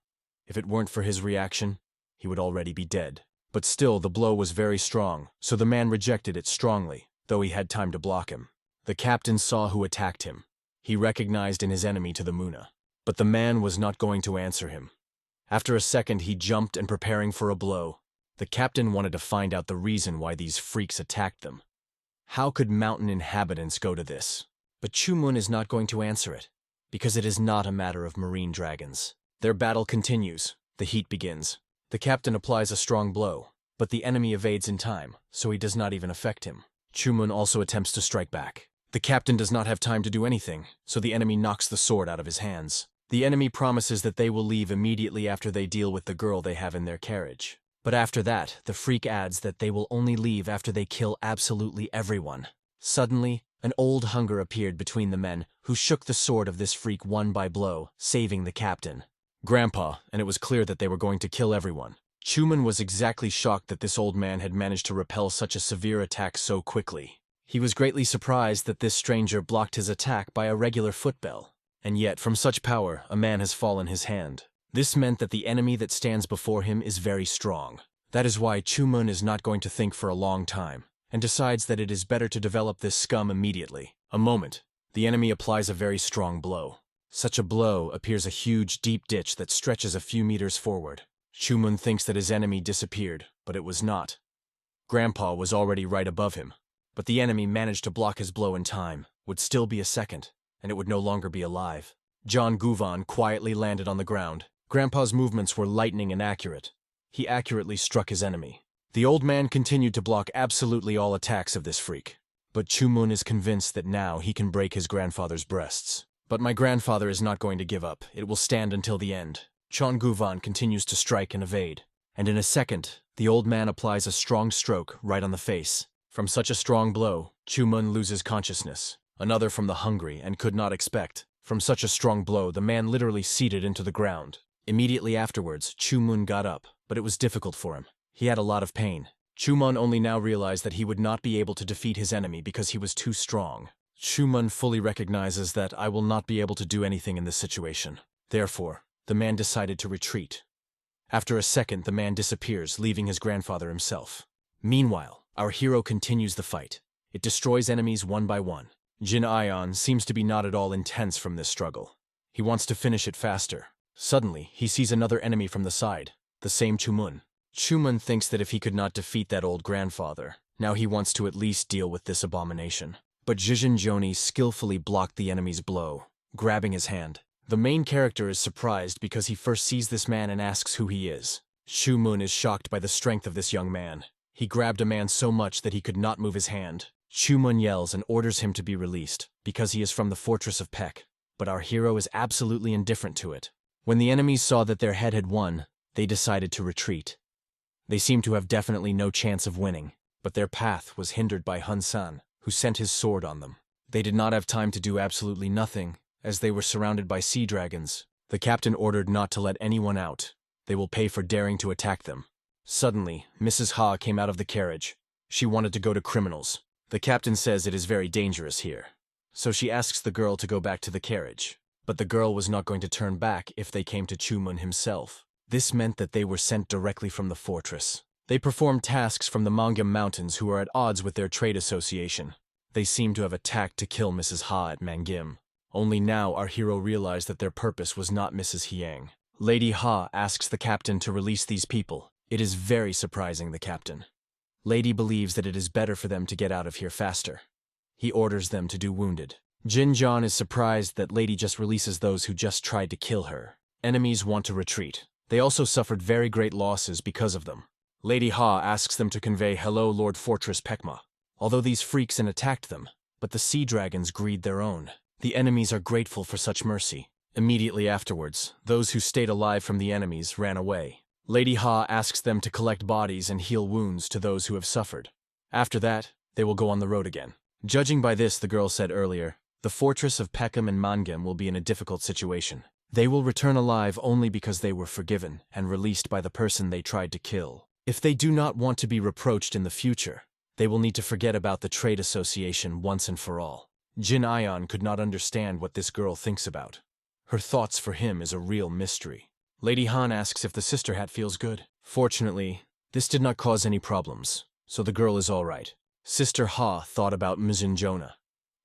If it weren't for his reaction, he would already be dead. But still, the blow was very strong, so the man rejected it strongly, though he had time to block him. The captain saw who attacked him. He recognized in his enemy to the Muna. But the man was not going to answer him. After a second, he jumped and preparing for a blow. The captain wanted to find out the reason why these freaks attacked them. How could mountain inhabitants go to this? But Chumun is not going to answer it, because it is not a matter of marine dragons. Their battle continues. The heat begins. The captain applies a strong blow, but the enemy evades in time, so he does not even affect him. Chumun also attempts to strike back. The captain does not have time to do anything, so the enemy knocks the sword out of his hands. The enemy promises that they will leave immediately after they deal with the girl they have in their carriage. But after that, the freak adds that they will only leave after they kill absolutely everyone. Suddenly, an old hunger appeared between the men, who shook the sword of this freak one by blow, saving the captain. Grandpa, and it was clear that they were going to kill everyone. Chumun was exactly shocked that this old man had managed to repel such a severe attack so quickly. He was greatly surprised that this stranger blocked his attack by a regular footbell. And yet, from such power, a man has fallen his hand. This meant that the enemy that stands before him is very strong. That is why Chumun is not going to think for a long time, and decides that it is better to develop this scum immediately. A moment. The enemy applies a very strong blow. Such a blow appears a huge, deep ditch that stretches a few meters forward. Chumun thinks that his enemy disappeared, but it was not. Grandpa was already right above him. But the enemy managed to block his blow in time, would still be a second, and it would no longer be alive. John Guvan quietly landed on the ground. Grandpa's movements were lightning and accurate. He accurately struck his enemy. The old man continued to block absolutely all attacks of this freak. But Chumun is convinced that now he can break his grandfather's breasts. But my grandfather is not going to give up. It will stand until the end. Chon Guvan continues to strike and evade. And in a second, the old man applies a strong stroke right on the face. From such a strong blow, Chumun loses consciousness. Another from the hungry and could not expect. From such a strong blow, the man literally seated into the ground. Immediately afterwards, Chumun got up, but it was difficult for him. He had a lot of pain. Chumun only now realized that he would not be able to defeat his enemy because he was too strong. Chumun fully recognizes that I will not be able to do anything in this situation. Therefore, the man decided to retreat. After a second, the man disappears, leaving his grandfather himself. Meanwhile, our hero continues the fight. It destroys enemies one by one. Jin Ion seems to be not at all intense from this struggle. He wants to finish it faster. Suddenly, he sees another enemy from the side, the same Chumun. Chumun thinks that if he could not defeat that old grandfather, now he wants to at least deal with this abomination. But Jijin Joni skillfully blocked the enemy's blow, grabbing his hand. The main character is surprised because he first sees this man and asks who he is. Chumun is shocked by the strength of this young man. He grabbed a man so much that he could not move his hand. Chumun yells and orders him to be released, because he is from the fortress of Pek. But our hero is absolutely indifferent to it. When the enemies saw that their head had won, they decided to retreat. They seemed to have definitely no chance of winning, but their path was hindered by Hun San, who sent his sword on them. They did not have time to do absolutely nothing, as they were surrounded by sea dragons. The captain ordered not to let anyone out. They will pay for daring to attack them. Suddenly, Mrs. Ha came out of the carriage. She wanted to go to criminals. The captain says it is very dangerous here. So she asks the girl to go back to the carriage. But the girl was not going to turn back if they came to Chumun himself. This meant that they were sent directly from the fortress. They performed tasks from the Manga Mountains who are at odds with their trade association. They seem to have attacked to kill Mrs. Ha at Mangim. Only now our hero realized that their purpose was not Mrs. Hiang. Lady Ha asks the captain to release these people. It is very surprising, the captain. Lady believes that it is better for them to get out of here faster. He orders them to do wounded. Jin John is surprised that Lady just releases those who just tried to kill her. Enemies want to retreat. They also suffered very great losses because of them. Lady Ha asks them to convey hello Lord Fortress Pekma. Although these freaks and attacked them, but the sea dragons greed their own. The enemies are grateful for such mercy. Immediately afterwards, those who stayed alive from the enemies ran away. Lady Ha asks them to collect bodies and heal wounds to those who have suffered. After that, they will go on the road again. Judging by this, the girl said earlier, the fortress of Peckham and Mangam will be in a difficult situation. They will return alive only because they were forgiven and released by the person they tried to kill. If they do not want to be reproached in the future, they will need to forget about the trade association once and for all. Jin Ion could not understand what this girl thinks about. Her thoughts for him is a real mystery. Lady Han asks if the sister hat feels good. Fortunately, this did not cause any problems, so the girl is all right. Sister Ha thought about Mzin Jonah.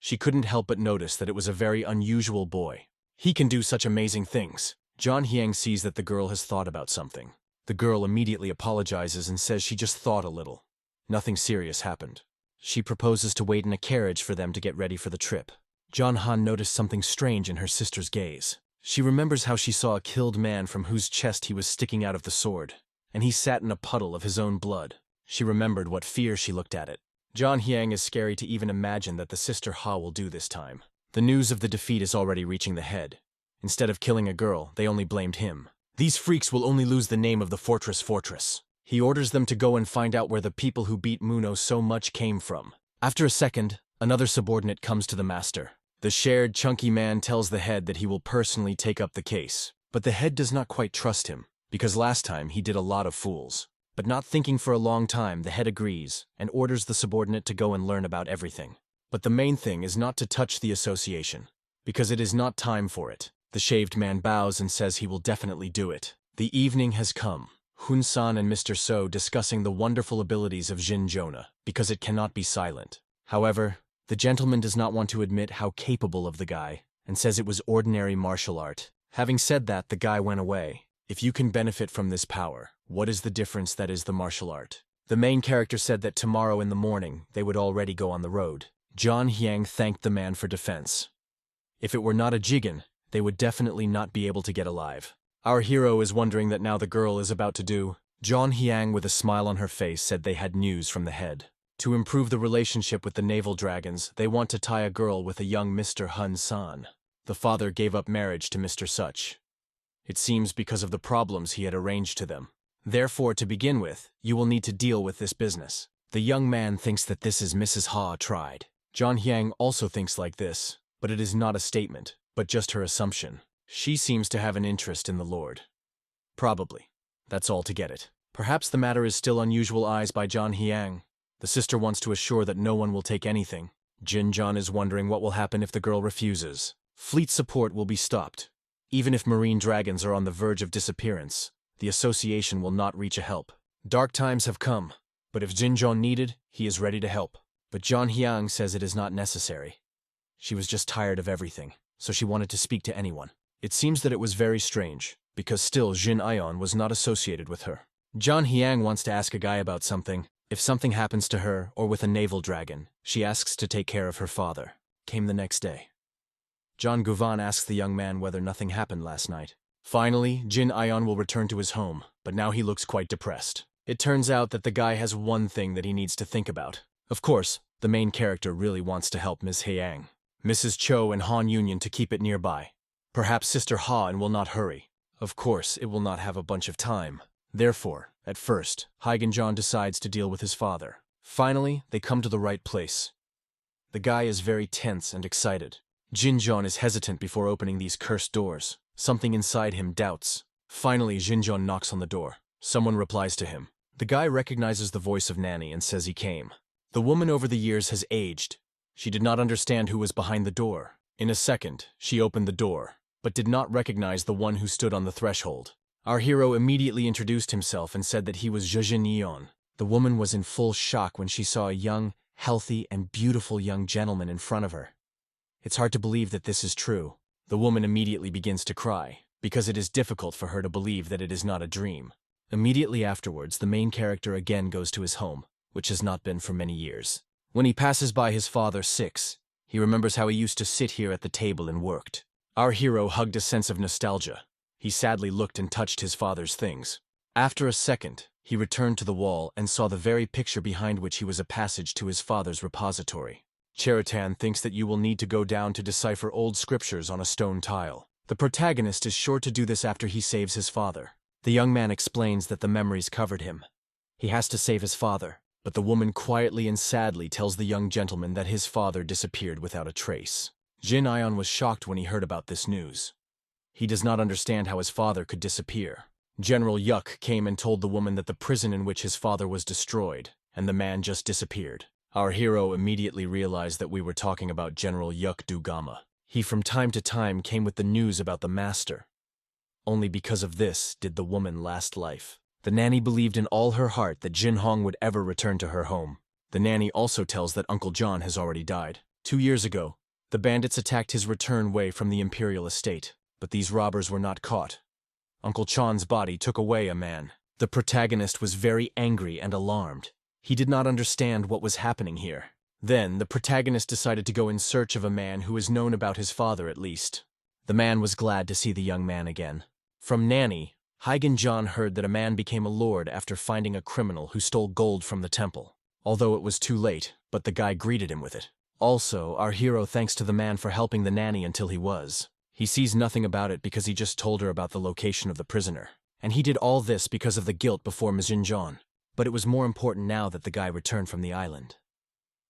She couldn't help but notice that it was a very unusual boy. He can do such amazing things. John Hyang sees that the girl has thought about something. The girl immediately apologizes and says she just thought a little. Nothing serious happened. She proposes to wait in a carriage for them to get ready for the trip. John Han noticed something strange in her sister's gaze. She remembers how she saw a killed man from whose chest he was sticking out of the sword, and he sat in a puddle of his own blood. She remembered what fear she looked at it. John Hyang is scary to even imagine that the sister Ha will do this time. The news of the defeat is already reaching the head. Instead of killing a girl, they only blamed him. These freaks will only lose the name of the fortress. He orders them to go and find out where the people who beat Muno so much came from. After a second, another subordinate comes to the master. The shared, chunky man tells the head that he will personally take up the case. But the head does not quite trust him, because last time he did a lot of fools. But not thinking for a long time, the head agrees and orders the subordinate to go and learn about everything. But the main thing is not to touch the association, because it is not time for it. The shaved man bows and says he will definitely do it. The evening has come. Hun-san and Mr. So discussing the wonderful abilities of Jin Jonah, because it cannot be silent. However, the gentleman does not want to admit how capable of the guy, and says it was ordinary martial art. Having said that, the guy went away. If you can benefit from this power, what is the difference that is the martial art? The main character said that tomorrow in the morning they would already go on the road. John Hyang thanked the man for defense. If it were not a Jigen, they would definitely not be able to get alive. Our hero is wondering that now the girl is about to do. John Hyang, with a smile on her face, said they had news from the head. To improve the relationship with the naval dragons, they want to tie a girl with a young Mr. Hun-san. The father gave up marriage to Mr. Such. It seems because of the problems he had arranged to them. Therefore, to begin with, you will need to deal with this business. The young man thinks that this is Mrs. Ha tried. John Hyang also thinks like this, but it is not a statement, but just her assumption. She seems to have an interest in the Lord. Probably. That's all to get it. Perhaps the matter is still unusual eyes by John Hyang. The sister wants to assure that no one will take anything. Jin John is wondering what will happen if the girl refuses. Fleet support will be stopped. Even if marine dragons are on the verge of disappearance, the association will not reach a help. Dark times have come, but if Jin John needed, he is ready to help. But John Hyang says it is not necessary. She was just tired of everything, so she wanted to speak to anyone. It seems that it was very strange, because still Jin Ion was not associated with her. John Hyang wants to ask a guy about something. If something happens to her, or with a naval dragon, she asks to take care of her father. Came the next day. John Guvan asks the young man whether nothing happened last night. Finally, Jin Ion will return to his home, but now he looks quite depressed. It turns out that the guy has one thing that he needs to think about. Of course, the main character really wants to help Ms. Hyang, Mrs. Cho and Han Union to keep it nearby. Perhaps Sister Ha and will not hurry. Of course, it will not have a bunch of time. Therefore, at first, Hygen John decides to deal with his father. Finally, they come to the right place. The guy is very tense and excited. Jin John is hesitant before opening these cursed doors. Something inside him doubts. Finally, Jin John knocks on the door. Someone replies to him. The guy recognizes the voice of Nanny and says he came. The woman over the years has aged. She did not understand who was behind the door. In a second, she opened the door, but did not recognize the one who stood on the threshold. Our hero immediately introduced himself and said that he was Jin Eon. The woman was in full shock when she saw a young, healthy, and beautiful young gentleman in front of her. It's hard to believe that this is true. The woman immediately begins to cry, because it is difficult for her to believe that it is not a dream. Immediately afterwards, the main character again goes to his home, which has not been for many years. When he passes by his father, Six, he remembers how he used to sit here at the table and worked. Our hero hugged a sense of nostalgia. He sadly looked and touched his father's things. After a second, he returned to the wall and saw the very picture behind which he was a passage to his father's repository. Cheritan thinks that you will need to go down to decipher old scriptures on a stone tile. The protagonist is sure to do this after he saves his father. The young man explains that the memories covered him. He has to save his father, but the woman quietly and sadly tells the young gentleman that his father disappeared without a trace. Jin Hong was shocked when he heard about this news. He does not understand how his father could disappear. General Yuk came and told the woman that the prison in which his father was destroyed, and the man just disappeared. Our hero immediately realized that we were talking about General Yuk Dugama. He from time to time came with the news about the master. Only because of this did the woman last life. The nanny believed in all her heart that Jin Hong would ever return to her home. The nanny also tells that Uncle John has already died. 2 years ago, the bandits attacked his return way from the imperial estate, but these robbers were not caught. Uncle Chan's body took away a man. The protagonist was very angry and alarmed. He did not understand what was happening here. Then, the protagonist decided to go in search of a man who is known about his father at least. The man was glad to see the young man again. From Nanny, Hygen John heard that a man became a lord after finding a criminal who stole gold from the temple. Although it was too late, but the guy greeted him with it. Also, our hero thanks to the man for helping the nanny until he was. He sees nothing about it because he just told her about the location of the prisoner. And he did all this because of the guilt before Majin John. But it was more important now that the guy returned from the island.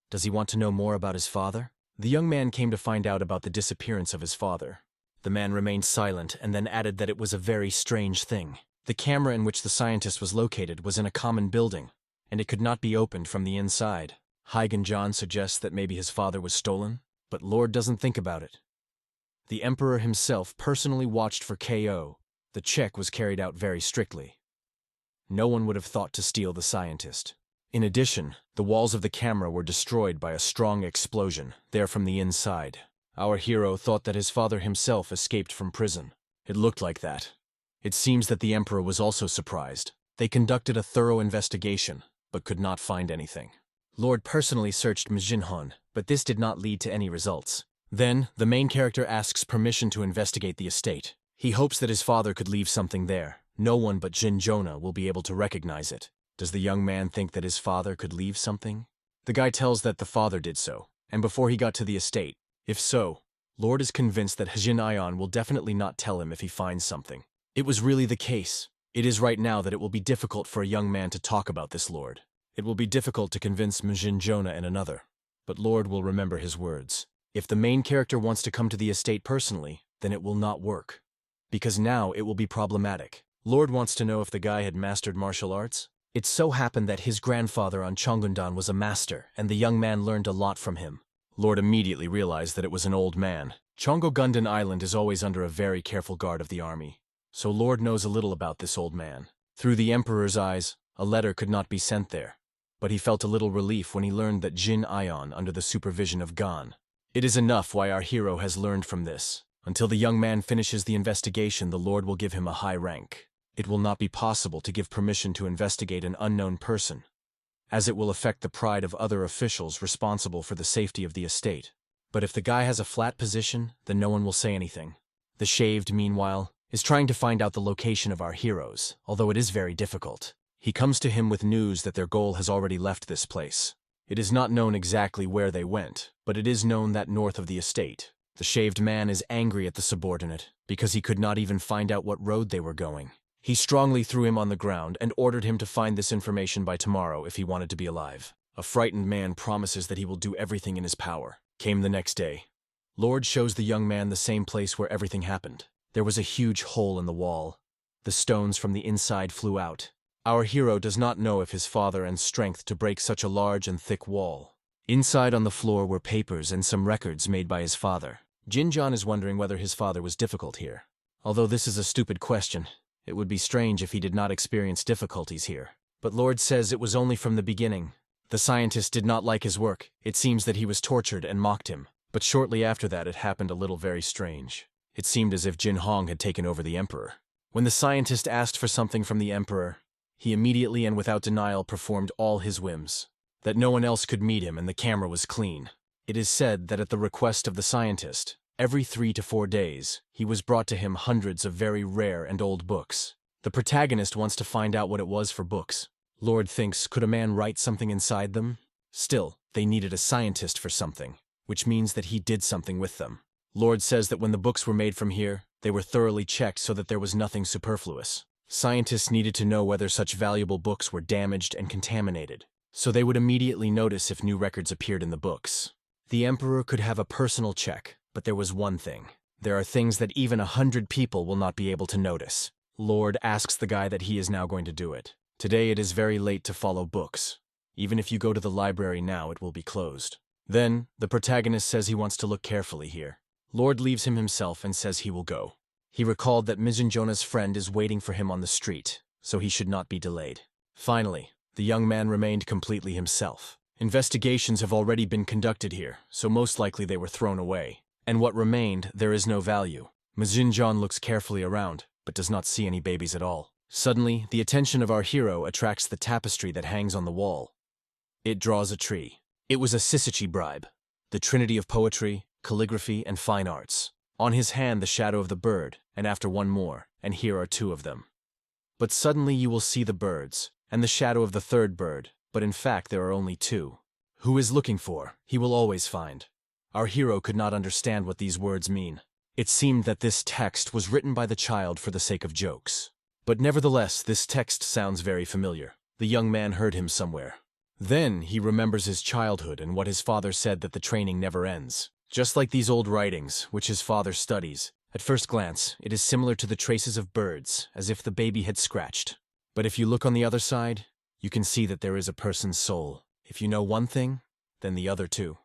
Does he want to know more about his father? The young man came to find out about the disappearance of his father. The man remained silent and then added that it was a very strange thing. The camera in which the scientist was located was in a common building, and it could not be opened from the inside. Hygen John suggests that maybe his father was stolen, but Lord doesn't think about it. The Emperor himself personally watched for KO. The check was carried out very strictly. No one would have thought to steal the scientist. In addition, the walls of the camera were destroyed by a strong explosion, there from the inside. Our hero thought that his father himself escaped from prison. It looked like that. It seems that the Emperor was also surprised. They conducted a thorough investigation, but could not find anything. Lord personally searched Jin Hong, but this did not lead to any results. Then, the main character asks permission to investigate the estate. He hopes that his father could leave something there. No one but Jin Jonah will be able to recognize it. Does the young man think that his father could leave something? The guy tells that the father did so, and before he got to the estate. If so, Lord is convinced that Jin Hong will definitely not tell him if he finds something. It was really the case. It is right now that it will be difficult for a young man to talk about this Lord. It will be difficult to convince Majin Jonah and another. But Lord will remember his words. If the main character wants to come to the estate personally, then it will not work. Because now it will be problematic. Lord wants to know if the guy had mastered martial arts. It so happened that his grandfather on Chongundan was a master, and the young man learned a lot from him. Lord immediately realized that it was an old man. Chongundan Island is always under a very careful guard of the army. So Lord knows a little about this old man. Through the Emperor's eyes, a letter could not be sent there. But he felt a little relief when he learned that Jin Hong under the supervision of Gan. It is enough why our hero has learned from this. Until the young man finishes the investigation, the Lord will give him a high rank. It will not be possible to give permission to investigate an unknown person, as it will affect the pride of other officials responsible for the safety of the estate. But if the guy has a flat position, then no one will say anything. The Shaved, meanwhile, is trying to find out the location of our heroes, although it is very difficult. He comes to him with news that their goal has already left this place. It is not known exactly where they went, but it is known that north of the estate. The Shaved man is angry at the subordinate, because he could not even find out what road they were going. He strongly threw him on the ground and ordered him to find this information by tomorrow if he wanted to be alive. A frightened man promises that he will do everything in his power. Came the next day. Lord shows the young man the same place where everything happened. There was a huge hole in the wall. The stones from the inside flew out. Our hero does not know if his father and strength to break such a large and thick wall. Inside on the floor were papers and some records made by his father. Jin John is wondering whether his father was difficult here. Although this is a stupid question, it would be strange if he did not experience difficulties here. But Lord says it was only from the beginning. The scientist did not like his work. It seems that he was tortured and mocked him. But shortly after that it happened a little very strange. It seemed as if Jin Hong had taken over the Emperor. When the scientist asked for something from the Emperor, he immediately and without denial performed all his whims. That no one else could meet him and the camera was clean. It is said that at the request of the scientist, every 3 to 4 days, he was brought to him hundreds of very rare and old books. The protagonist wants to find out what it was for books. Lord thinks, could a man write something inside them? Still, they needed a scientist for something, which means that he did something with them. Lord says that when the books were made from here, They were thoroughly checked so that there was nothing superfluous. Scientists needed to know whether such valuable books were damaged and contaminated, so they would immediately notice if new records appeared in the books. The emperor could have a personal check, but there was one thing. There are things that even 100 people will not be able to notice. Lord asks the guy that he is now going to do it. Today it is very late to follow books. Even if you go to the library now, it will be closed. Then, the protagonist says he wants to look carefully here. Lord leaves him himself and says he will go. He recalled that Mizunjona's friend is waiting for him on the street, so he should not be delayed. Finally, the young man remained completely himself. Investigations have already been conducted here, so most likely they were thrown away. And what remained, there is no value. Mizunjon looks carefully around, but does not see any babies at all. Suddenly, the attention of our hero attracts the tapestry that hangs on the wall. It draws a tree. It was a Sisachi bribe, the trinity of poetry, calligraphy, and fine arts. On his hand the shadow of the bird, and after one more, and here are 2 of them. But suddenly you will see the birds, and the shadow of the 3rd bird, but in fact there are only 2. Who is looking for, he will always find. Our hero could not understand what these words mean. It seemed that this text was written by the child for the sake of jokes. But nevertheless, this text sounds very familiar. The young man heard him somewhere. Then he remembers his childhood and what his father said, that the training never ends. Just like these old writings, which his father studies. At first glance, it is similar to the traces of birds, as if the baby had scratched. But if you look on the other side, you can see that there is a person's soul. If you know one thing, then the other too.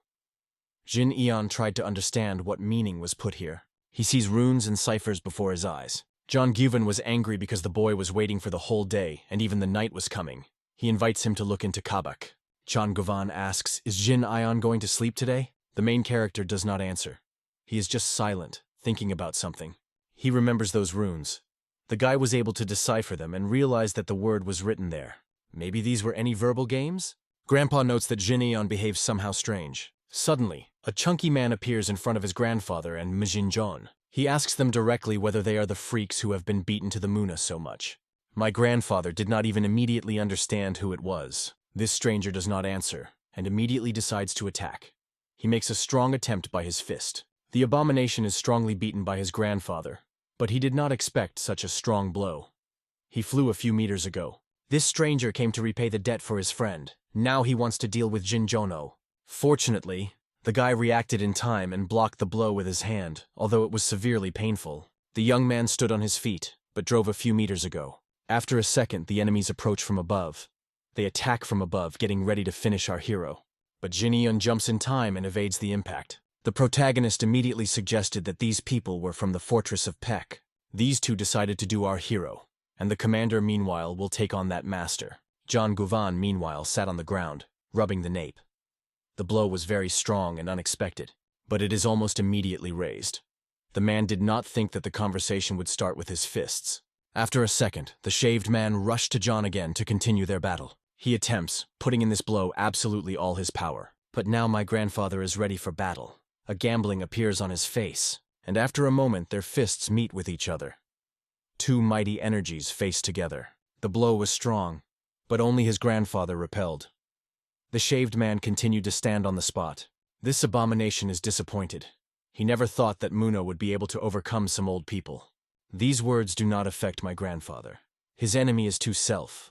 Jin Eon tried to understand what meaning was put here. He sees runes and ciphers before his eyes. John Guven was angry because the boy was waiting for the whole day, and even the night was coming. He invites him to look into Kabak. John Guvan asks, "Is Jin Eon going to sleep today?" The main character does not answer. He is just silent, thinking about something. He remembers those runes. The guy was able to decipher them and realized that the word was written there. Maybe these were any verbal games? Grandpa notes that Jin Eon behaves somehow strange. Suddenly, a chunky man appears in front of his grandfather and Mizunjon. He asks them directly whether they are the freaks who have been beaten to the Muna so much. My grandfather did not even immediately understand who it was. This stranger does not answer, and immediately decides to attack. He makes a strong attempt by his fist. The abomination is strongly beaten by his grandfather, but he did not expect such a strong blow. He flew a few meters ago. This stranger came to repay the debt for his friend. Now he wants to deal with Jinjono. Fortunately, the guy reacted in time and blocked the blow with his hand, although it was severely painful. The young man stood on his feet, but drove a few meters ago. After a second, the enemies approach from above. They attack from above, getting ready to finish our hero. But Jin Eon jumps in time and evades the impact. The protagonist immediately suggested that these people were from the fortress of Peck. These 2 decided to do our hero, and the commander meanwhile will take on that master. John Guvan meanwhile sat on the ground, rubbing the nape. The blow was very strong and unexpected, but it is almost immediately raised. The man did not think that the conversation would start with his fists. After a second, the shaved man rushed to John again to continue their battle. He attempts, putting in this blow absolutely all his power. But now my grandfather is ready for battle. A gambling appears on his face, and after a moment their fists meet with each other. 2 mighty energies face together. The blow was strong, but only his grandfather repelled. The shaved man continued to stand on the spot. This abomination is disappointed. He never thought that Muna would be able to overcome some old people. These words do not affect my grandfather. His enemy is too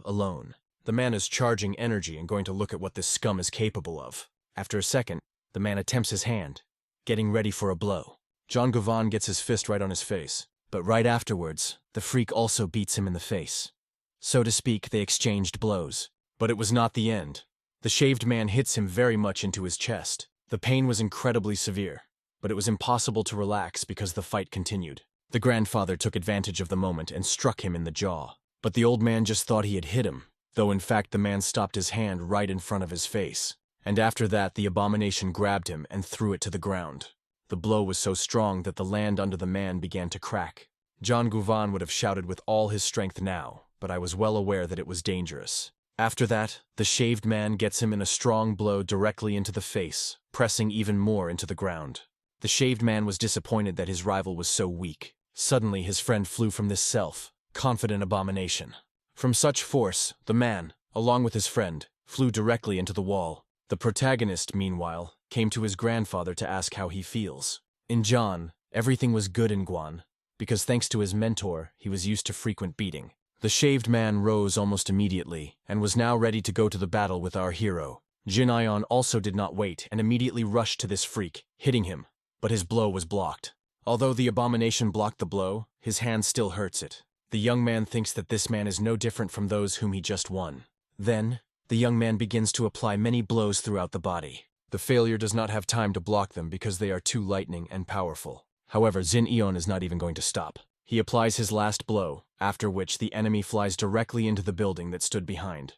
alone. The man is charging energy and going to look at what this scum is capable of. After a second, the man attempts his hand, getting ready for a blow. John Guvan gets his fist right on his face, but right afterwards, the freak also beats him in the face. So to speak, they exchanged blows. But it was not the end. The shaved man hits him very much into his chest. The pain was incredibly severe, but it was impossible to relax because the fight continued. The grandfather took advantage of the moment and struck him in the jaw. But the old man just thought he had hit him, though in fact the man stopped his hand right in front of his face. And after that, the abomination grabbed him and threw it to the ground. The blow was so strong that the land under the man began to crack. John Guvan would have shouted with all his strength now, but I was well aware that it was dangerous. After that, the shaved man gets him in a strong blow directly into the face, pressing even more into the ground. The shaved man was disappointed that his rival was so weak. Suddenly his friend flew from this self-confident abomination. From such force, the man, along with his friend, flew directly into the wall. The protagonist, meanwhile, came to his grandfather to ask how he feels. In John, everything was good in Guan, because thanks to his mentor, he was used to frequent beating. The shaved man rose almost immediately, and was now ready to go to the battle with our hero. Jin Hong also did not wait, and immediately rushed to this freak, hitting him, but his blow was blocked. Although the abomination blocked the blow, his hand still hurts it. The young man thinks that this man is no different from those whom he just won. Then, the young man begins to apply many blows throughout the body. The failure does not have time to block them because they are too lightning and powerful. However, Jin Hong is not even going to stop. He applies his last blow, after which the enemy flies directly into the building that stood behind.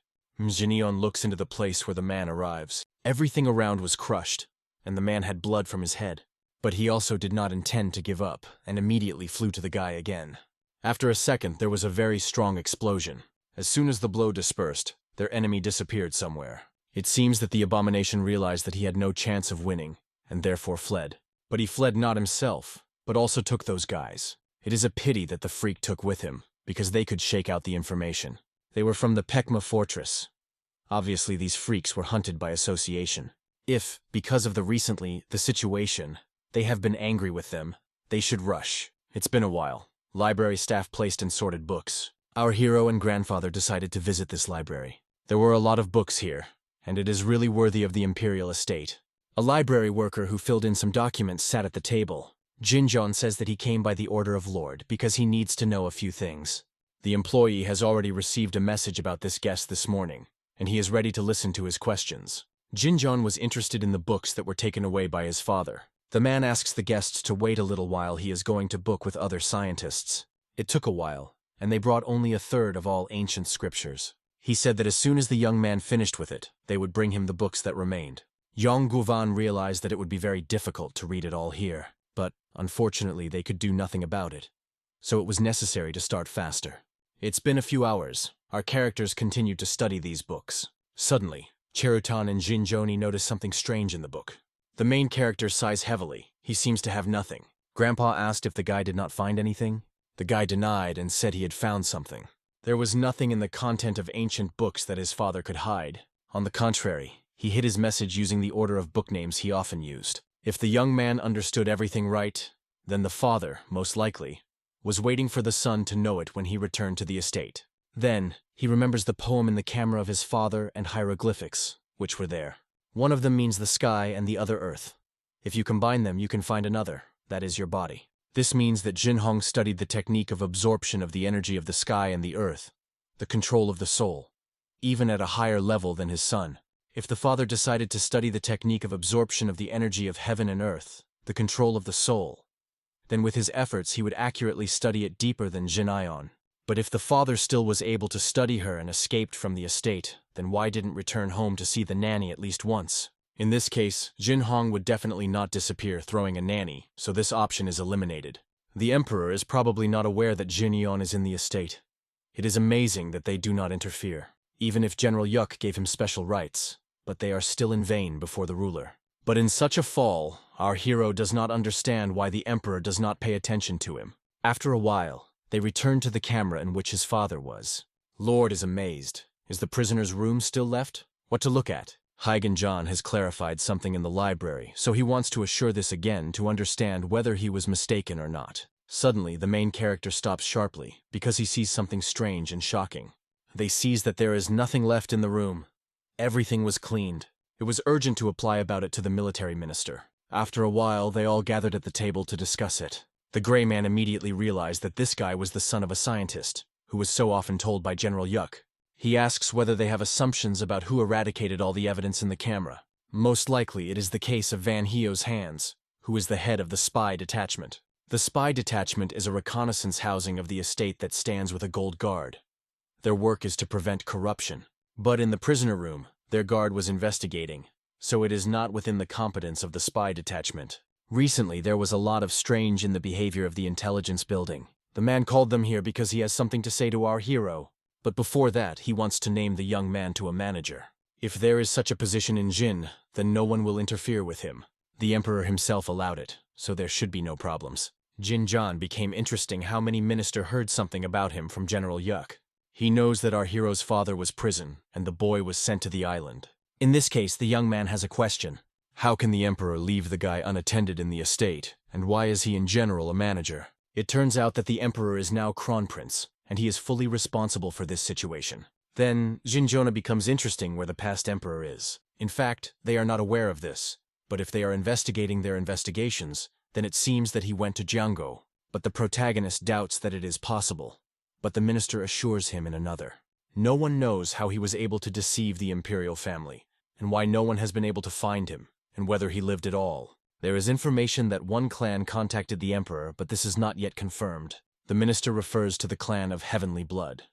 Jin Hong looks into the place where the man arrives. Everything around was crushed, and the man had blood from his head. But he also did not intend to give up, and immediately flew to the guy again. After a second, there was a very strong explosion. As soon as the blow dispersed, their enemy disappeared somewhere. It seems that the abomination realized that he had no chance of winning, and therefore fled. But he fled not himself, but also took those guys. It is a pity that the freak took with him, because they could shake out the information. They were from the Pekma fortress. Obviously, these freaks were hunted by association. If, because of the situation, they have been angry with them, they should rush. It's been a while. Library staff placed and sorted books. Our hero and grandfather decided to visit this library. There were a lot of books here, and it is really worthy of the imperial estate. A library worker who filled in some documents sat at the table. Jin Hong says that he came by the order of Lord because he needs to know a few things. The employee has already received a message about this guest this morning, and he is ready to listen to his questions. Jin Hong was interested in the books that were taken away by his father. The man asks the guests to wait a little while he is going to book with other scientists. It took a while, and they brought only a third of all ancient scriptures. He said that as soon as the young man finished with it, they would bring him the books that remained. Yong Guvan realized that it would be very difficult to read it all here, but unfortunately they could do nothing about it. So it was necessary to start faster. It's been a few hours. Our characters continued to study these books. Suddenly, Cherutan and Jin Joni notice something strange in the book. The main character sighs heavily. He seems to have nothing. Grandpa asked if the guy did not find anything. The guy denied and said he had found something. There was nothing in the content of ancient books that his father could hide. On the contrary, he hid his message using the order of book names he often used. If the young man understood everything right, then the father, most likely, was waiting for the son to know it when he returned to the estate. Then, he remembers the poem in the camera of his father and hieroglyphics, which were there. One of them means the sky and the other earth. If you combine them, you can find another, that is your body. This means that Jin Hong studied the technique of absorption of the energy of the sky and the earth, the control of the soul, even at a higher level than his son. If the father decided to study the technique of absorption of the energy of heaven and earth, the control of the soul, then with his efforts he would accurately study it deeper than Jin Hong. But if the father still was able to study her and escaped from the estate, then why didn't return home to see the nanny at least once? In this case, Jin Hong would definitely not disappear throwing a nanny, so this option is eliminated. The emperor is probably not aware that Jin Hong is in the estate. It is amazing that they do not interfere, even if General Yuk gave him special rights, but they are still in vain before the ruler. But in such a fall, our hero does not understand why the emperor does not pay attention to him. After a while, they return to the camera in which his father was. Lord is amazed. Is the prisoner's room still left? What to look at? Hygen John has clarified something in the library, so he wants to assure this again to understand whether he was mistaken or not. Suddenly, the main character stops sharply, because he sees something strange and shocking. They seize that there is nothing left in the room. Everything was cleaned. It was urgent to apply about it to the military minister. After a while, they all gathered at the table to discuss it. The gray man immediately realized that this guy was the son of a scientist, who was so often told by General Yuk. He asks whether they have assumptions about who eradicated all the evidence in the camera. Most likely, it is the case of Van Hio's Hands, who is the head of the spy detachment. The spy detachment is a reconnaissance housing of the estate that stands with a gold guard. Their work is to prevent corruption. But in the prisoner room, their guard was investigating, so it is not within the competence of the spy detachment. Recently, there was a lot of strange in the behavior of the intelligence building. The man called them here because he has something to say to our hero, but before that, he wants to name the young man to a manager. If there is such a position in Jin, then no one will interfere with him. The emperor himself allowed it, so there should be no problems. Jin John became interesting how many minister heard something about him from General Yuk. He knows that our hero's father was prison, and the boy was sent to the island. In this case, the young man has a question. How can the emperor leave the guy unattended in the estate, and why is he in general a manager? It turns out that the emperor is now crown prince, and he is fully responsible for this situation. Then, Jinjona becomes interesting where the past emperor is. In fact, they are not aware of this, but if they are investigating their investigations, then it seems that he went to Jianggo. But the protagonist doubts that it is possible. But the minister assures him in another. No one knows how he was able to deceive the imperial family, and why no one has been able to find him, and whether he lived at all. There is information that one clan contacted the emperor, but this is not yet confirmed. The minister refers to the clan of Heavenly Blood.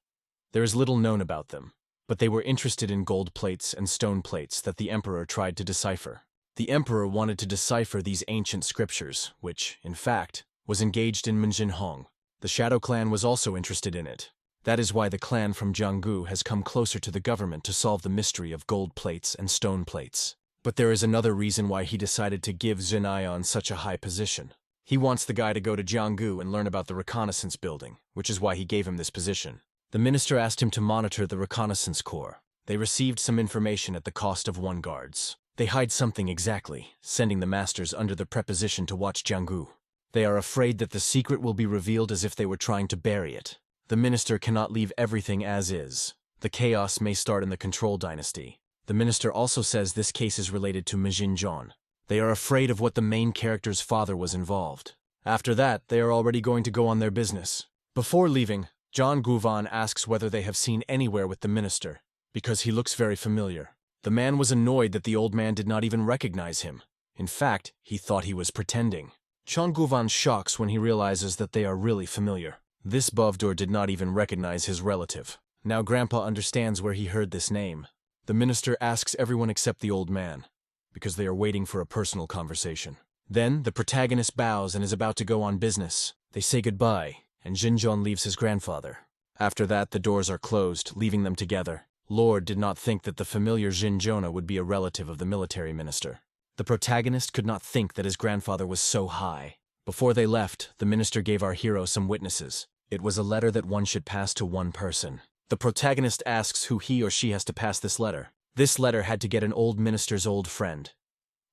There is little known about them, but they were interested in gold plates and stone plates that the emperor tried to decipher. The emperor wanted to decipher these ancient scriptures, which, in fact, was engaged in Jin Hong. The Shadow Clan was also interested in it. That is why the clan from Jianggu has come closer to the government to solve the mystery of gold plates and stone plates. But there is another reason why he decided to give Jin Ion such a high position. He wants the guy to go to Jianggu and learn about the reconnaissance building, which is why he gave him this position. The minister asked him to monitor the reconnaissance corps. They received some information at the cost of 1 guards. They hide something exactly, sending the masters under the preposition to watch Jianggu. They are afraid that the secret will be revealed as if they were trying to bury it. The minister cannot leave everything as is. The chaos may start in the Control Dynasty. The minister also says this case is related to Mijin John. They are afraid of what the main character's father was involved. After that, they are already going to go on their business. Before leaving, John Guvan asks whether they have seen anywhere with the minister, because he looks very familiar. The man was annoyed that the old man did not even recognize him. In fact, he thought he was pretending. John Guvan shocks when he realizes that they are really familiar. This Bovdor did not even recognize his relative. Now Grandpa understands where he heard this name. The minister asks everyone except the old man, because they are waiting for a personal conversation. Then, the protagonist bows and is about to go on business. They say goodbye, and Jinjon leaves his grandfather. After that, the doors are closed, leaving them together. Lord did not think that the familiar Jinjona would be a relative of the military minister. The protagonist could not think that his grandfather was so high. Before they left, the minister gave our hero some witnesses. It was a letter that one should pass to one person. The protagonist asks who he or she has to pass this letter. This letter had to get an old minister's old friend.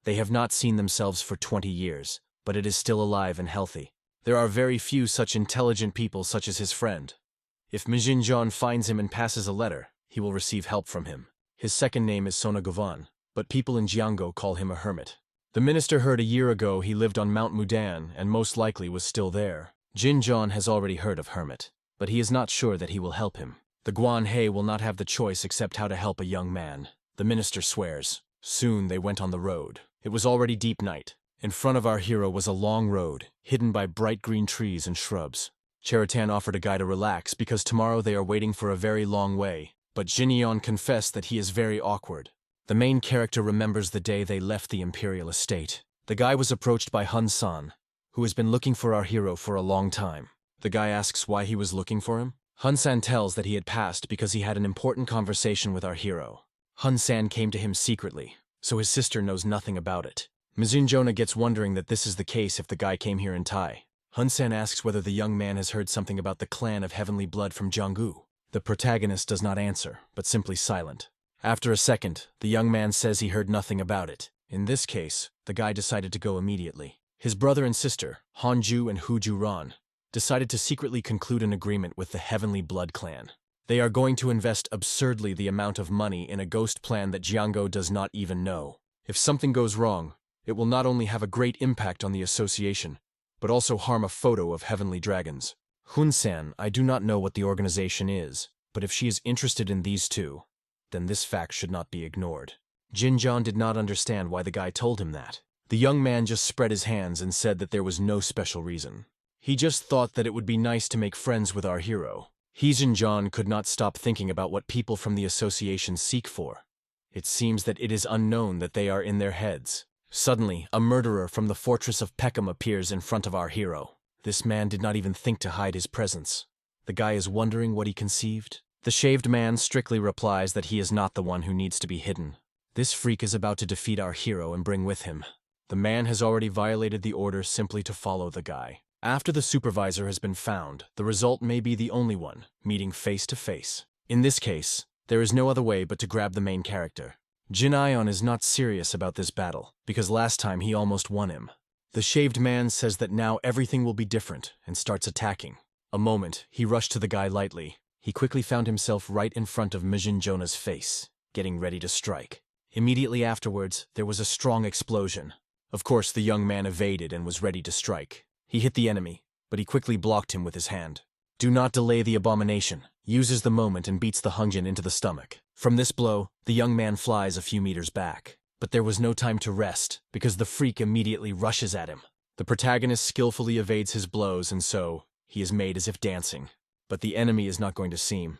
They have not seen themselves for 20 years, but it is still alive and healthy. There are very few such intelligent people such as his friend. If Mijin John finds him and passes a letter, he will receive help from him. His second name is Sonagovan, but people in Jianggo call him a hermit. The minister heard a year ago he lived on Mount Mudan and most likely was still there. Jin John has already heard of hermit, but he is not sure that he will help him. The Guan He will not have the choice except how to help a young man. The minister swears. Soon they went on the road. It was already deep night. In front of our hero was a long road, hidden by bright green trees and shrubs. Cheritan offered a guy to relax because tomorrow they are waiting for a very long way, but Jinyeon confessed that he is very awkward. The main character remembers the day they left the imperial estate. The guy was approached by Hun San, who has been looking for our hero for a long time. The guy asks why he was looking for him. Hun San tells that he had passed because he had an important conversation with our hero. Hun San came to him secretly, so his sister knows nothing about it. Mijin Jonah gets wondering that this is the case if the guy came here in Thai. Hun San asks whether the young man has heard something about the clan of Heavenly Blood from Jianggu. The protagonist does not answer, but simply silent. After a second, the young man says he heard nothing about it. In this case, the guy decided to go immediately. His brother and sister, Hanju and Huju Ran, decided to secretly conclude an agreement with the Heavenly Blood clan. They are going to invest absurdly the amount of money in a ghost plan that Jianggo does not even know. If something goes wrong, it will not only have a great impact on the association, but also harm a photo of heavenly dragons. Hun-san, I do not know what the organization is, but if she is interested in these two, then this fact should not be ignored. Jinjon did not understand why the guy told him that. The young man just spread his hands and said that there was no special reason. He just thought that it would be nice to make friends with our hero. Jinjon could not stop thinking about what people from the association seek for. It seems that it is unknown that they are in their heads. Suddenly, a murderer from the fortress of Peckham appears in front of our hero. This man did not even think to hide his presence. The guy is wondering what he conceived. The shaved man strictly replies that he is not the one who needs to be hidden. This freak is about to defeat our hero and bring with him. The man has already violated the order simply to follow the guy. After the supervisor has been found, the result may be the only one, meeting face to face. In this case, there is no other way but to grab the main character. Jin Ion is not serious about this battle, because last time he almost won him. The shaved man says that now everything will be different and starts attacking. A moment, he rushed to the guy lightly. He quickly found himself right in front of Mijin Jonah's face, getting ready to strike. Immediately afterwards, there was a strong explosion. Of course, the young man evaded and was ready to strike. He hit the enemy, but he quickly blocked him with his hand. Do not delay the abomination. Uses the moment and beats the Hungjin into the stomach. From this blow, the young man flies a few meters back. But there was no time to rest, because the freak immediately rushes at him. The protagonist skillfully evades his blows, and so, he is made as if dancing. But the enemy is not going to seem.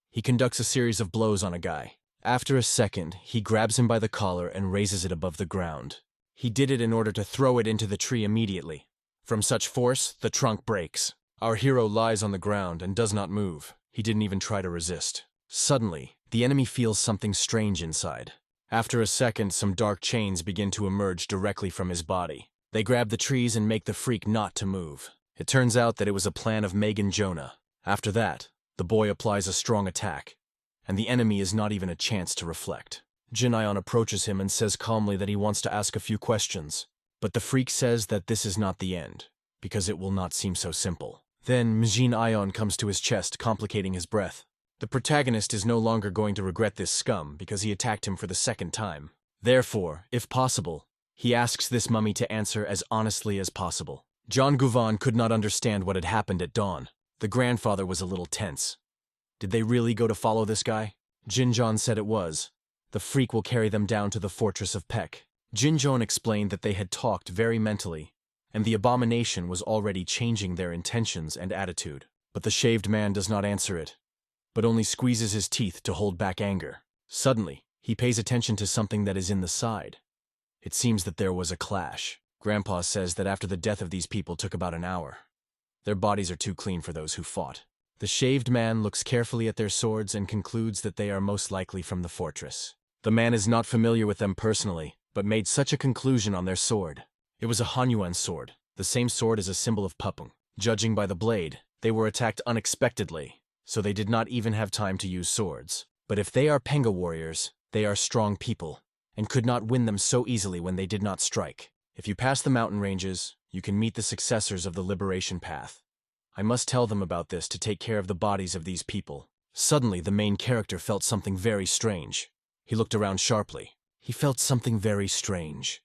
He conducts a series of blows on a guy. After a second, he grabs him by the collar and raises it above the ground. He did it in order to throw it into the tree immediately. From such force, the trunk breaks. Our hero lies on the ground and does not move. He didn't even try to resist. Suddenly, the enemy feels something strange inside. After a second, some dark chains begin to emerge directly from his body. They grab the trees and make the freak not to move. It turns out that it was a plan of Mijin Jonah. After that, the boy applies a strong attack, and the enemy is not even a chance to reflect. Jin Hong approaches him and says calmly that he wants to ask a few questions. But the freak says that this is not the end, because it will not seem so simple. Then Mijin Hong comes to his chest, complicating his breath. The protagonist is no longer going to regret this scum because he attacked him for the second time. Therefore, if possible, he asks this mummy to answer as honestly as possible. John Gouvan could not understand what had happened at dawn. The grandfather was a little tense. Did they really go to follow this guy? Jin John said it was. The freak will carry them down to the fortress of Peck. Jin John explained that they had talked very mentally, and the abomination was already changing their intentions and attitude. But the shaved man does not answer it, but only squeezes his teeth to hold back anger. Suddenly, he pays attention to something that is in the side. It seems that there was a clash. Grandpa says that after the death of these people took about an hour. Their bodies are too clean for those who fought. The shaved man looks carefully at their swords and concludes that they are most likely from the fortress. The man is not familiar with them personally, but made such a conclusion on their sword. It was a Hanyuan sword, the same sword as a symbol of Pupung. Judging by the blade, they were attacked unexpectedly, so they did not even have time to use swords. But if they are Penga warriors, they are strong people, and could not win them so easily when they did not strike. If you pass the mountain ranges, you can meet the successors of the liberation path. I must tell them about this to take care of the bodies of these people. Suddenly, the main character felt something very strange. He looked around sharply. He felt something very strange.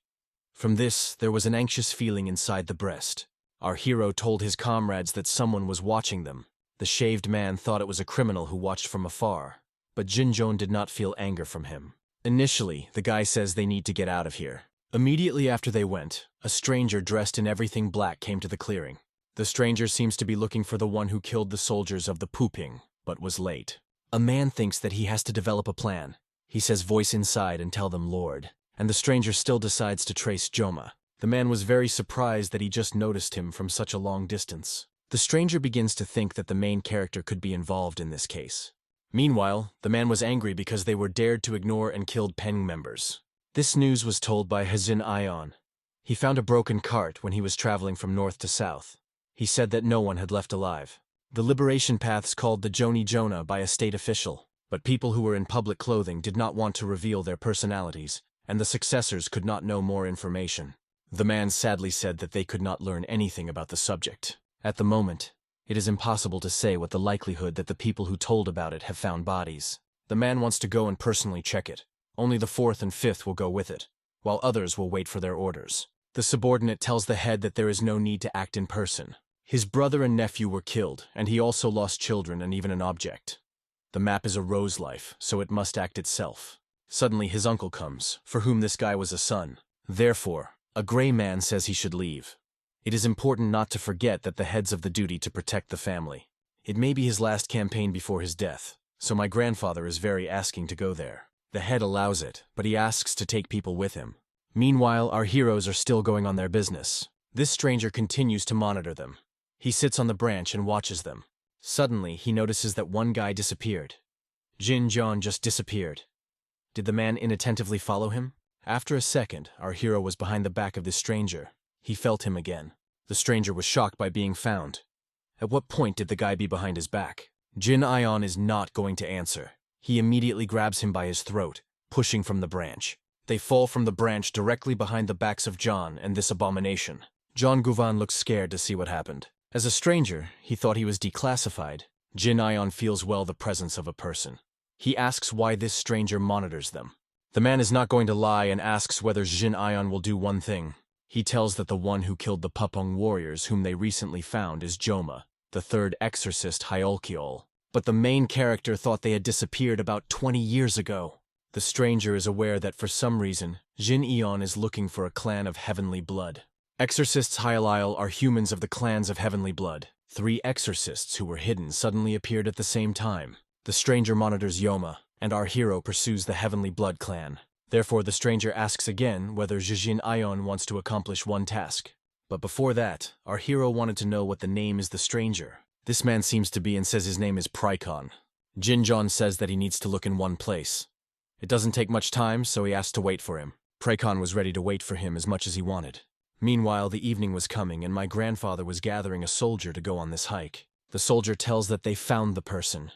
From this, there was an anxious feeling inside the breast. Our hero told his comrades that someone was watching them. The shaved man thought it was a criminal who watched from afar, but Jin Jong did not feel anger from him. Initially, the guy says they need to get out of here. Immediately after they went, a stranger dressed in everything black came to the clearing. The stranger seems to be looking for the one who killed the soldiers of the Puping, but was late. A man thinks that he has to develop a plan. He says voice inside and tell them Lord, and the stranger still decides to trace Joma. The man was very surprised that he just noticed him from such a long distance. The stranger begins to think that the main character could be involved in this case. Meanwhile, the man was angry because they were dared to ignore and killed Peng members. This news was told by Hazin Ion. He found a broken cart when he was traveling from north to south. He said that no one had left alive. The liberation paths called the Joni Jonah by a state official, but people who were in public clothing did not want to reveal their personalities, and the successors could not know more information. The man sadly said that they could not learn anything about the subject. At the moment, it is impossible to say what the likelihood that the people who told about it have found bodies. The man wants to go and personally check it. Only the 4th and 5th will go with it, while others will wait for their orders. The subordinate tells the head that there is no need to act in person. His brother and nephew were killed, and he also lost children and even an object. The map is a rose life, so it must act itself. Suddenly his uncle comes, for whom this guy was a son. Therefore, a gray man says he should leave. It is important not to forget that the head's of the duty to protect the family. It may be his last campaign before his death, so my grandfather is very asking to go there. The head allows it, but he asks to take people with him. Meanwhile, our heroes are still going on their business. This stranger continues to monitor them. He sits on the branch and watches them. Suddenly, he notices that one guy disappeared. Jin John just disappeared. Did the man inattentively follow him? After a second, our hero was behind the back of this stranger. He felt him again. The stranger was shocked by being found. At what point did the guy be behind his back? Jin Ion is not going to answer. He immediately grabs him by his throat, pushing from the branch. They fall from the branch directly behind the backs of John and this abomination. John Guvan looks scared to see what happened. As a stranger, he thought he was declassified. Jin Ion feels well the presence of a person. He asks why this stranger monitors them. The man is not going to lie and asks whether Jin Ion will do one thing. He tells that the one who killed the Pupung warriors whom they recently found is Joma, the third exorcist Hyolkiol. But the main character thought they had disappeared about 20 years ago. The stranger is aware that for some reason, Jin Ion is looking for a clan of heavenly blood. Exorcists Hyolkiol are humans of the clans of heavenly blood. 3 exorcists who were hidden suddenly appeared at the same time. The stranger monitors Yoma, and our hero pursues the heavenly blood clan. Therefore, the stranger asks again whether Jin Ion wants to accomplish one task. But before that, our hero wanted to know what the name is the stranger. This man seems to be and says his name is Prikon. Jin John says that he needs to look in one place. It doesn't take much time, so he asks to wait for him. Prikon was ready to wait for him as much as he wanted. Meanwhile, the evening was coming and my grandfather was gathering a soldier to go on this hike. The soldier tells that they found the person.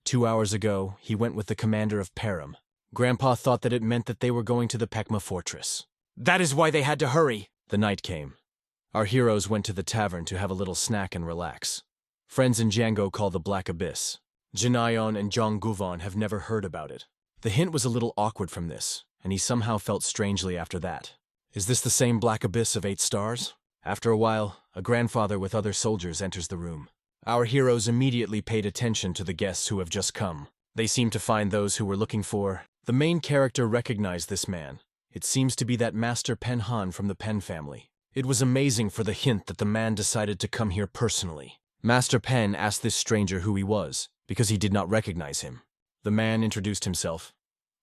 2 hours ago, he went with the commander of Param. Grandpa thought that it meant that they were going to the Pekma fortress. That is why they had to hurry. The night came. Our heroes went to the tavern to have a little snack and relax. Friends in Django call the Black Abyss. Jin Ion and Jong Guvan have never heard about it. The hint was a little awkward from this, and he somehow felt strangely after that. Is this the same Black Abyss of 8 stars? After a while, a grandfather with other soldiers enters the room. Our heroes immediately paid attention to the guests who have just come. They seemed to find those who were looking for. The main character recognized this man. It seems to be that Master Pen Han from the Pen family. It was amazing for the hint that the man decided to come here personally. Master Pen asked this stranger who he was, because he did not recognize him. The man introduced himself.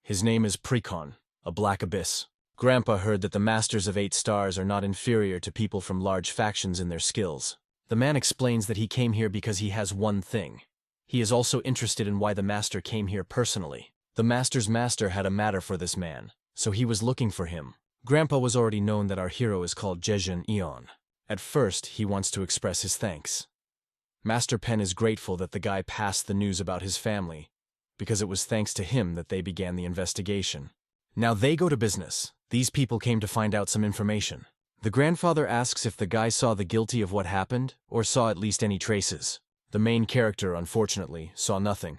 His name is Prikon, a Black Abyss. Grandpa heard that the Masters of 8 stars are not inferior to people from large factions in their skills. The man explains that he came here because he has one thing. He is also interested in why the Master came here personally. The Master's master had a matter for this man, so he was looking for him. Grandpa was already known that our hero is called Jejun Eon. At first, he wants to express his thanks. Master Pen is grateful that the guy passed the news about his family, because it was thanks to him that they began the investigation. Now they go to business. These people came to find out some information. The grandfather asks if the guy saw the guilty of what happened, or saw at least any traces. The main character, unfortunately, saw nothing.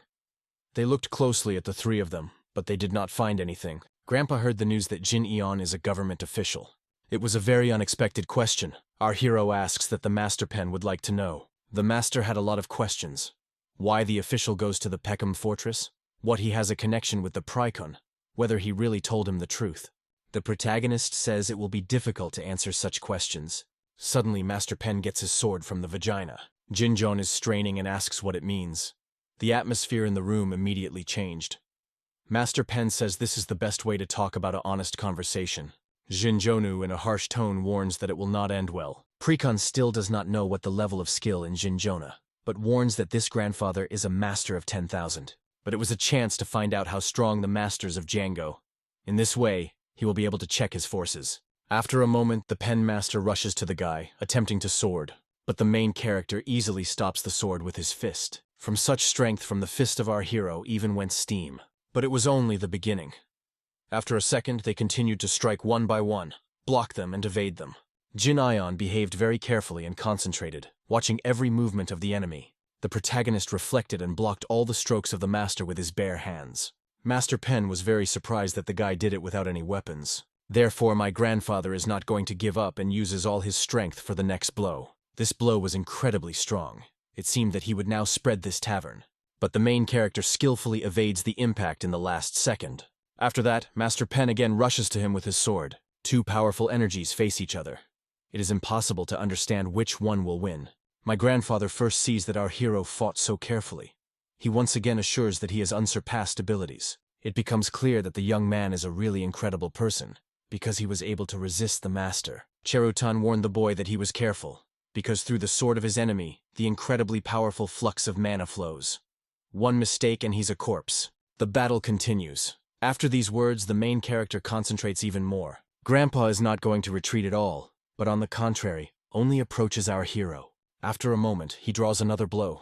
They looked closely at the 3 of them, but they did not find anything. Grandpa heard the news that Jin Eon is a government official. It was a very unexpected question. Our hero asks that the Master Pen would like to know. The Master had a lot of questions. Why the official goes to the Peckham Fortress? What he has a connection with the Prikon? Whether he really told him the truth. The protagonist says it will be difficult to answer such questions. Suddenly, Master Pen gets his sword from the vagina. Jin Jon is straining and asks what it means. The atmosphere in the room immediately changed. Master Pen says this is the best way to talk about an honest conversation. Jin Jonu in a harsh tone warns that it will not end well. Prikon still does not know what the level of skill in Jin Jona, but warns that this grandfather is a master of 10,000. But it was a chance to find out how strong the masters of Django. In this way, he will be able to check his forces. After a moment, the pen master rushes to the guy, attempting to sword. But the main character easily stops the sword with his fist. From such strength from the fist of our hero even went steam. But it was only the beginning. After a second, they continued to strike one by one, block them and evade them. Jin Ion behaved very carefully and concentrated, watching every movement of the enemy. The protagonist reflected and blocked all the strokes of the master with his bare hands. Master Pen was very surprised that the guy did it without any weapons. Therefore, my grandfather is not going to give up and uses all his strength for the next blow. This blow was incredibly strong. It seemed that he would now spread this tavern. But the main character skillfully evades the impact in the last second. After that, Master Pen again rushes to him with his sword. 2 powerful energies face each other. It is impossible to understand which one will win. My grandfather first sees that our hero fought so carefully. He once again assures that he has unsurpassed abilities. It becomes clear that the young man is a really incredible person, because he was able to resist the master. Cherutan warned the boy that he was careful, because through the sword of his enemy, the incredibly powerful flux of mana flows. One mistake and he's a corpse. The battle continues. After these words, the main character concentrates even more. Grandpa is not going to retreat at all, but on the contrary, only approaches our hero. After a moment, he draws another blow.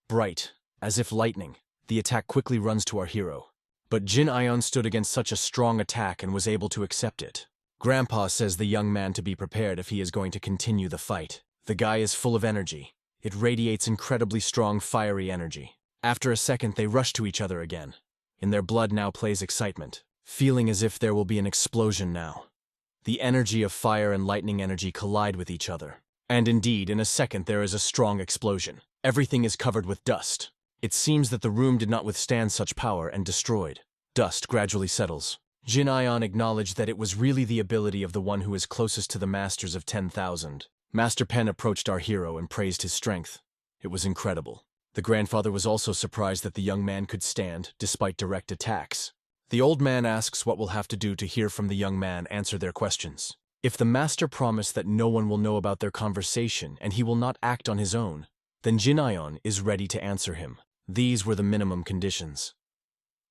Bright, as if lightning, the attack quickly runs to our hero. But Jin Ion stood against such a strong attack and was able to accept it. Grandpa says the young man to be prepared if he is going to continue the fight. The guy is full of energy. It radiates incredibly strong fiery energy. After a second, they rush to each other again. In their blood now plays excitement, feeling as if there will be an explosion now. The energy of fire and lightning energy collide with each other. And indeed, in a second there is a strong explosion. Everything is covered with dust. It seems that the room did not withstand such power and destroyed. Dust gradually settles. Jin Ion acknowledged that it was really the ability of the one who is closest to the masters of 10,000. Master Pen approached our hero and praised his strength. It was incredible. The grandfather was also surprised that the young man could stand, despite direct attacks. The old man asks what we'll have to do to hear from the young man answer their questions. If the master promised that no one will know about their conversation and he will not act on his own, then Jin Ion is ready to answer him. These were the minimum conditions.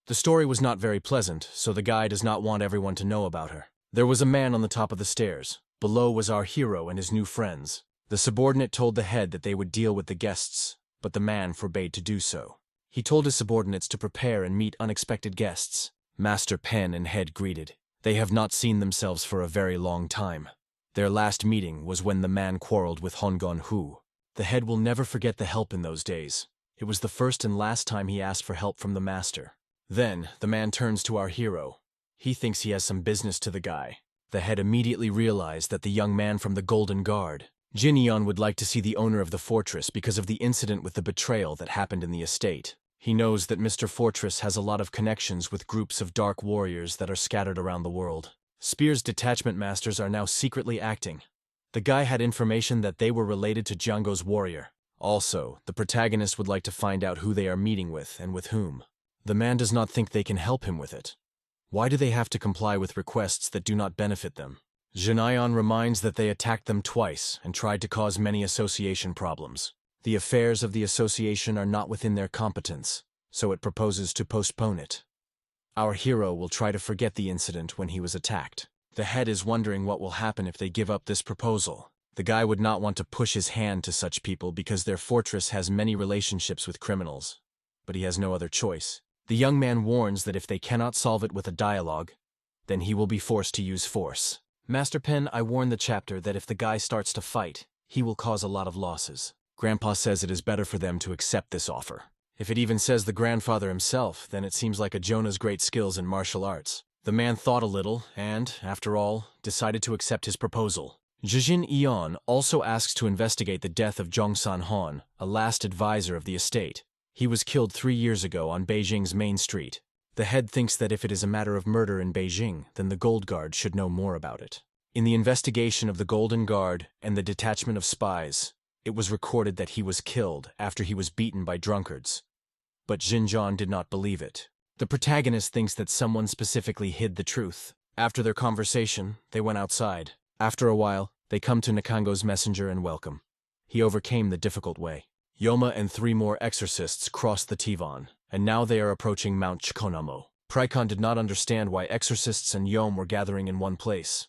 The story was not very pleasant, so the guy does not want everyone to know about her. There was a man on the top of the stairs. Below was our hero and his new friends. The subordinate told the head that they would deal with the guests, but the man forbade to do so. He told his subordinates to prepare and meet unexpected guests. Master Pen and head greeted. They have not seen themselves for a very long time. Their last meeting was when the man quarreled with Hongon Hu. The head will never forget the help in those days. It was the first and last time he asked for help from the master. Then, the man turns to our hero. He thinks he has some business to the guy. The head immediately realized that the young man from the Golden Guard, Jin Ion, would like to see the owner of the fortress because of the incident with the betrayal that happened in the estate. He knows that Mr. Fortress has a lot of connections with groups of dark warriors that are scattered around the world. Spear's detachment masters are now secretly acting. The guy had information that they were related to Django's warrior. Also, the protagonist would like to find out who they are meeting with and with whom. The man does not think they can help him with it. Why do they have to comply with requests that do not benefit them? Jin Ion reminds that they attacked them twice and tried to cause many association problems. The affairs of the association are not within their competence, so it proposes to postpone it. Our hero will try to forget the incident when he was attacked. The head is wondering what will happen if they give up this proposal. The guy would not want to push his hand to such people because their fortress has many relationships with criminals. But he has no other choice. The young man warns that if they cannot solve it with a dialogue, then he will be forced to use force. Master Pen, I warn the chapter that if the guy starts to fight, he will cause a lot of losses. Grandpa says it is better for them to accept this offer. If it even says the grandfather himself, then it seems like a Jonah's great skills in martial arts. The man thought a little and, after all, decided to accept his proposal. Jin Ion also asks to investigate the death of Zhongsan Han, a last advisor of the estate. He was killed 3 years ago on Beijing's main street. The head thinks that if it is a matter of murder in Beijing, then the Gold Guard should know more about it. In the investigation of the Golden Guard and the detachment of spies, it was recorded that he was killed after he was beaten by drunkards. But Jinjian did not believe it. The protagonist thinks that someone specifically hid the truth. After their conversation, they went outside. After a while, they come to Nikango's messenger and welcome. He overcame the difficult way. Yoma and 3 more exorcists crossed the Tivon, and now they are approaching Mount Chikonamo. Prikon did not understand why exorcists and Yom were gathering in one place.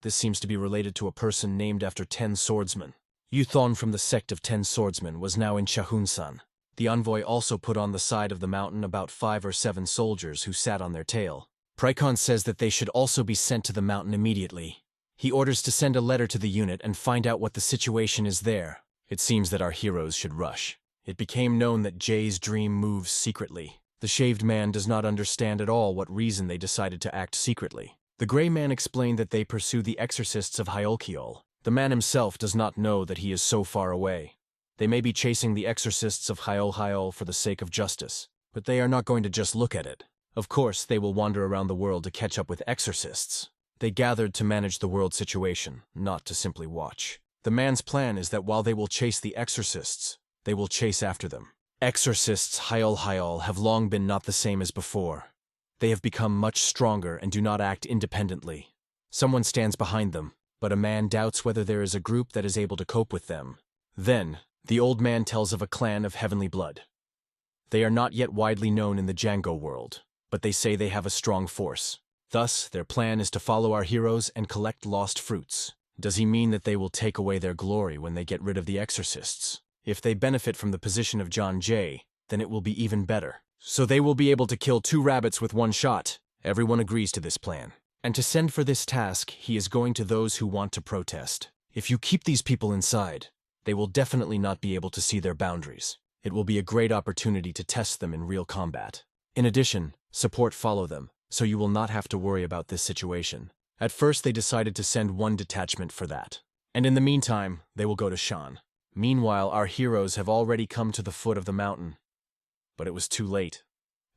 This seems to be related to a person named after 10 swordsmen. Yuthon from the sect of 10 swordsmen was now in Chahunsan. The envoy also put on the side of the mountain about 5 or 7 soldiers who sat on their tail. Prikon says that they should also be sent to the mountain immediately. He orders to send a letter to the unit and find out what the situation is there. It seems that our heroes should rush. It became known that Jay's dream moves secretly. The shaved man does not understand at all what reason they decided to act secretly. The gray man explained that they pursue the exorcists of Hyolkiol. The man himself does not know that he is so far away. They may be chasing the exorcists of Hyol for the sake of justice, but they are not going to just look at it. Of course, they will wander around the world to catch up with exorcists. They gathered to manage the world situation, not to simply watch. The man's plan is that while they will chase the exorcists, they will chase after them. Exorcists Hyol have long been not the same as before. They have become much stronger and do not act independently. Someone stands behind them, but a man doubts whether there is a group that is able to cope with them. Then, the old man tells of a clan of heavenly blood. They are not yet widely known in the Django world, but they say they have a strong force. Thus, their plan is to follow our heroes and collect lost fruits. Does he mean that they will take away their glory when they get rid of the exorcists? If they benefit from the position of John Jay, then it will be even better. So they will be able to kill 2 rabbits with 1 shot. Everyone agrees to this plan. And to send for this task, he is going to those who want to protest. If you keep these people inside, they will definitely not be able to see their boundaries. It will be a great opportunity to test them in real combat. In addition, support follow them, so you will not have to worry about this situation. At first they decided to send 1 detachment for that. And in the meantime, they will go to Shan. Meanwhile, our heroes have already come to the foot of the mountain. But it was too late.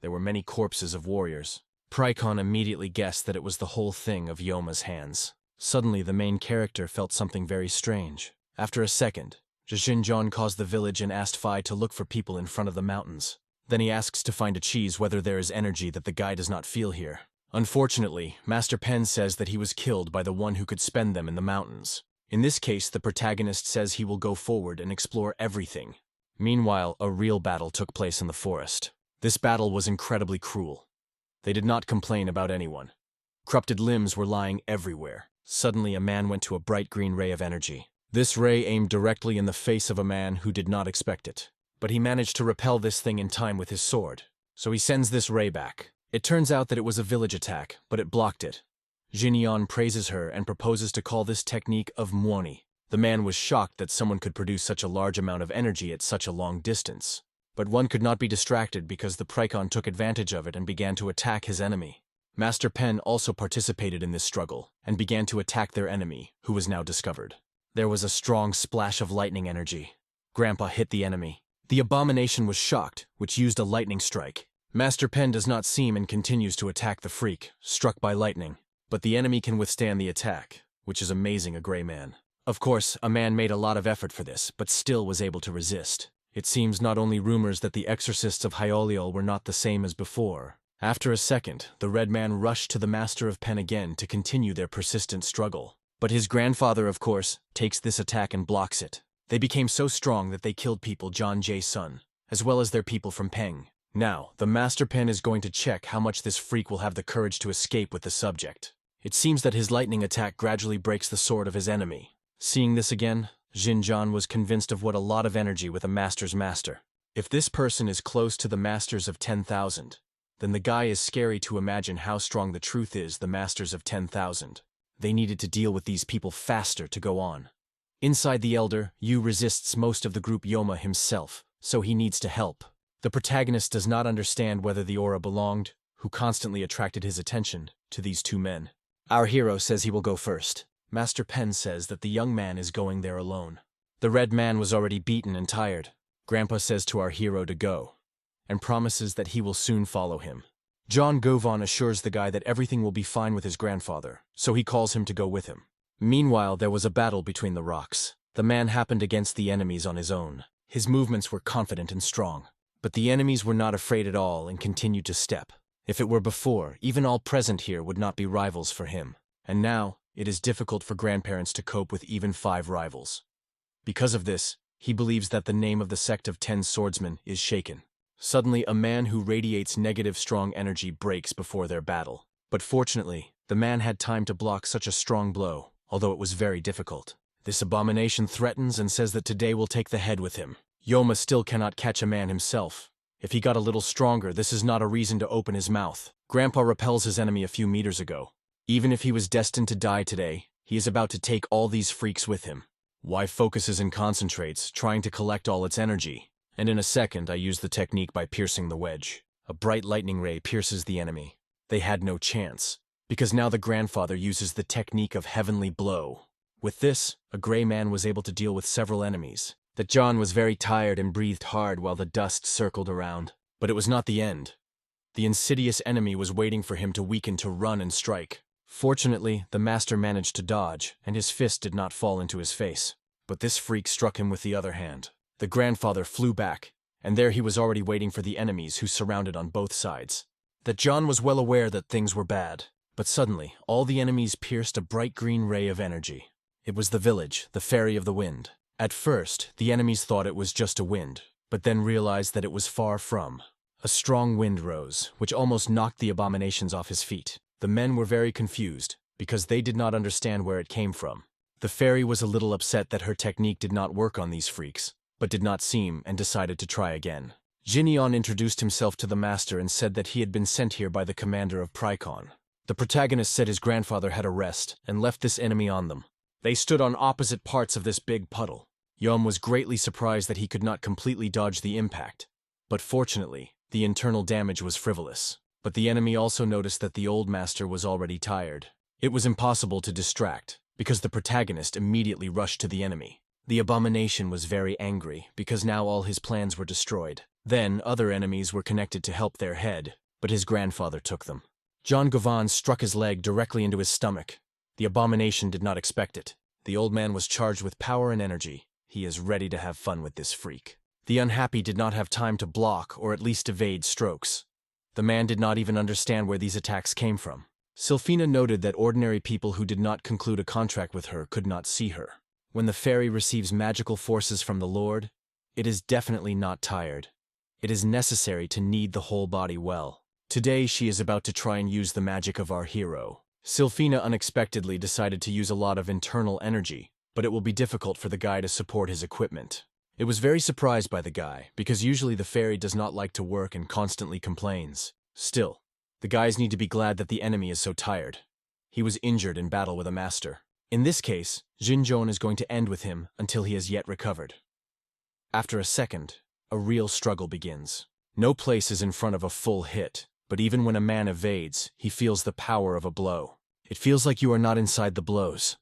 There were many corpses of warriors. Pricon immediately guessed that it was the whole thing of Yoma's hands. Suddenly, the main character felt something very strange. After a second, Jin Hong caused the village and asked Phi to look for people in front of the mountains. Then he asks to find a cheese whether there is energy that the guy does not feel here. Unfortunately, Master Pen says that he was killed by the one who could spend them in the mountains. In this case, the protagonist says he will go forward and explore everything. Meanwhile, a real battle took place in the forest. This battle was incredibly cruel. They did not complain about anyone. Corrupted limbs were lying everywhere. Suddenly, a man went to a bright green ray of energy. This ray aimed directly in the face of a man who did not expect it. But he managed to repel this thing in time with his sword. So he sends this ray back. It turns out that it was a village attack, but it blocked it. Jin Hong praises her and proposes to call this technique of Mwoni. The man was shocked that someone could produce such a large amount of energy at such a long distance. But one could not be distracted because the Pricon took advantage of it and began to attack his enemy. Master Pen also participated in this struggle and began to attack their enemy, who was now discovered. There was a strong splash of lightning energy. Grandpa hit the enemy. The abomination was shocked, which used a lightning strike. Master Pen does not seem and continues to attack the freak, struck by lightning. But the enemy can withstand the attack, which is amazing a gray man. Of course, a man made a lot of effort for this, but still was able to resist. It seems not only rumors that the exorcists of Yahello were not the same as before. After a second, the red man rushed to the Master of Pen again to continue their persistent struggle. But his grandfather, of course, takes this attack and blocks it. They became so strong that they killed people John Jay's son, as well as their people from Peng. Now, the Master Pen is going to check how much this freak will have the courage to escape with the subject. It seems that his lightning attack gradually breaks the sword of his enemy. Seeing this again, Jin Hong was convinced of what a lot of energy with a master's master. If this person is close to the masters of 10,000, then the guy is scary to imagine how strong the truth is the masters of 10,000. They needed to deal with these people faster to go on. Inside the Elder, Yu resists most of the group Yoma himself, so he needs to help. The protagonist does not understand whether the aura belonged, who constantly attracted his attention, to these 2 men. Our hero says he will go first. Master Pen says that the young man is going there alone. The red man was already beaten and tired. Grandpa says to our hero to go, and promises that he will soon follow him. John Govan assures the guy that everything will be fine with his grandfather, so he calls him to go with him. Meanwhile, there was a battle between the rocks. The man happened against the enemies on his own. His movements were confident and strong. But the enemies were not afraid at all and continued to step. If it were before, even all present here would not be rivals for him. And now, it is difficult for grandparents to cope with even 5 rivals. Because of this, he believes that the name of the sect of 10 swordsmen is shaken. Suddenly, a man who radiates negative strong energy breaks before their battle. But fortunately, the man had time to block such a strong blow, although it was very difficult. This abomination threatens and says that today will take the head with him. Yoma still cannot catch a man himself. If he got a little stronger, this is not a reason to open his mouth. Grandpa repels his enemy a few meters ago. Even if he was destined to die today, he is about to take all these freaks with him. Y focuses and concentrates, trying to collect all its energy. And in a second, I use the technique by piercing the wedge. A bright lightning ray pierces the enemy. They had no chance, because now the grandfather uses the technique of heavenly blow. With this, a gray man was able to deal with several enemies. That John was very tired and breathed hard while the dust circled around. But it was not the end. The insidious enemy was waiting for him to weaken to run and strike. Fortunately, the master managed to dodge, and his fist did not fall into his face. But this freak struck him with the other hand. The grandfather flew back, and there he was already waiting for the enemies who surrounded on both sides. That John was well aware that things were bad. But suddenly, all the enemies pierced a bright green ray of energy. It was the village, the Fairy of the Wind. At first, the enemies thought it was just a wind, but then realized that it was far from. A strong wind rose, which almost knocked the abominations off his feet. The men were very confused, because they did not understand where it came from. The fairy was a little upset that her technique did not work on these freaks, but did not seem and decided to try again. Jin Hong introduced himself to the master and said that he had been sent here by the commander of Pricon. The protagonist said his grandfather had a rest and left this enemy on them. They stood on opposite parts of this big puddle. Yom was greatly surprised that he could not completely dodge the impact. But fortunately, the internal damage was frivolous. But the enemy also noticed that the old master was already tired. It was impossible to distract, because the protagonist immediately rushed to the enemy. The abomination was very angry, because now all his plans were destroyed. Then, other enemies were connected to help their head, but his grandfather took them. John Govan struck his leg directly into his stomach. The abomination did not expect it. The old man was charged with power and energy. He is ready to have fun with this freak. The unhappy did not have time to block or at least evade strokes. The man did not even understand where these attacks came from. Sylphina noted that ordinary people who did not conclude a contract with her could not see her. When the fairy receives magical forces from the Lord, it is definitely not tired. It is necessary to knead the whole body well. Today she is about to try and use the magic of our hero. Sylphina unexpectedly decided to use a lot of internal energy, but it will be difficult for the guy to support his equipment. It was very surprised by the guy, because usually the fairy does not like to work and constantly complains. Still, the guys need to be glad that the enemy is so tired. He was injured in battle with a master. In this case, Jin Hong is going to end with him until he has yet recovered. After a second, a real struggle begins. No place is in front of a full hit, but even when a man evades, he feels the power of a blow. It feels like you are not inside the blows.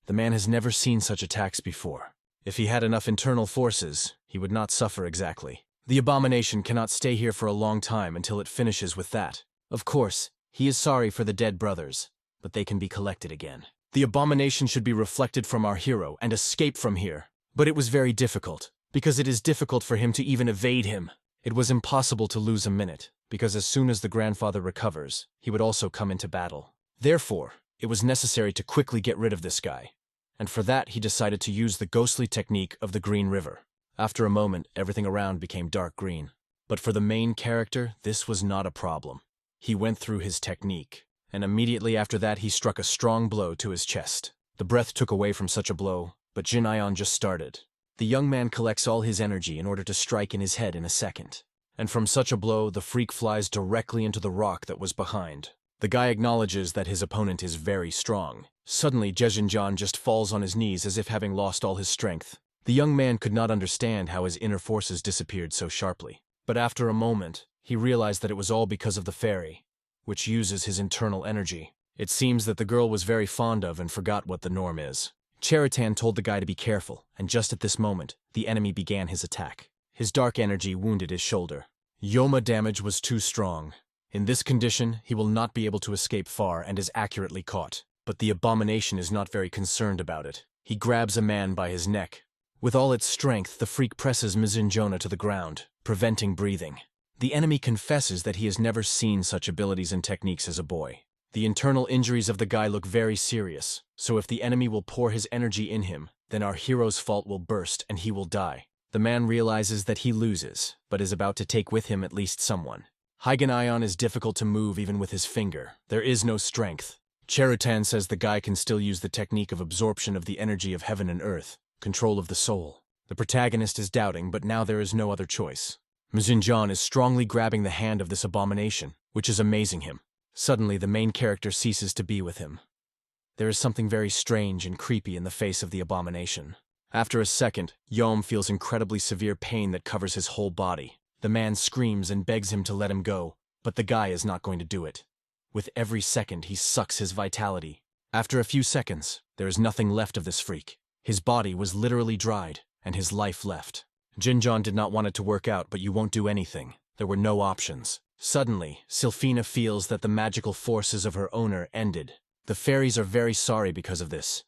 The man has never seen such attacks before. If he had enough internal forces, he would not suffer exactly. The abomination cannot stay here for a long time until it finishes with that. Of course, he is sorry for the dead brothers, but they can be collected again. The abomination should be reflected from our hero and escape from here. But it was very difficult, because it is difficult for him to even evade him. It was impossible to lose a minute, because as soon as the grandfather recovers, he would also come into battle. Therefore, it was necessary to quickly get rid of this guy. And for that he decided to use the ghostly technique of the Green River. After a moment, everything around became dark green. But for the main character, this was not a problem. He went through his technique, and immediately after that he struck a strong blow to his chest. The breath took away from such a blow, but Jin Hong just started. The young man collects all his energy in order to strike in his head in a second. And from such a blow, the freak flies directly into the rock that was behind. The guy acknowledges that his opponent is very strong. Suddenly, Jin Hong just falls on his knees as if having lost all his strength. The young man could not understand how his inner forces disappeared so sharply. But after a moment, he realized that it was all because of the fairy, which uses his internal energy. It seems that the girl was very fond of and forgot what the norm is. Cheritan told the guy to be careful, and just at this moment, the enemy began his attack. His dark energy wounded his shoulder. Yoma damage was too strong. In this condition, he will not be able to escape far and is accurately caught. But the abomination is not very concerned about it. He grabs a man by his neck. With all its strength, the freak presses Mizinjona to the ground, preventing breathing. The enemy confesses that he has never seen such abilities and techniques as a boy. The internal injuries of the guy look very serious, so if the enemy will pour his energy in him, then our hero's fault will burst and he will die. The man realizes that he loses, but is about to take with him at least someone. Hygen is difficult to move even with his finger. There is no strength. Cheritan says the guy can still use the technique of absorption of the energy of heaven and earth, control of the soul. The protagonist is doubting, but now there is no other choice. Mizinjan is strongly grabbing the hand of this abomination, which is amazing him. Suddenly, the main character ceases to be with him. There is something very strange and creepy in the face of the abomination. After a second, Yom feels incredibly severe pain that covers his whole body. The man screams and begs him to let him go, but the guy is not going to do it. With every second, he sucks his vitality. After a few seconds, there is nothing left of this freak. His body was literally dried, and his life left. Jinjon did not want it to work out, but you won't do anything. There were no options. Suddenly, Sylphina feels that the magical forces of her owner ended. The fairies are very sorry because of this.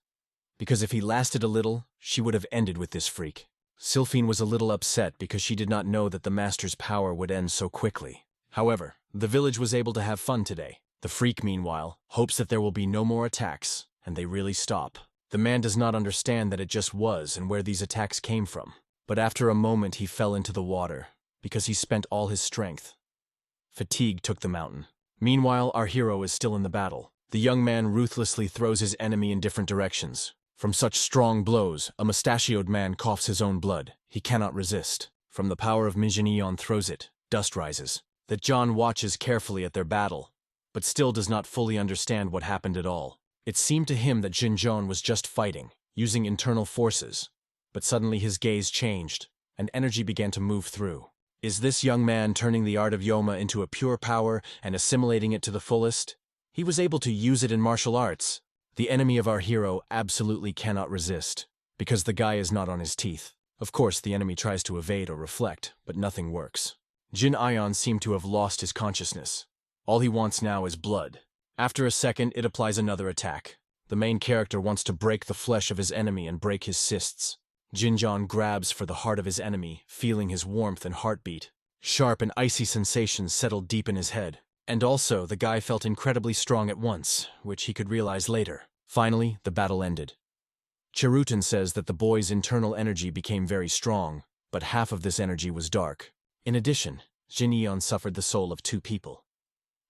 Because if he lasted a little, she would have ended with this freak. Sylphine was a little upset because she did not know that the master's power would end so quickly. However, the village was able to have fun today. The freak, meanwhile, hopes that there will be no more attacks, and they really stop. The man does not understand that it just was and where these attacks came from. But after a moment he fell into the water, because he spent all his strength. Fatigue took the mountain. Meanwhile, our hero is still in the battle. The young man ruthlessly throws his enemy in different directions. From such strong blows, a mustachioed man coughs his own blood. He cannot resist. From the power of Minjin throws it, dust rises. That John watches carefully at their battle, but still does not fully understand what happened at all. It seemed to him that Jin Hong was just fighting, using internal forces, but suddenly his gaze changed, and energy began to move through. Is this young man turning the art of Yoma into a pure power and assimilating it to the fullest? He was able to use it in martial arts. The enemy of our hero absolutely cannot resist, because the guy is not on his teeth. Of course, the enemy tries to evade or reflect, but nothing works. Jin Hong seemed to have lost his consciousness. All he wants now is blood. After a second, it applies another attack. The main character wants to break the flesh of his enemy and break his cysts. Jin Hong grabs for the heart of his enemy, feeling his warmth and heartbeat. Sharp and icy sensations settled deep in his head. And also, the guy felt incredibly strong at once, which he could realize later. Finally, the battle ended. Chirutan says that the boy's internal energy became very strong, but half of this energy was dark. In addition, Jin Hong suffered the soul of 2 people.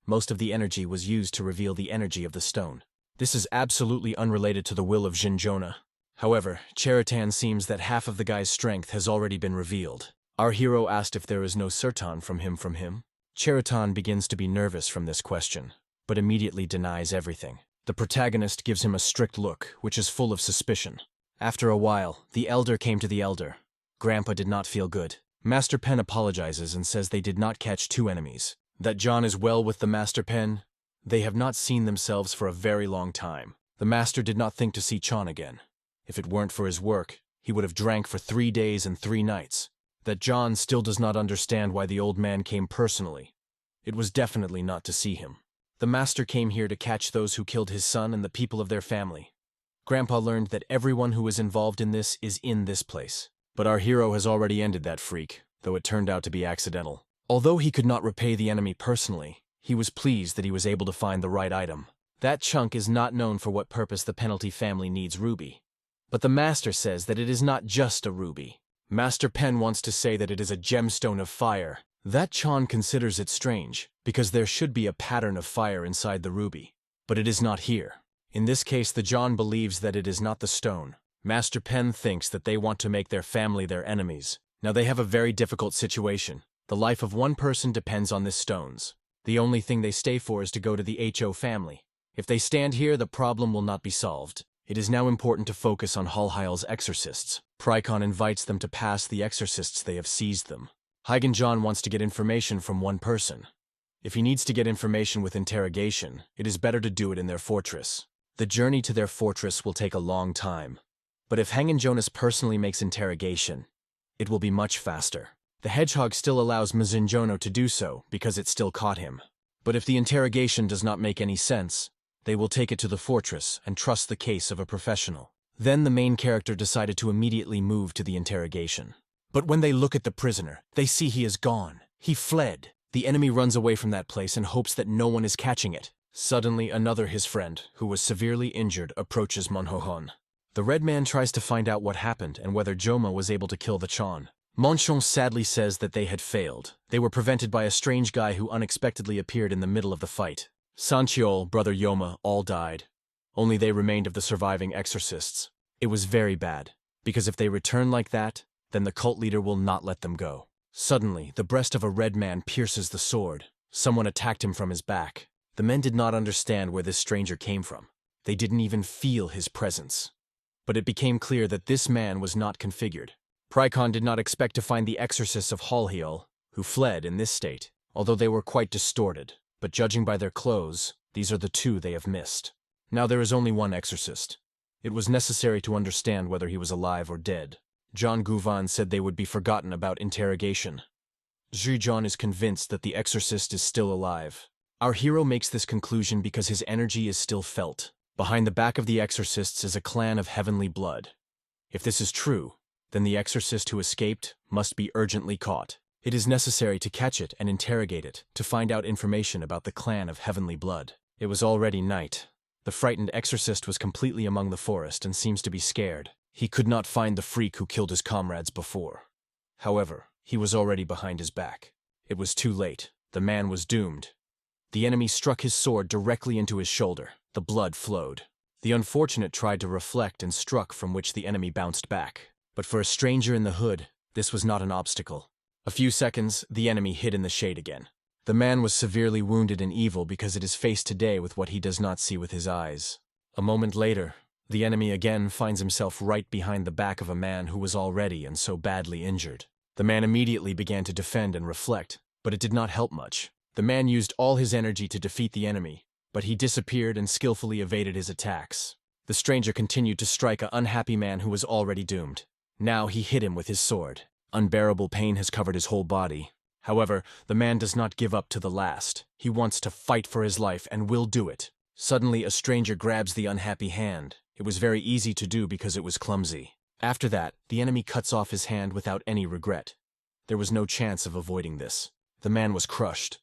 Most of the energy was used to reveal the energy of the stone. This is absolutely unrelated to the will of Jin Hong. However, Chirutan seems that half of the guy's strength has already been revealed. Our hero asked if there is no Surtan from him. Chirutan begins to be nervous from this question, but immediately denies everything. The protagonist gives him a strict look, which is full of suspicion. After a while, the elder came to the elder. Grandpa did not feel good. Master Pen apologizes and says they did not catch 2 enemies. That John is well with the Master Pen. They have not seen themselves for a very long time. The master did not think to see Chan again. If it weren't for his work, he would have drank for 3 days and 3 nights. That John still does not understand why the old man came personally. It was definitely not to see him. The master came here to catch those who killed his son and the people of their family. Grandpa learned that everyone who is involved in this is in this place. But our hero has already ended that freak, though it turned out to be accidental. Although he could not repay the enemy personally, he was pleased that he was able to find the right item. That chunk is not known for what purpose the penalty family needs ruby. But the master says that it is not just a ruby. Master Pen wants to say that it is a gemstone of fire. That Chan considers it strange, because there should be a pattern of fire inside the ruby. But it is not here. In this case, the John believes that it is not the stone. Master Pen thinks that they want to make their family their enemies. Now they have a very difficult situation. The life of one person depends on this stones. The only thing they stay for is to go to the HO family. If they stand here, the problem will not be solved. It is now important to focus on Halheil's exorcists. Prikon invites them to pass the exorcists they have seized them. Hygen John wants to get information from one person. If he needs to get information with interrogation, it is better to do it in their fortress. The journey to their fortress will take a long time. But if Hangen Jonas personally makes interrogation, it will be much faster. The hedgehog still allows Mizinjono to do so because it still caught him. But if the interrogation does not make any sense, they will take it to the fortress and trust the case of a professional. Then the main character decided to immediately move to the interrogation. But when they look at the prisoner, they see he is gone. He fled. The enemy runs away from that place and hopes that no one is catching it. Suddenly, another his friend, who was severely injured, approaches Manhwa. The red man tries to find out what happened and whether Joma was able to kill the Chan. Monchon sadly says that they had failed. They were prevented by a strange guy who unexpectedly appeared in the middle of the fight. Sanchiol, brother Yoma, all died. Only they remained of the surviving exorcists. It was very bad, because if they return like that, then the cult leader will not let them go. Suddenly, the breast of a red man pierces the sword. Someone attacked him from his back. The men did not understand where this stranger came from. They didn't even feel his presence. But it became clear that this man was not configured. Prikon did not expect to find the exorcists of Halheil, who fled in this state, although they were quite distorted. But judging by their clothes, these are the 2 they have missed. Now there is only one exorcist. It was necessary to understand whether he was alive or dead. John Gouvan said they would be forgotten about interrogation. Zhijian is convinced that the exorcist is still alive. Our hero makes this conclusion because his energy is still felt. Behind the back of the exorcists is a clan of heavenly blood. If this is true, then the exorcist who escaped must be urgently caught. It is necessary to catch it and interrogate it to find out information about the clan of heavenly blood. It was already night. The frightened exorcist was completely among the forest and seems to be scared. He could not find the freak who killed his comrades before. However, he was already behind his back. It was too late. The man was doomed. The enemy struck his sword directly into his shoulder. The blood flowed. The unfortunate tried to reflect and struck, from which the enemy bounced back. But for a stranger in the hood, this was not an obstacle. A few seconds, the enemy hid in the shade again. The man was severely wounded and evil because it is faced today with what he does not see with his eyes. A moment later, the enemy again finds himself right behind the back of a man who was already and so badly injured. The man immediately began to defend and reflect, but it did not help much. The man used all his energy to defeat the enemy, but he disappeared and skillfully evaded his attacks. The stranger continued to strike an unhappy man who was already doomed. Now he hit him with his sword. Unbearable pain has covered his whole body. However, the man does not give up to the last. He wants to fight for his life and will do it. Suddenly, a stranger grabs the unhappy hand. It was very easy to do because it was clumsy. After that, the enemy cuts off his hand without any regret. There was no chance of avoiding this. The man was crushed.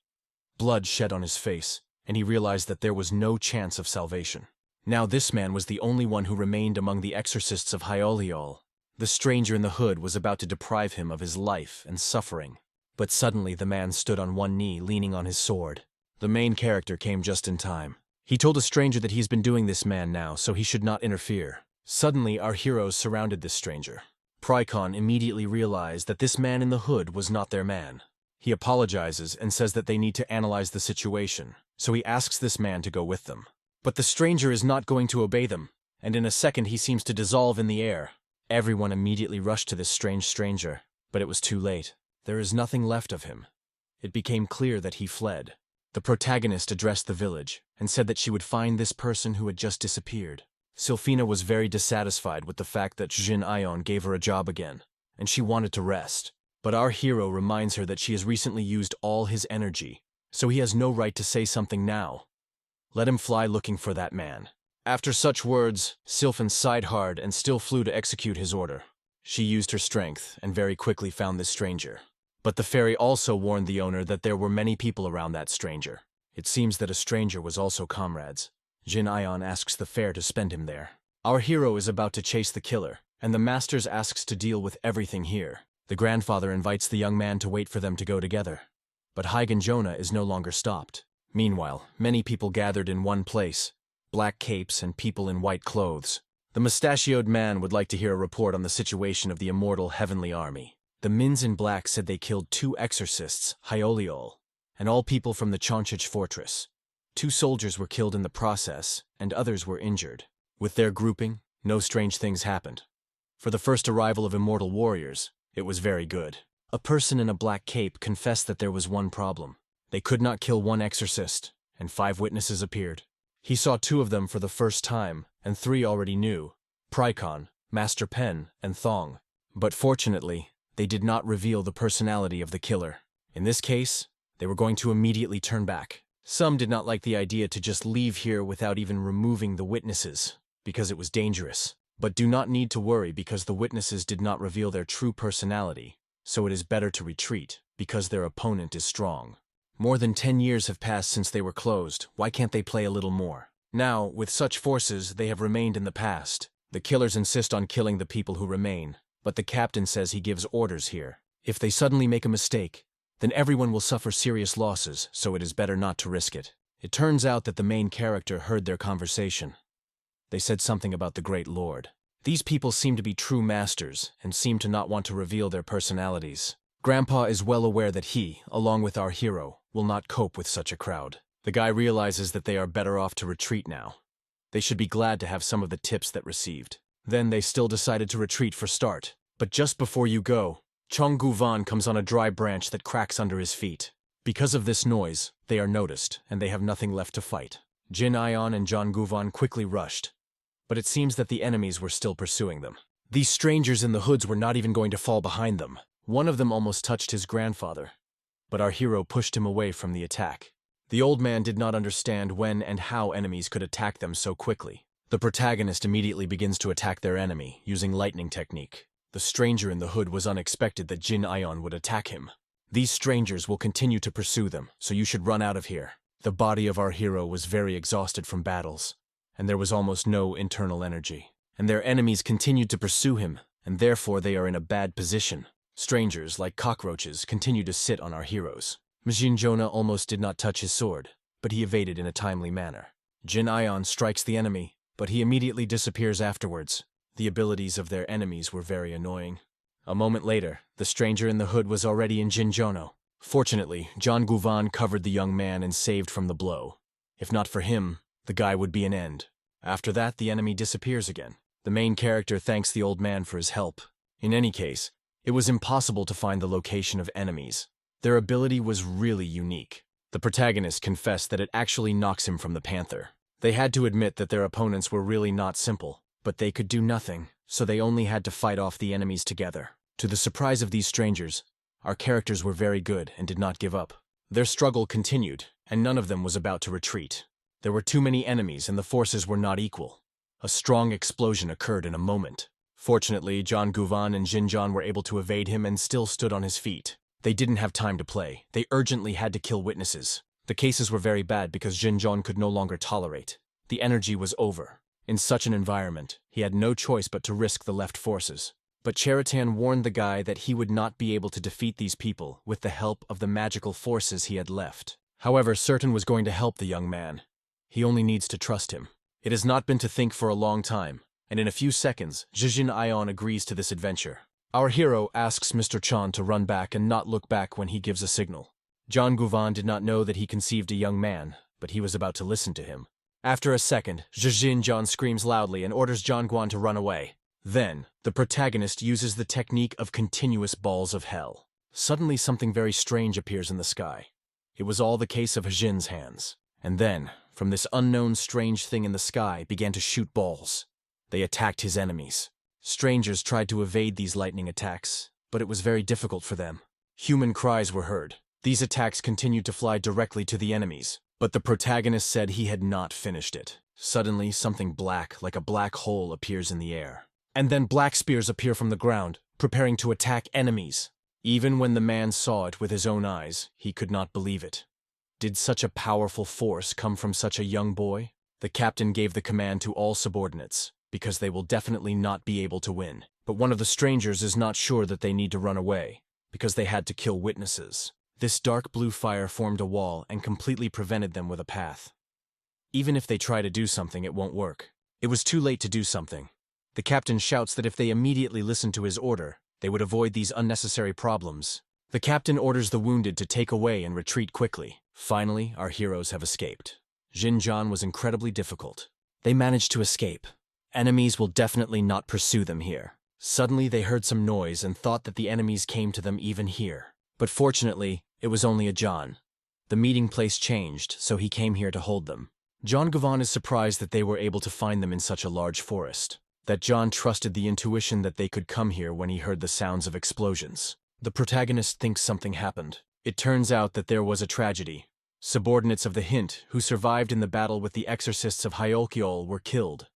Blood shed on his face, and he realized that there was no chance of salvation. Now this man was the only one who remained among the exorcists of Yahello. The stranger in the hood was about to deprive him of his life and suffering. But suddenly the man stood on one knee, leaning on his sword. The main character came just in time. He told a stranger that he's been doing this man now, so he should not interfere. Suddenly, our heroes surrounded this stranger. Pricon immediately realized that this man in the hood was not their man. He apologizes and says that they need to analyze the situation, so he asks this man to go with them. But the stranger is not going to obey them, and in a second he seems to dissolve in the air. Everyone immediately rushed to this strange stranger, but it was too late. There is nothing left of him. It became clear that he fled. The protagonist addressed the village and said that she would find this person who had just disappeared. Sylphina was very dissatisfied with the fact that Jin Hong gave her a job again, and she wanted to rest. But our hero reminds her that she has recently used all his energy, so he has no right to say something now. Let him fly looking for that man. After such words, Sylphin sighed hard and still flew to execute his order. She used her strength and very quickly found this stranger. But the fairy also warned the owner that there were many people around that stranger. It seems that a stranger was also comrades. Jin Hong asks the fair to spend him there. Our hero is about to chase the killer, and the masters asks to deal with everything here. The grandfather invites the young man to wait for them to go together. But Hygen Jonah is no longer stopped. Meanwhile, many people gathered in one place. Black capes and people in white clothes. The mustachioed man would like to hear a report on the situation of the immortal heavenly army. The Mins in black said they killed 2 exorcists, Yahello, and all people from the Chonchich fortress. 2 soldiers were killed in the process, and others were injured. With their grouping, no strange things happened. For the first arrival of immortal warriors, it was very good. A person in a black cape confessed that there was one problem. They could not kill 1 exorcist, and 5 witnesses appeared. He saw 2 of them for the first time, and 3 already knew, Pricon, Master Pen, and Thong. But fortunately, they did not reveal the personality of the killer. In this case, they were going to immediately turn back. Some did not like the idea to just leave here without even removing the witnesses, because it was dangerous. But do not need to worry because the witnesses did not reveal their true personality, so it is better to retreat, because their opponent is strong. More than 10 years have passed since they were closed. Why can't they play a little more? Now, with such forces, they have remained in the past. The killers insist on killing the people who remain, but the captain says he gives orders here. If they suddenly make a mistake, then everyone will suffer serious losses, so it is better not to risk it. It turns out that the main character heard their conversation. They said something about the Great Lord. These people seem to be true masters, and seem to not want to reveal their personalities. Grandpa is well aware that he, along with our hero, will not cope with such a crowd. The guy realizes that they are better off to retreat now. They should be glad to have some of the tips that received. Then they still decided to retreat for start. But just before you go, Chong Guvan comes on a dry branch that cracks under his feet. Because of this noise, they are noticed, and they have nothing left to fight. Jin Hong and John Guvan quickly rushed. But it seems that the enemies were still pursuing them. These strangers in the hoods were not even going to fall behind them. One of them almost touched his grandfather. But our hero pushed him away from the attack. The old man did not understand when and how enemies could attack them so quickly. The protagonist immediately begins to attack their enemy, using lightning technique. The stranger in the hood was unexpected that Jin Hong would attack him. These strangers will continue to pursue them, so you should run out of here. The body of our hero was very exhausted from battles, and there was almost no internal energy. And their enemies continued to pursue him, and therefore they are in a bad position. Strangers, like cockroaches, continue to sit on our heroes. Majin Jonah almost did not touch his sword, but he evaded in a timely manner. Jin Hong strikes the enemy, but he immediately disappears afterwards. The abilities of their enemies were very annoying. A moment later, the stranger in the hood was already in Jinjono. Fortunately, John Guvan covered the young man and saved from the blow. If not for him, the guy would be an end. After that, the enemy disappears again. The main character thanks the old man for his help. In any case, it was impossible to find the location of enemies. Their ability was really unique. The protagonist confessed that it actually knocks him from the panther. They had to admit that their opponents were really not simple, but they could do nothing, so they only had to fight off the enemies together. To the surprise of these strangers, our characters were very good and did not give up. Their struggle continued, and none of them was about to retreat. There were too many enemies and the forces were not equal. A strong explosion occurred in a moment. Fortunately, John Guvan and Jinjon were able to evade him and still stood on his feet. They didn't have time to play. They urgently had to kill witnesses. The cases were very bad because Jinjon could no longer tolerate. The energy was over. In such an environment, he had no choice but to risk the left forces. But Cheritan warned the guy that he would not be able to defeat these people with the help of the magical forces he had left. However, Certain was going to help the young man. He only needs to trust him. It has not been to think for a long time, and in a few seconds, Jijin Ion agrees to this adventure. Our hero asks Mr. Chan to run back and not look back when he gives a signal. John Guvan did not know that he conceived a young man, but he was about to listen to him. After a second, Jijin John screams loudly and orders John Guan to run away. Then, the protagonist uses the technique of continuous balls of hell. Suddenly something very strange appears in the sky. It was all the case of Hajin's hands. And then, from this unknown strange thing in the sky began to shoot balls. They attacked his enemies. Strangers tried to evade these lightning attacks, but it was very difficult for them. Human cries were heard. These attacks continued to fly directly to the enemies, but the protagonist said he had not finished it. Suddenly, something black, like a black hole, appears in the air. And then black spears appear from the ground, preparing to attack enemies. Even when the man saw it with his own eyes, he could not believe it. Did such a powerful force come from such a young boy? The captain gave the command to all subordinates, because they will definitely not be able to win. But one of the strangers is not sure that they need to run away, because they had to kill witnesses. This dark blue fire formed a wall and completely prevented them with a path. Even if they try to do something, it won't work. It was too late to do something. The captain shouts that if they immediately listen to his order, they would avoid these unnecessary problems. The captain orders the wounded to take away and retreat quickly. Finally, our heroes have escaped. Jinjon was incredibly difficult. They managed to escape. Enemies will definitely not pursue them here. Suddenly they heard some noise and thought that the enemies came to them even here. But fortunately, it was only a John. The meeting place changed, so he came here to hold them. John Guvan is surprised that they were able to find them in such a large forest. That John trusted the intuition that they could come here when he heard the sounds of explosions. The protagonist thinks something happened. It turns out that there was a tragedy. Subordinates of the Hint, who survived in the battle with the exorcists of Hyolkyol, were killed.